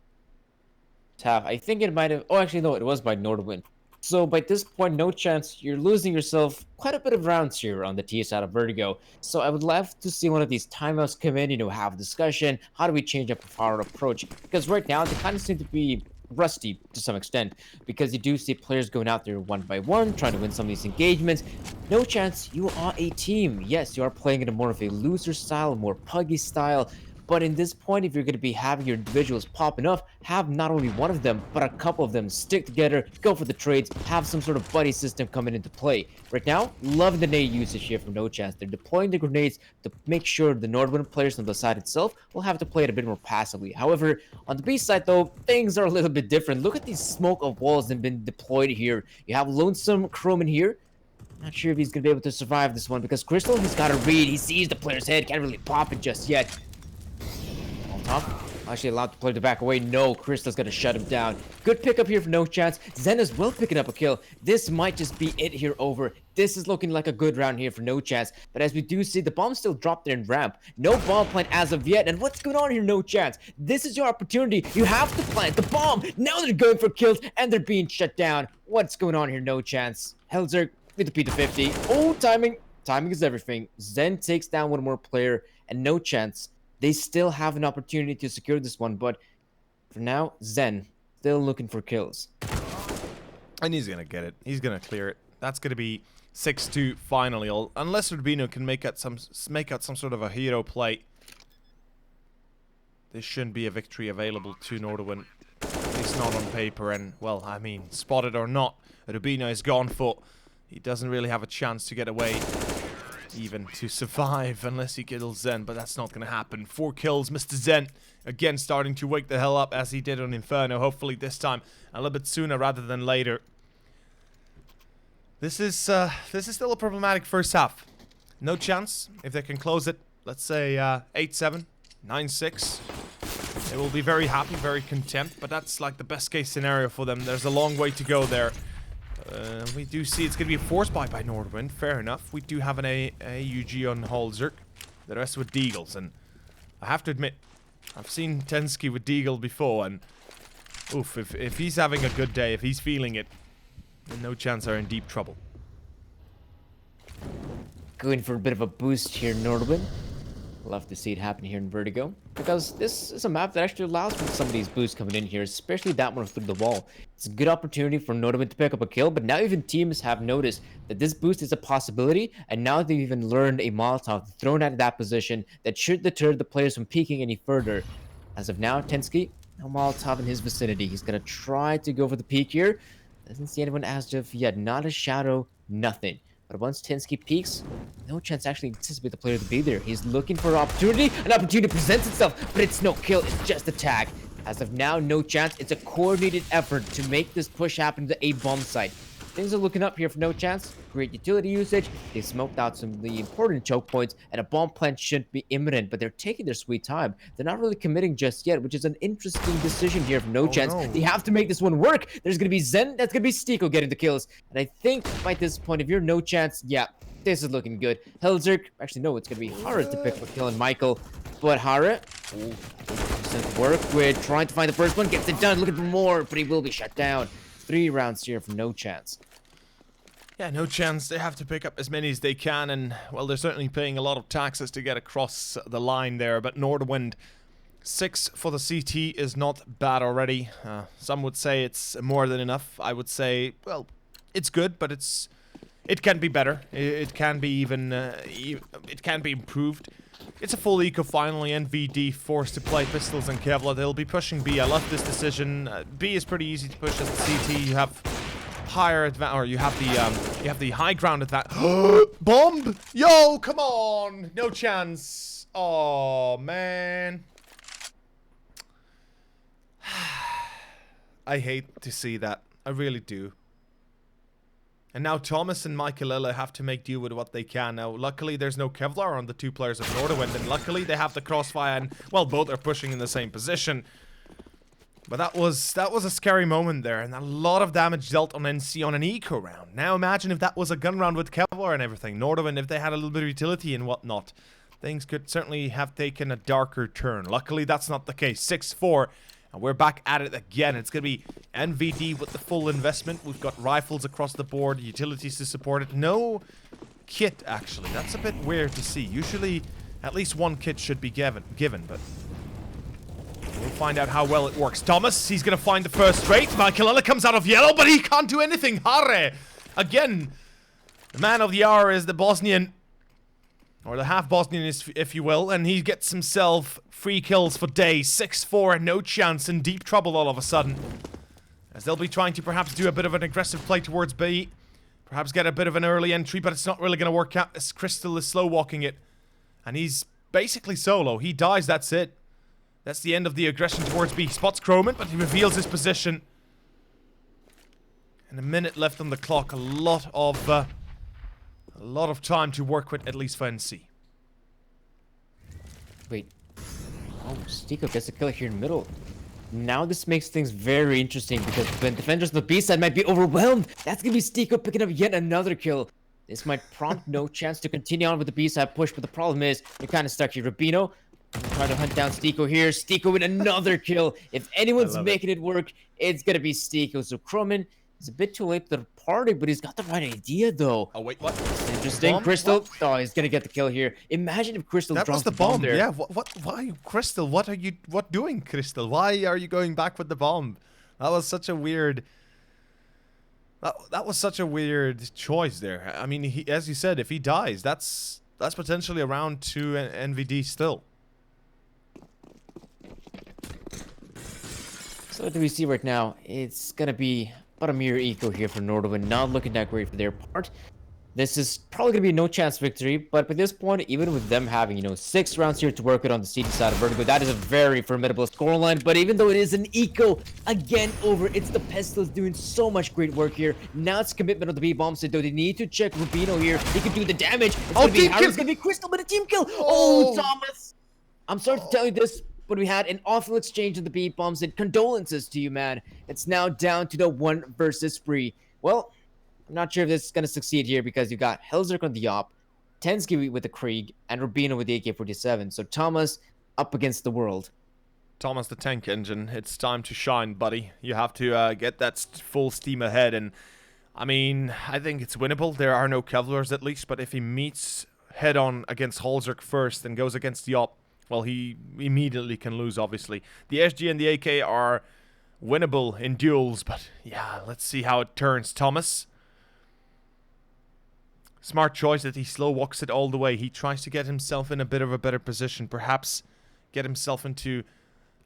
have? I think it might have... Oh, actually, no, it was by Nordavin. So by this point, NoChance, you're losing yourself quite a bit of rounds here on the T side of Vertigo. So I would love to see one of these timeouts come in, you know, have a discussion. How do we change up our approach? Because right now, they kind of seem to be rusty to some extent, because you do see players going out there one by one, trying to win some of these engagements. NoChance, you are a team. Yes, you are playing in a more of a loser style, more puggy style. But in this point, if you're going to be having your individuals popping off, have not only one of them, but a couple of them stick together, go for the trades, have some sort of buddy system coming into play. Right now, loving the nade usage here from NoChance. They're deploying the grenades to make sure the Nordavin players on the side itself will have to play it a bit more passively. However, on the B side though, things are a little bit different. Look at these smoke of walls that have been deployed here. You have Lonesome Chrome in here. Not sure if he's going to be able to survive this one, because Crystal, he's got to read. He sees the player's head, can't really pop it just yet. Actually allowed the player to back away. No, Crystal's gonna shut him down. Good pickup here for NoChance. Zen as well picking up a kill. This might just be it here over. This is looking like a good round here for NoChance. But as we do see, the bomb still dropped there in ramp. No bomb plant as of yet. And what's going on here, NoChance? This is your opportunity. You have to plant the bomb. Now they're going for kills and they're being shut down. What's going on here, NoChance? Helzer with the P250. Oh, timing. Timing is everything. Zen takes down one more player and NoChance. They still have an opportunity to secure this one, but for now, Zen still looking for kills. And he's going to get it. He's going to clear it. That's going to be 6-2 finally. Unless Rubino can make out some sort of a hero play, this shouldn't be a victory available to Nordavin. At least not on paper. And, well, I mean, spotted or not, Rubino is gone for. He doesn't really have a chance to get away, even to survive, unless he kills Zen, but that's not going to happen. 4 kills, Mr. Zen, again starting to wake the hell up as he did on Inferno, hopefully this time a little bit sooner rather than later. This is still a problematic first half. NoChance, if they can close it, let's say 8-7, 9-6, they will be very happy, very content, but that's like the best case scenario for them. There's a long way to go there. We do see it's going to be a force buy by Nordavin. Fair enough. We do have an AUG on Holzerk. The rest with Deagles. And I have to admit, I've seen Tensky with Deagle before. And oof, if he's having a good day, if he's feeling it, then NoChance are in deep trouble. Going for a bit of a boost here, Nordavin. Love to see it happen here in Vertigo, because this is a map that actually allows for some of these boosts coming in here, especially that one through the wall. It's a good opportunity for Nordavin to pick up a kill, but now even teams have noticed that this boost is a possibility, and now they've even learned a Molotov thrown at that position that should deter the players from peeking any further. As of now, Tensky, no Molotov in his vicinity. He's going to try to go for the peek here. Doesn't see anyone as of yet. Not a shadow, nothing. But once Tensky peeks, NoChance actually anticipates the player to be there. He's looking for an opportunity. An opportunity presents itself, but it's no kill. It's just a tag. As of now, NoChance. It's a coordinated effort to make this push happen to the A bomb site. Things are looking up here for NoChance. Great utility usage. They smoked out some of the important choke points, and a bomb plant shouldn't be imminent, but they're taking their sweet time. They're not really committing just yet, which is an interesting decision here for NoChance. no. They have to make this one work. There's going to be Zen, that's going to be Stiko getting the kills. And I think by this point, if you're NoChance, yeah, this is looking good. Helzerk, actually, no, it's going to be Hara to pick for killing Michael. But Hara, work with trying to find the first one, gets it done, looking for more, but he will be shut down. 3 rounds here for NoChance. Yeah, NoChance. They have to pick up as many as they can, and, well, they're certainly paying a lot of taxes to get across the line there, but Nordavin, 6 for the CT is not bad already. Some would say it's more than enough. I would say, well, it's good, but it can be better. It can be even, it can be improved. It's a full eco finally, NVD forced to play pistols and Kevlar. They'll be pushing B. I love this decision. B is pretty easy to push as the CT. You have higher or you have the high ground advantage. Bomb! Yo, come on! NoChance. Oh man. I hate to see that. I really do. And now Thomas and Michaelella have to make do with what they can. Now, luckily, there's no Kevlar on the 2 players of Nordavin, and luckily they have the crossfire, and, well, both are pushing in the same position. But that was a scary moment there, and a lot of damage dealt on NC on an eco round. Now imagine if that was a gun round with Kevlar and everything. Nordavin, if they had a little bit of utility and whatnot, things could certainly have taken a darker turn. Luckily, that's not the case. 6-4. And we're back at it again. It's going to be NVD with the full investment. We've got rifles across the board, utilities to support it. No kit, actually. That's a bit weird to see. Usually, at least 1 kit should be given, but we'll find out how well it works. Thomas, he's going to find the first straight. Michaelella comes out of yellow, but he can't do anything. Hare, again, the man of the hour is the Bosnian, or the half Bosnian, if you will, and he gets himself 3 kills for days. 6-4 and NoChance, in deep trouble all of a sudden, as they'll be trying to perhaps do a bit of an aggressive play towards B, perhaps get a bit of an early entry, but it's not really going to work out as Crystal is slow walking it, and he's basically solo. He dies, that's it. That's the end of the aggression towards B. Spots Croman, but he reveals his position, and a minute left on the clock. A lot of time to work with, at least for NC. Wait. Oh, Stiko gets a kill here in the middle. Now this makes things very interesting because when defenders on the B side might be overwhelmed, that's gonna be Stiko picking up yet another kill. This might prompt NoChance to continue on with the B side push, but the problem is you're kind of stuck here. Rubino trying to hunt down Stiko here. Stiko with another kill. If anyone's making it work, it's gonna be Stiko. So Croman is a bit too late to the party, but he's got the right idea though. Oh wait, what? Interesting. Bomb? Crystal. What? Oh, he's gonna get the kill here. Imagine if Crystal That drops was the bomb. there. Yeah. What? Why, Crystal? What are you? What doing, Crystal? Why are you going back with the bomb? That was such a weird. That was such a weird choice there. I mean, as you said, if he dies, that's potentially a round 2 NVD still. So what do we see right now? It's gonna be about a mere eco here for Nordavin. Not looking that great for their part. This is probably gonna be a NoChance victory, but by this point, even with them having, 6 rounds here to work it on the CT side of Vertigo, that is a very formidable scoreline. But even though it is an eco, again over, it's the Pistols doing so much great work here. Now it's commitment on the B-bomb side, though. They need to check Rubino here. He can do the damage. It's gonna be Harry, it's gonna be Crystal, but a team kill. Oh, Thomas! I'm sorry to tell you this, but we had an awful exchange of the B-bombs, and condolences to you, man. It's now down to the 1 versus 3. Well, I'm not sure if this is going to succeed here because you got Helzerk on the op, Tensky with the Krieg, and Rubino with the AK-47. So Thomas up against the world. Thomas the tank engine, it's time to shine, buddy. You have to get that full steam ahead, and I mean, I think it's winnable. There are no Kevlars at least, but if he meets head-on against Helzerk first and goes against the op, well, he immediately can lose, obviously. The SG and the AK are winnable in duels, but yeah, let's see how it turns. Thomas, smart choice that he slow walks it all the way. He tries to get himself in a bit of a better position, perhaps get himself into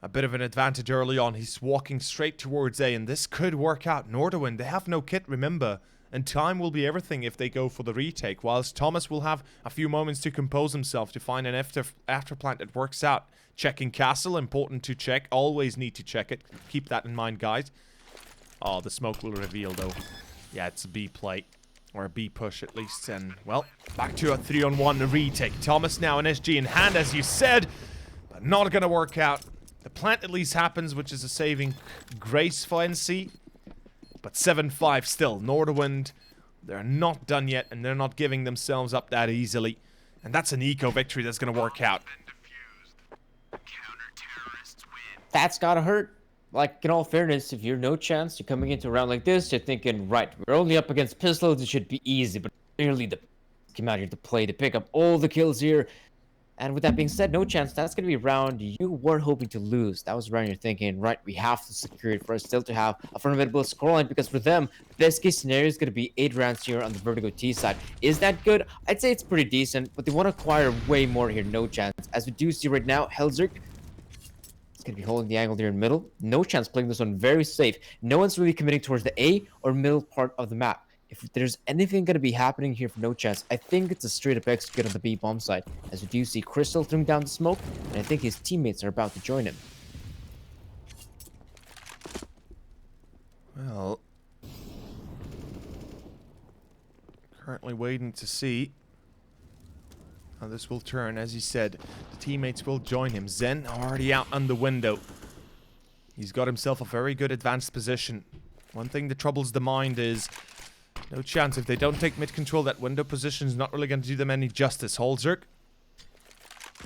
a bit of an advantage early on. He's walking straight towards A, and this could work out. Nordavin, they have no kit, remember, and time will be everything if they go for the retake, whilst Thomas will have a few moments to compose himself, to find an afterplant that works out. Checking castle, important to check, always need to check it. Keep that in mind, guys. Oh, the smoke will reveal, though. Yeah, it's a B play. Or a B push at least. And, well, back to a 3-on-1 retake. Thomas now an SG in hand, as you said. But not going to work out. The plant at least happens, which is a saving grace for NC. But 7-5 still. Nordavin, they're not done yet, and they're not giving themselves up that easily. And that's an eco victory that's going to work out. That's gotta hurt. Like, in all fairness, if you're NoChance, you're coming into a round like this, you're thinking, right, we're only up against pistols, it should be easy, but clearly the came out here to play, to pick up all the kills here. And with that being said, NoChance, that's going to be a round you were hoping to lose. That was a round you're thinking, right, we have to secure it for us still to have a formidable scoreline, because for them, best case scenario is going to be 8 rounds here on the Vertigo T side. Is that good? I'd say it's pretty decent, but they want to acquire way more here, NoChance. As we do see right now, Helzerk is going to be holding the angle there in middle. NoChance playing this one very safe. No one's really committing towards the A or middle part of the map. If there's anything going to be happening here for NoChance, I think it's a straight-up execute on the B bomb side. As we do see Crystal throwing down the smoke, and I think his teammates are about to join him. Well, currently waiting to see how this will turn. As he said, the teammates will join him. Zen already out on the window. He's got himself a very good advanced position. One thing that troubles the mind is NoChance. If they don't take mid control, that window position is not really going to do them any justice. Holzerk,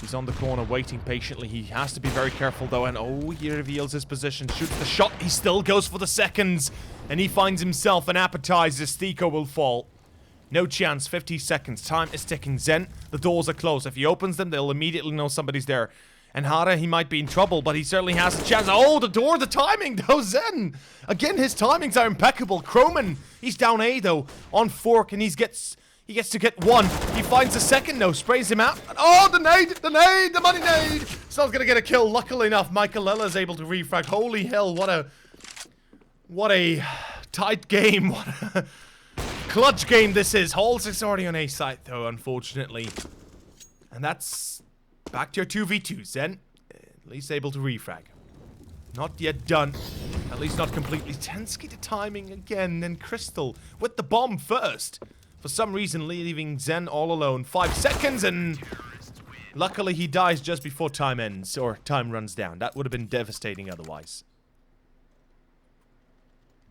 he's on the corner waiting patiently. He has to be very careful though, and oh, he reveals his position, shoots the shot. He still goes for the seconds, and he finds himself an appetizer. Stiko will fall. NoChance, 50 seconds. Time is ticking. Zen, the doors are closed. If he opens them, they'll immediately know somebody's there. And Hara, he might be in trouble, but he certainly has a chance. Oh, the door, the timing, though, Zen. Again, his timings are impeccable. Kroman, he's down A, though, on fork, and he gets to get one. He finds a second, though, sprays him out. And, oh, the nade, the money nade. Still gonna get a kill. Luckily enough, Michael is able to refrag. Holy hell, what a tight game. What a clutch game this is. Holzerk's already on A site, though, unfortunately. And that's back to your 2v2, Zen. At least able to refrag. Not yet done. At least not completely. Tensky to timing again, and Crystal with the bomb first. For some reason, leaving Zen all alone. 5 seconds, and luckily he dies just before time ends, or time runs down. That would have been devastating otherwise.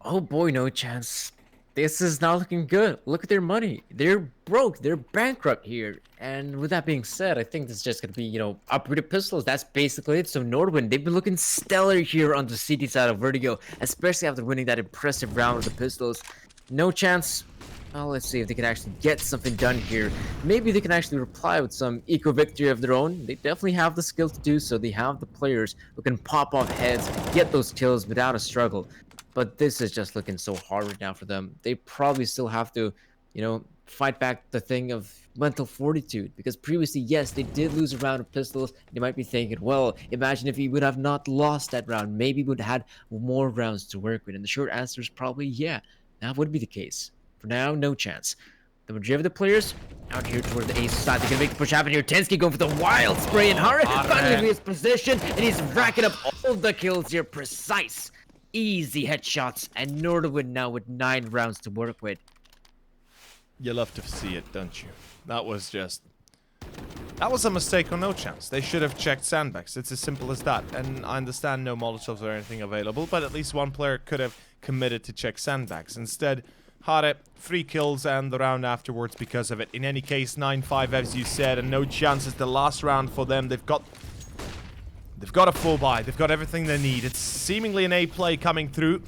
Oh boy, NoChance. This is not looking good. Look at their money. They're broke. They're bankrupt here. And with that being said, I think this is just going to be, you know, upgraded pistols. That's basically it. So Nordavin, they've been looking stellar here on the CT side of Vertigo, especially after winning that impressive round with the pistols. NoChance. Well, let's see if they can actually get something done here. Maybe they can actually reply with some eco victory of their own. They definitely have the skill to do so. They have the players who can pop off heads, get those kills without a struggle. But this is just looking so hard right now for them. They probably still have to, you know, fight back the thing of mental fortitude. Because previously, yes, they did lose a round of pistols. They might be thinking, well, imagine if we would have not lost that round. Maybe we would have had more rounds to work with. And the short answer is probably, yeah, that would be the case. For now, NoChance. The majority of the players out here toward the ace side. They're gonna make the push happen here. Tensky going for the wild spray, and Hara finally his position, and he's racking up all the kills here. Precise. Easy headshots, and Nordavin now with 9 rounds to work with. You love to see it, don't you? That was a mistake on NoChance. They should have checked sandbags. It's as simple as that. And I understand no Molotovs or anything available, but at least one player could have committed to check sandbags. Instead, Hare, 3 kills and the round afterwards because of it. In any case, 9-5 as you said, and NoChance is the last round for them. They've got a full buy. They've got everything they need. It's seemingly an A play coming through,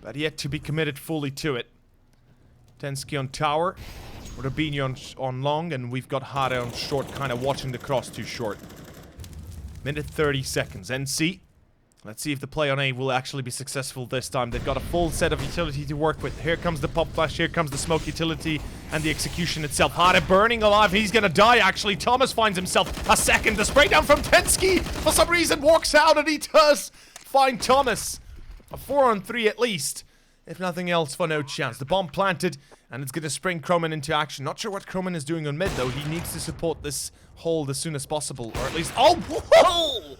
but yet to be committed fully to it. Tensky on tower, Rabini on long, and we've got Hare on short, kind of watching the cross too short. Minute 30 seconds. NC, let's see if the play on A will actually be successful this time. They've got a full set of utility to work with. Here comes the pop flash, here comes the smoke utility, and the execution itself. Hare burning alive, he's gonna die actually. Thomas finds himself a second. The spray down from Tensky, for some reason, walks out, and he does find Thomas. A 4-on-3 at least, if nothing else, for NoChance. The bomb planted, and it's gonna spring Kroman into action. Not sure what Kroman is doing on mid, though. He needs to support this hold as soon as possible, or at least... Oh! Whoa!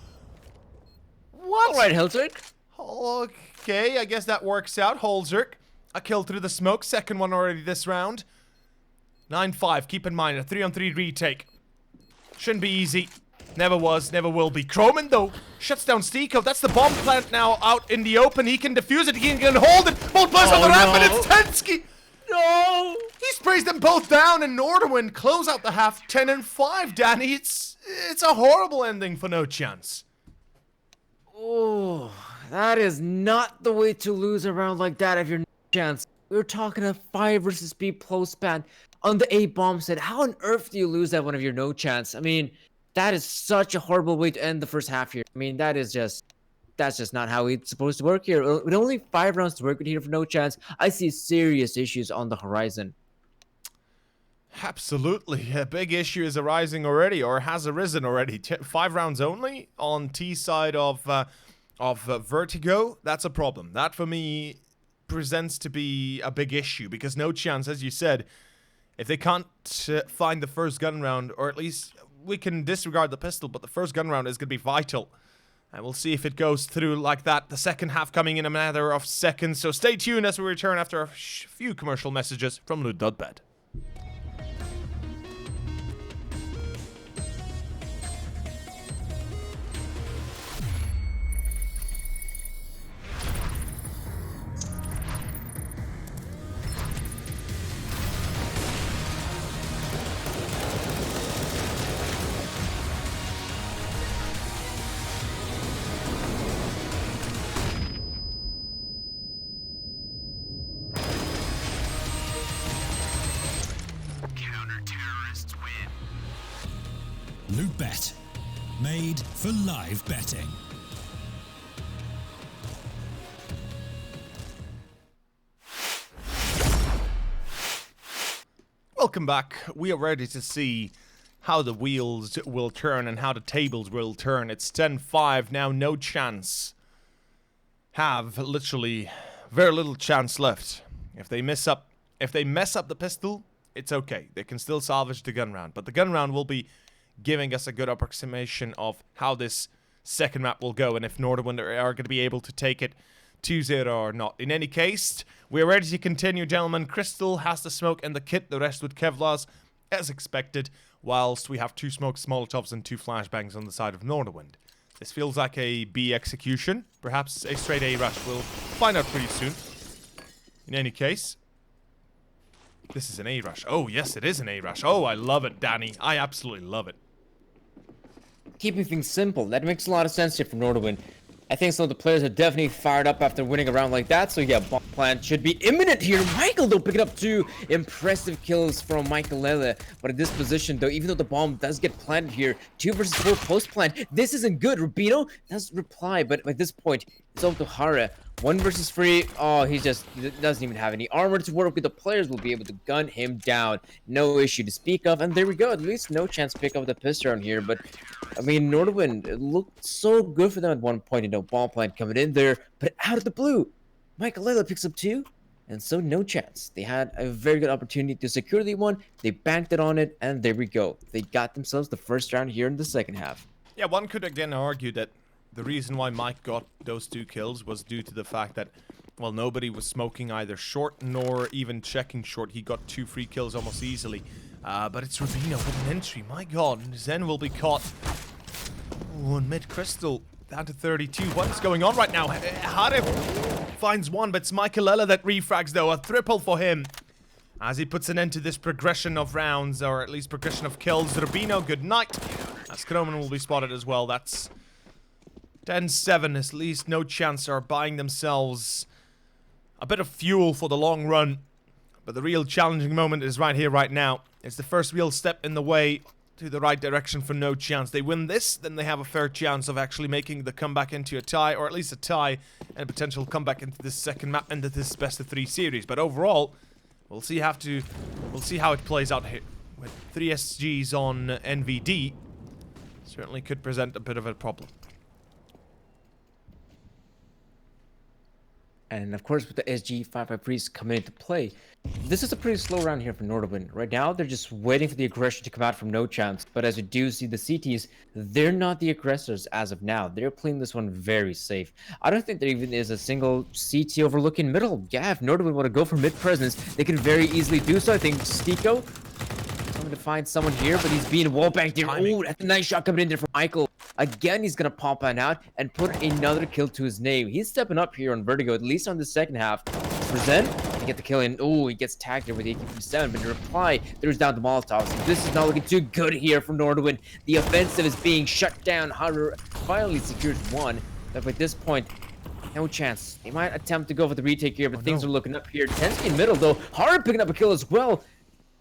What? All right, Helzerk. Okay, I guess that works out. Holzerk A kill through the smoke. Second one already this round. 9-5. Keep in mind, a 3-on-3 retake. Shouldn't be easy. Never was, never will be. Croman, though, shuts down Steeko. That's the bomb plant now out in the open. He can defuse it. He can hold it. Both players on the ramp, and it's Tensky. No! He sprays them both down, and Nordavin close out the half 10-5. Danny, it's a horrible ending for NoChance. Oh, that is not the way to lose a round like that if you're NoChance. We were talking a 5 versus B close span on the A bomb set. How on earth do you lose that one if you're NoChance? I mean, that is such a horrible way to end the first half here. I mean, that's just not how it's supposed to work here. With only 5 rounds to work with here for NoChance, I see serious issues on the horizon. Absolutely. A big issue is arising already, or has arisen already. 5 rounds only on T side of Vertigo. That's a problem. That, for me, presents to be a big issue, because NoChance, as you said, if they can't find the first gun round, or at least we can disregard the pistol, but the first gun round is going to be vital. And we'll see if it goes through like that. The second half coming in a matter of seconds. So stay tuned as we return after a few commercial messages from Loot.bed. Lootbet, made for live betting. Welcome back. We are ready to see how the wheels will turn and how the tables will turn. It's 10-5 now. NoChance have literally very little chance left. If they mess up the pistol, it's okay. They can still salvage the gun round, but the gun round will be giving us a good approximation of how this second map will go and if Nordavin are going to be able to take it 2-0 or not. In any case, we're ready to continue, gentlemen. Crystal has the smoke and the kit, the rest with Kevlars, as expected, whilst we have 2 smokes, Molotovs, and 2 flashbangs on the side of Nordavin. This feels like a B execution, perhaps a straight A rush. We'll find out pretty soon. In any case, this is an A rush. Oh, yes, it is an A rush. Oh, I love it, Danny. I absolutely love it. Keeping things simple, that makes a lot of sense here for Nordavin. I think some of the players are definitely fired up after winning a round like that, so yeah, bomb plant should be imminent here. Michael, though, picking up 2 impressive kills from Michael Lele, but in this position, though, even though the bomb does get planted here, 2 versus 4 post-plant, this isn't good. Rubino does reply, but at this point, it's over to Hara. 1 versus 3. Oh, he doesn't even have any armor to work with. The players will be able to gun him down. No issue to speak of. And there we go. At least NoChance to pick up the pistol around here. But, I mean, Nordavin, it looked so good for them at one point. You know, bomb plant coming in there. But out of the blue, Michael Lele picks up 2. And so NoChance. They had a very good opportunity to secure the one. They banked it on it. And there we go. They got themselves the first round here in the second half. Yeah, one could again argue that the reason why Mike got those 2 kills was due to the fact that, well, nobody was smoking either short nor even checking short. He got 2 free kills almost easily. But it's Rubino with an entry. My god, Zen will be caught. Ooh, and mid-crystal down to 32. What is going on right now? Harif finds 1, but it's Michaelella that refrags, though. A triple for him as he puts an end to this progression of rounds, or at least progression of kills. Rubino, good night. As Kroman will be spotted as well. That's 10-7, at least NoChance are buying themselves a bit of fuel for the long run. But the real challenging moment is right here, right now. It's the first real step in the way to the right direction for NoChance. They win this, then they have a fair chance of actually making the comeback into a tie, or at least a tie, and a potential comeback into this second map, into this best-of-3 series. But overall, we'll see how it plays out here. With 3 SGs on NVD, certainly could present a bit of a problem. And of course, with the SG-55 Priest coming into play, this is a pretty slow round here for Nordavin. Right now, they're just waiting for the aggression to come out from NoChance. But as you do see the CTs, they're not the aggressors as of now. They're playing this one very safe. I don't think there even is a single CT overlooking middle. Yeah, if Nordavin want to go for mid presence, they can very easily do so. I think Stiko trying to find someone here, but he's being wallbanged here. Oh, that's a nice shot coming in there from Michael. Again, he's going to pop on out and put another kill to his name. He's stepping up here on Vertigo, at least on the second half. For Zen, to get the kill in. Oh, he gets tagged here with the AK-47, but in reply, there's down the Molotovs. This is not looking too good here for Nordavin. The offensive is being shut down. Hunter finally secures one, but at this point, no chance. They might attempt to go for the retake here, but things are looking up here. Tensky in middle, though. Hard picking up a kill as well.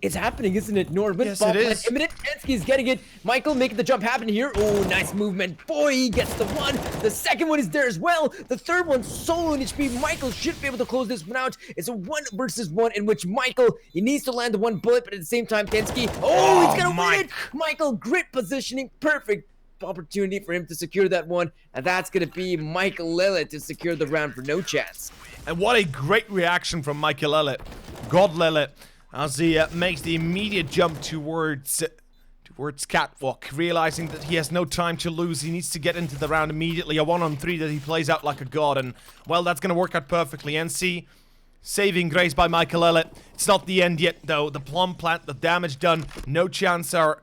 It's happening, isn't it, Nordavin? Yes, it is. Imminent. Tensky's getting it. Michael making the jump happen here. Oh, nice movement. Boy, he gets the one. The second one is there as well. The third one solo in HP. Michael should be able to close this one out. It's a 1 versus 1 in which Michael, he needs to land the one bullet, but at the same time, Tensky, he's gonna win it. Michael, great positioning. Perfect opportunity for him to secure that one. And that's gonna be Michael Lillet to secure the round for NoChance. And what a great reaction from Michael Lillet. God Lillet. As he makes the immediate jump towards Catwalk, realizing that he has no time to lose. He needs to get into the round immediately. A 1-on-3 that he plays out like a god, and well, that's going to work out perfectly. NC saving grace by Michael Lillet. It's not the end yet, though. The plum plant, the damage done. NoChance are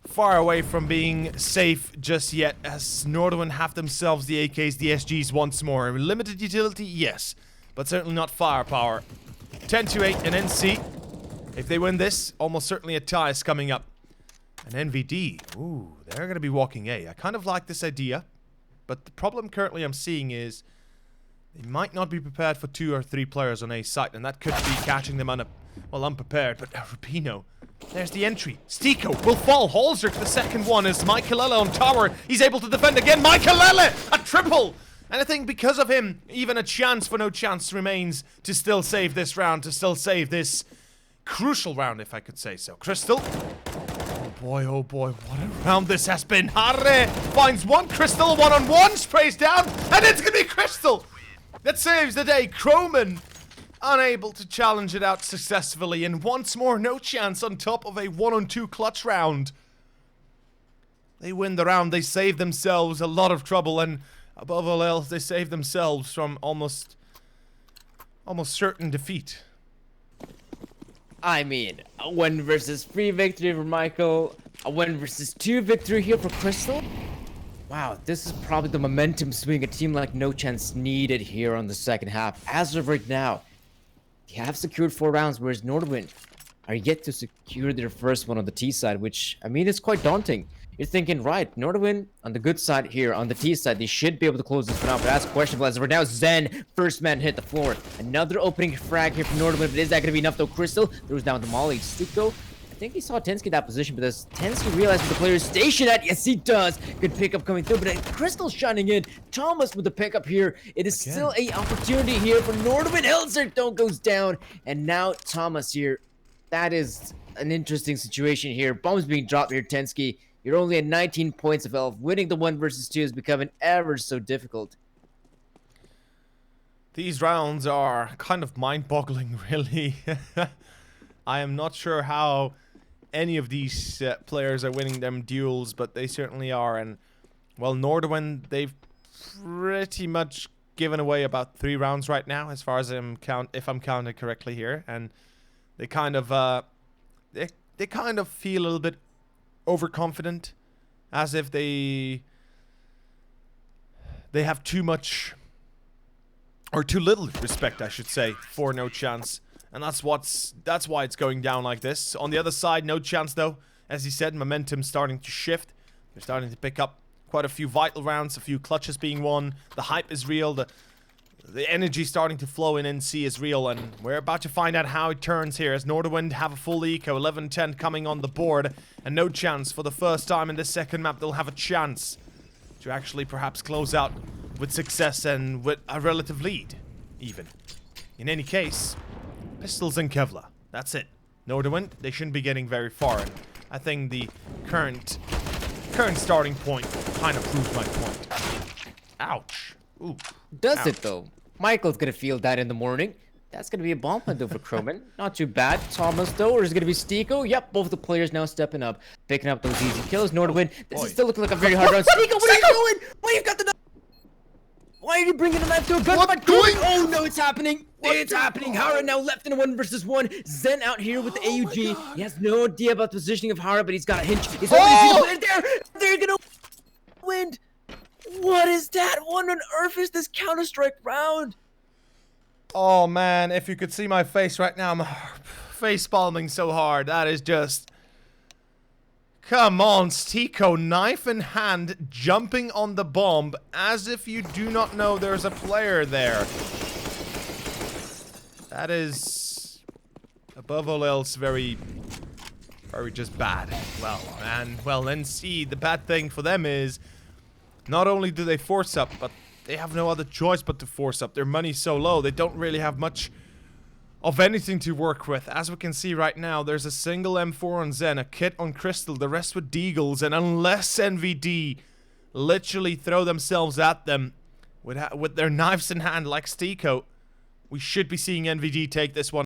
far away from being safe just yet, as Nordavin have themselves the AKs, the SGs once more. Limited utility, yes, but certainly not firepower. 10-8 and NC. If they win this, almost certainly a tie is coming up. And NVD, ooh, they're going to be walking A. I kind of like this idea, but the problem currently I'm seeing is they might not be prepared for 2 or 3 players on A site, and that could be catching them unprepared. But Rubino, there's the entry. Stiko will fall. Holzer to the second one as Michaelele on tower. He's able to defend again. Michaelele, a triple! And I think because of him, even a chance for NoChance remains to still save this round, to still save this crucial round, if I could say so. Crystal. Oh boy, what a round this has been. Harre finds one. Crystal, 1-on-1, sprays down, and it's gonna be Crystal that saves the day. Croman unable to challenge it out successfully, and once more, NoChance on top of a 1-on-2 clutch round. They win the round, they save themselves a lot of trouble, and above all else, they save themselves from almost certain defeat. I mean, a 1 versus 3 victory for Michael, a 1 versus 2 victory here for Crystal. Wow, this is probably the momentum swing a team like NoChance needed here on the second half. As of right now, they have secured 4 rounds, whereas Nordavin are yet to secure their first one on the T side, which, I mean, is quite daunting. You're thinking, right, Nordavin on the good side here, on the T side, they should be able to close this one out, but that's questionable as of right now. Zen, first man hit the floor. Another opening frag here from Nordavin, but is that going to be enough though? Crystal throws down the Molly. Stiko, I think he saw Tensky in that position, but does Tensky realize where the player is stationed at? Yes, he does. Good pickup coming through, but Crystal shining in. Thomas with the pickup here. It is still a opportunity here for Nordavin. Helzer don't goes down, and now Thomas here. That is an interesting situation here. Bombs being dropped here, Tensky. You're only at 19 points of health. Winning the 1 versus 2 is becoming ever so difficult. These rounds are kind of mind-boggling, really. I am not sure how any of these players are winning them duels, but they certainly are. And, well, Nordavin, they've pretty much given away about 3 rounds right now, as far as if I'm counting correctly here. And they kind of, they kind of feel a little bit overconfident, as if they have too much, or too little respect, I should say, for NoChance, and that's why it's going down like this. On the other side, NoChance, though, as he said, momentum starting to shift. They're starting to pick up quite a few vital rounds, a few clutches being won. The hype is real. The energy starting to flow in NC is real, and we're about to find out how it turns here as Nordavin have a full eco, 11-10 coming on the board, and NoChance for the first time in this second map, they'll have a chance to actually perhaps close out with success and with a relative lead, even. In any case, pistols and Kevlar, that's it. Nordavin, they shouldn't be getting very far, and I think the current starting point kind of proves my point. Ouch. Ooh. Does it though? Michael's gonna feel that in the morning. That's gonna be a bomb hunt over Croman. Not too bad. Thomas though, or is it gonna be Stiko? Yep, both the players now stepping up, picking up those easy kills. Nordavin, this is still looking like a very hard round. Stiko, what are you doing? Why you got the knife? Why are you bringing the knife to a gun? What doing? Oh no, it's happening. It's happening. Hara now left in a 1 versus 1. Zen out here with the AUG. He has no idea about the positioning of Hara, but he's got a hinge. He's hoping there. They're gonna win. What is that? What on earth is this Counter-Strike round? Oh man, if you could see my face right now, I'm face palming so hard. That is just... Come on, Stiko, knife in hand, jumping on the bomb as if you do not know there's a player there. That is, above all else, very just bad. Well, then see, the bad thing for them is, not only do they force up, but they have no other choice but to force up. Their money's so low, they don't really have much of anything to work with. As we can see right now, there's a single M4 on Zen, a kit on Crystal, the rest with Deagles, and unless NVD literally throw themselves at them with their knives in hand like Stiko, we should be seeing NVD take this one.